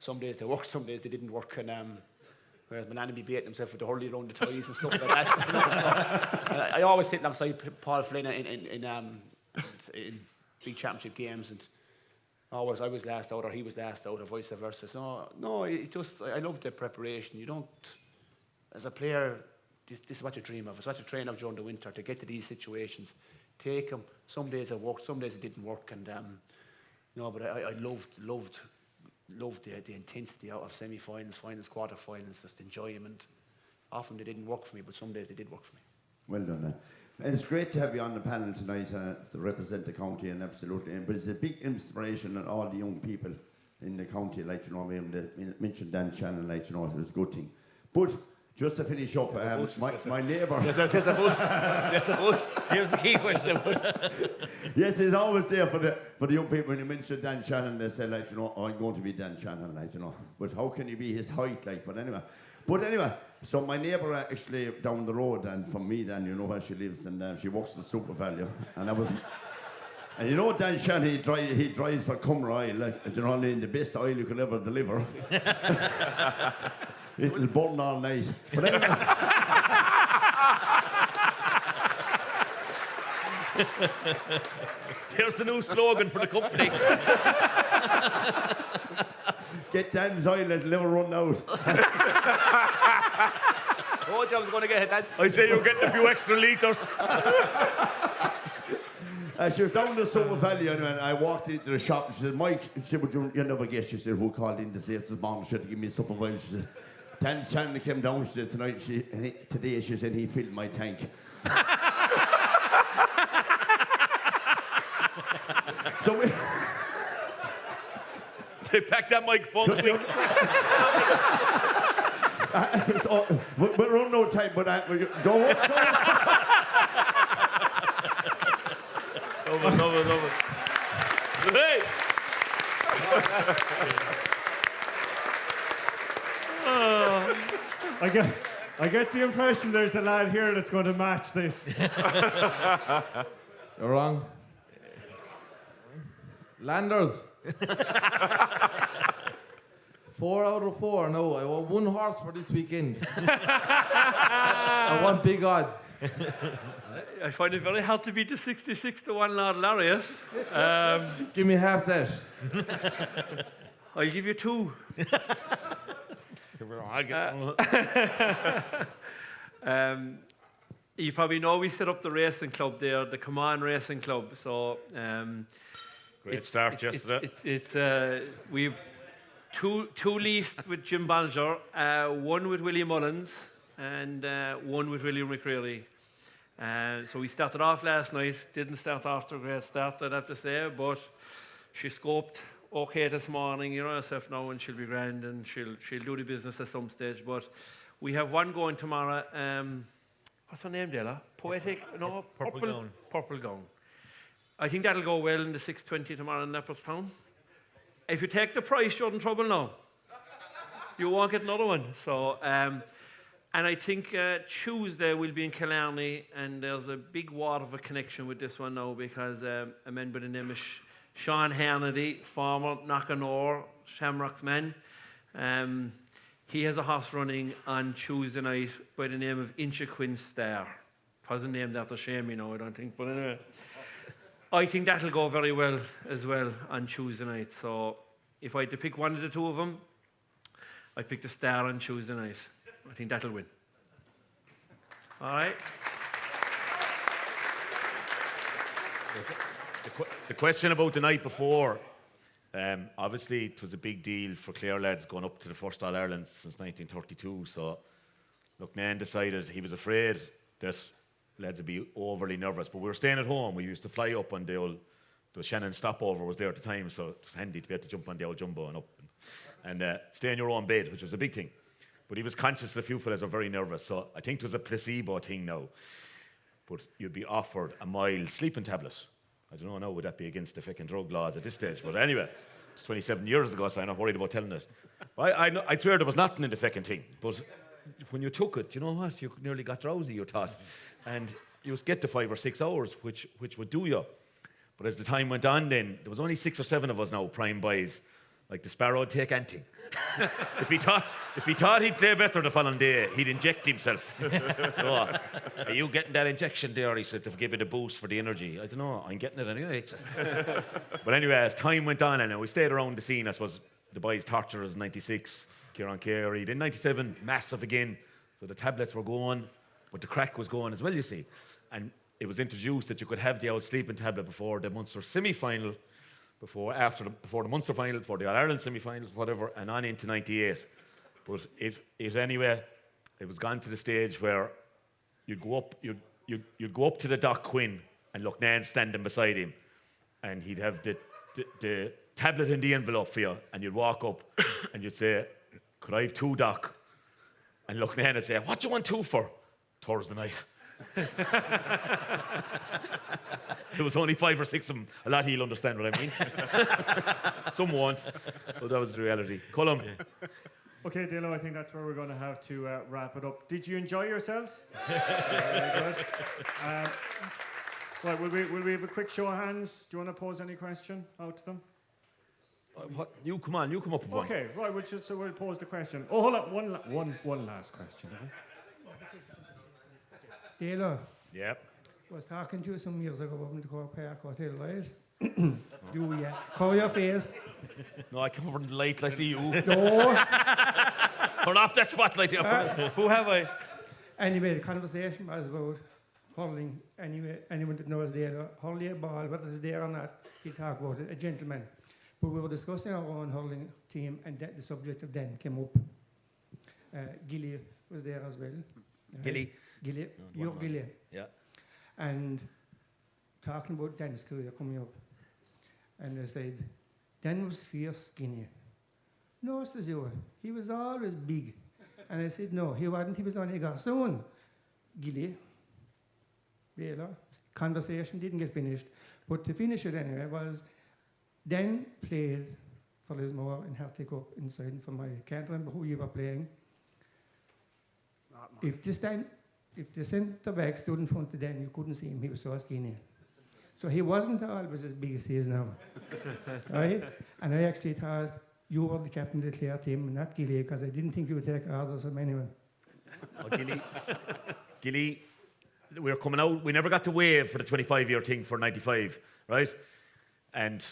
Some days they worked, some days they didn't work, and whereas my nanny be beating himself with the hurley around the ties and stuff like that. So, I always sit alongside Paul Flynn in big championship games, and always I was last out or he was last out or vice versa. So no, it just, I love the preparation. You don't, as a player, this is what you dream of. It's what you train of during the winter to get to these situations. Take them. Some days it worked, some days it didn't work, and no, but I loved the intensity out of semi-finals, finals, quarter-finals, just enjoyment. Often they didn't work for me, but some days they did work for me. Well done, man. And it's great to have you on the panel tonight to represent the county, and absolutely. But it's a big inspiration on all the young people in the county, like, you know, I mean, mentioned Dan Shannon, like, you know, it was a good thing. But just to finish up, my neighbour. There's a vote. Here's the key question. Yes, it's always there for the young people. When you mention Dan Shannon, they say, like, you know, oh, I'm going to be Dan Shannon, like, you know. But how can you be his height, like? But anyway, So my neighbour actually down the road, and from me then, you know where she lives, and she works at Super Value. And I was, and you know Dan Shan, he drives for Cumra Oil, like, you know, in the best oil you could ever deliver. It'll burn all night. But anyway. There's the new slogan for the company. Get Dan's oil, it'll never run out. Told you I was going to get hit. I say you're getting a few extra litres. She was down the Super Valley, and I walked into the shop, and she said, Mike, she said, "Would you never guess?" She said, "Who called in to say it's his mom? She had to give me a Super Valley." She said, Dan Stanley came down, she said, today, she said, he filled my tank. So we... They packed that microphone quick. We're running out of time, but don't worry. Love it. Hey! I get the impression there's a lad here that's going to match this. You're wrong. Landers. 4 out of 4. No, I want 1 horse for this weekend. I want big odds. I find it very hard to beat the 66-1 Lord Lariat. Give me half that. I'll give you 2. You probably know we set up the racing club there, the Command Racing Club. So great start yesterday. We've two leased with Jim Balger, 1 with Willie Mullins, and 1 with William McCreary. So we started off last night. Didn't start after a great start, I'd have to say, but she scoped okay this morning. You know herself now, and she'll be grand, and she'll do the business at some stage. But we have 1 going tomorrow. What's her name, Dalo? Poetic? No, Purple Gown. Purple Gown. I think that'll go well in the 6:20 tomorrow in Leopardstown. If you take the price, you're in trouble now. You won't get another one. So, and I think Tuesday we'll be in Killarney, and there's a big water of a connection with this one now, because a man by the name of Sean Hannity, former Knockanore Shamrock's man, he has a horse running on Tuesday night by the name of Inchiquin Star. Wasn't named after shame, you know, I don't think, but anyway. I think that'll go very well as well on Tuesday night. So if I had to pick one of the 2 of them, I'd pick the Star on Tuesday night. I think that'll win. All right? The question about the night before, obviously it was a big deal for Clare lads going up to the first All-Ireland since 1932. So, look, Nan decided he was afraid that lads would be overly nervous, but we were staying at home. We used to fly up on the Shannon stopover was there at the time, so it was handy to be able to jump on the old jumbo and up and stay in your own bed, which was a big thing. But he was conscious that a few fellas were very nervous, so I think it was a placebo thing now. But you'd be offered a mild sleeping tablet. I don't know now, would that be against the fucking drug laws at this stage? But anyway, it's 27 years ago, so I'm not worried about telling it. I swear there was nothing in the fucking thing, but when you took it, you know what? You nearly got drowsy, you thought. And you would get to 5 or 6 hours, which would do you. But as the time went on then, there was only 6 or 7 of us now, prime boys. Like the Sparrow would take anything. If he thought he'd play better the following day, he'd inject himself. Oh, are you getting that injection there? He said, to give it a boost for the energy. I don't know, I'm getting it anyway. But anyway, as time went on, and we stayed around the scene, I suppose the boys' torture was 96, Kieran Carey. Then 97, massive again. So the tablets were going, but the crack was going as well, you see. And it was introduced that you could have the old sleeping tablet before the Munster semi-final, before the Munster final, before the All-Ireland semi-final, whatever, and on into 98. But it anyway, it was gone to the stage where you'd go up to the Doc Quinn, and look, Nan standing beside him, and he'd have the tablet in the envelope for you, and you'd walk up and you'd say, "Could I have 2, Doc?" And look, Nan would say, "What do you want 2 for?" Thursday night. There was only 5 or 6 of them. A lot of you'll understand what I mean. Some won't, but that was the reality. Colm. Okay, Dalo, I think that's where we're going to have to wrap it up. Did you enjoy yourselves? Very good. Right, will we have a quick show of hands? Do you want to pose any question out to them? You come up with one. Okay, right, we'll pose the question. Oh, hold on, one last question. Dalo. Yep. I was talking to you some years ago about the Cork Park Hotel, right? Yeah. Cover your face. No, I come over in the light, I see you. No. Turn off that spotlight. Who have I? Anyway, the conversation was about hurling. Anyway, anyone that knows Dalo, hurling a ball, whether it's there or not, he'll talk about it, a gentleman. But we were discussing our own hurling team, and the subject of Dan came up. Gilly was there as well. Gilly? Gilly. Your Gilly. Yeah. And talking about Dan's career coming up. And I said, Dan was fierce skinny. No, says you, he was always big. And I said, no, he wasn't, he was only a garçon. Gilly. Dalo. Conversation didn't get finished. But to finish it anyway was, Dan played for Lismore and had to go up inside and for my, can't remember who you were playing. If the centre back stood in front of Dan, you couldn't see him, he was so skinny. So he wasn't always as big as he is now. Right? And I actually thought you were the captain of the Clare team, not Gilly, because I didn't think you would take orders from anyone. Oh, Gilly, we were coming out, we never got to waive for the 25-year thing for 95, right? And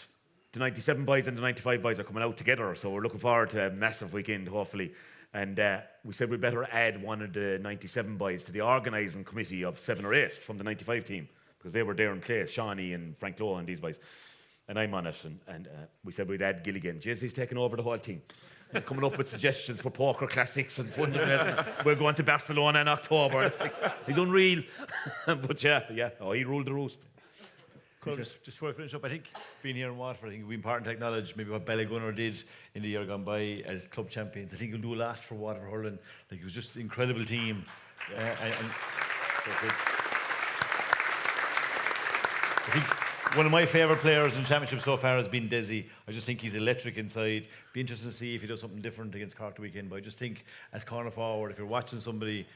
the 97 boys and the 95 boys are coming out together, so we're looking forward to a massive weekend, hopefully. And we said we'd better add one of the 97 boys to the organising committee of 7 or 8 from the 95 team, because they were there in place, Shawnee and Frank Lowe and these boys. And I'm on it, and we said we'd add Gilligan. He's taking over the whole thing. He's coming up with suggestions for poker classics and fun. We're going to Barcelona in October. He's unreal. But yeah, he ruled the roost. Just before I finish up, I think being here in Waterford, I think it'd be important to acknowledge maybe what Ballygunner did in the year gone by as club champions. I think he'll do a lot for Waterford hurling. Like, it was just an incredible team. I think one of my favourite players in championship so far has been Desi. I just think he's electric inside. Be interested to see if he does something different against Cork the weekend. But I just think as corner forward, if you're watching somebody,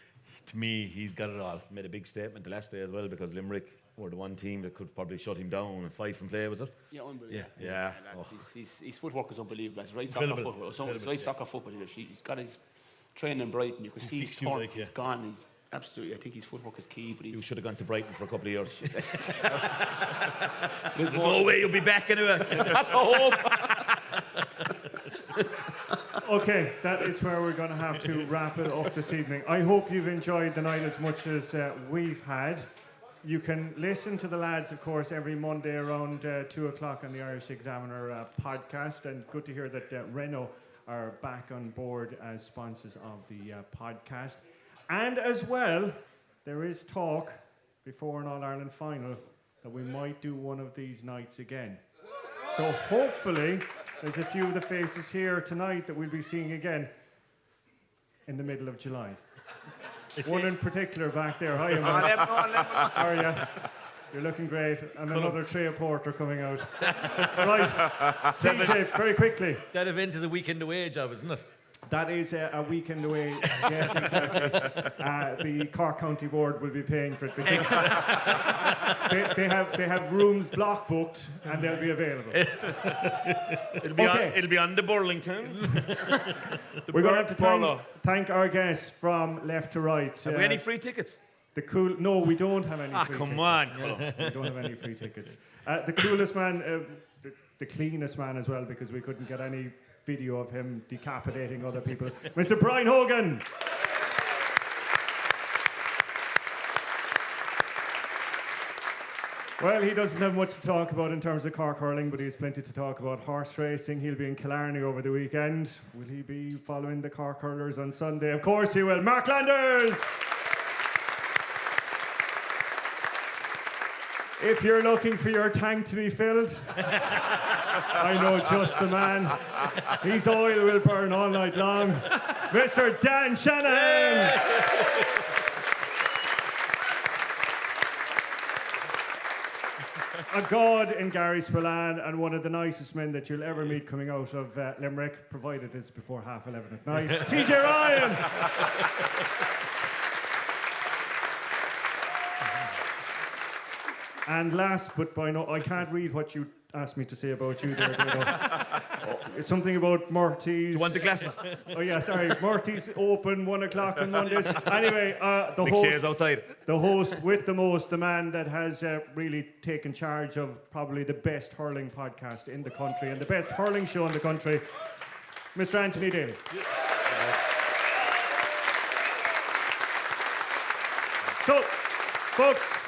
to me, he's got it all. Made a big statement the last day as well, because Limerick were the one team that could probably shut him down and 5 from play, was it? Yeah, unbelievable. Yeah. His footwork is unbelievable. It's right soccer football. It's right soccer football. He's got his training in Brighton. You can see he's gone. He's absolutely. I think his footwork is key. But you should have gone to Brighton for a couple of years. There's no way you'll be back anyway. Okay, that is where we're going to have to wrap it up this evening. I hope you've enjoyed the night as much as we've had. You can listen to the lads, of course, every Monday around 2 o'clock on the Irish Examiner podcast. And good to hear that Renault are back on board as sponsors of the podcast. And as well, there is talk before an All-Ireland final that we might do one of these nights again. So hopefully there's a few of the faces here tonight that we'll be seeing again in the middle of July. One in particular back there. Hi, Emma. How are you? You're looking great. And another Trea Porter coming out. Right. TJ, very quickly. That event is a weekend away job, isn't it? That is a weekend away. Yes, exactly. The Cork County Board will be paying for it because they have rooms block booked and they'll be available. It'll be on the Burlington. We're going to have to thank our guests from left to right. Have we any free tickets? No, we don't have any free tickets. Come on. No, we don't have any free tickets. The coolest man, the cleanest man as well, because we couldn't get any video of him decapitating other people. Mr. Brian Hogan. Well, he doesn't have much to talk about in terms of Cork hurling, but he has plenty to talk about horse racing. He'll be in Killarney over the weekend. Will he be following the Cork hurlers on Sunday? Of course he will. Mark Landers! If you're looking for your tank to be filled, I know just the man. His oil will burn all night long. Mr. Dan Shannon! a god in Gary Spillane and one of the nicest men that you'll ever meet coming out of Limerick, provided it's before 11:30 at night. TJ Ryan! And last but by no, I can't read what you asked me to say about you there, Dalo. Something about Murty's. You want the glasses? Oh yeah, sorry. Murty's open 1 o'clock on Mondays. Anyway, the Big host chairs outside. The host with the most, the man that has really taken charge of probably the best hurling podcast in the country and the best hurling show in the country, Mr. Anthony Daly. So, folks,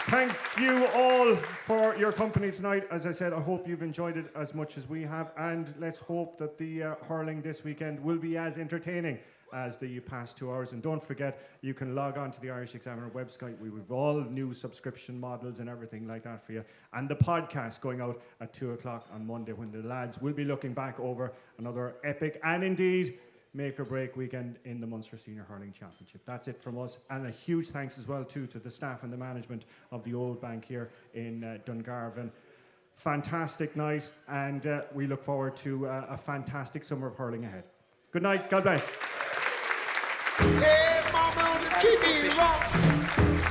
thank you all for your company tonight. As I said, I hope you've enjoyed it as much as we have, and let's hope that the hurling this weekend will be as entertaining as the past 2 hours. And don't forget, you can log on to the Irish Examiner website. We have all new subscription models and everything like that for you. And the podcast going out at 2 o'clock on Monday, when the lads will be looking back over another epic and indeed make or break weekend in the Munster Senior Hurling Championship. That's it from us. And a huge thanks as well too to the staff and the management of the Old Bank here in Dungarvan. Fantastic night, and we look forward to a fantastic summer of hurling ahead. Good night. God bless. Hey, mama on the TV rock.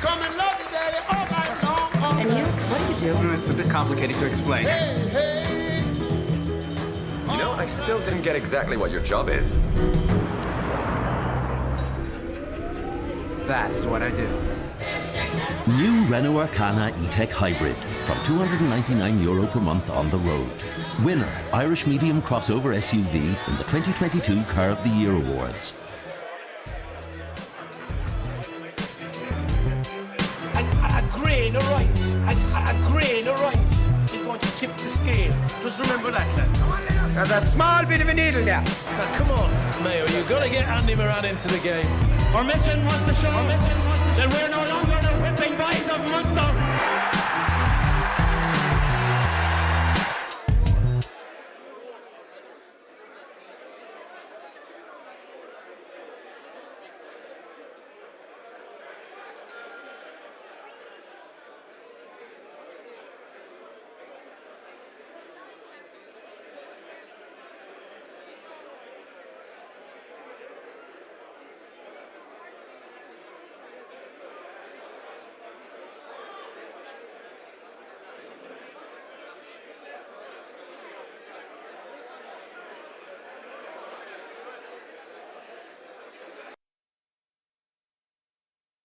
Come and love you, daddy, all night long. And you? What do you do? It's a bit complicated to explain. Hey, hey. You know, I still didn't get exactly what your job is. That's what I do. New Renault Arcana E-Tech Hybrid from €299 per month on the road. Winner, Irish Medium Crossover SUV in the 2022 Car of the Year Awards. A grain of rice, a grain of rice is going to tip the scale. Just remember that, lad. There's a small bit of a needle there. Now, come on, Mayo, you've got to get Andy Moran into the game. Our mission was to show that we're no longer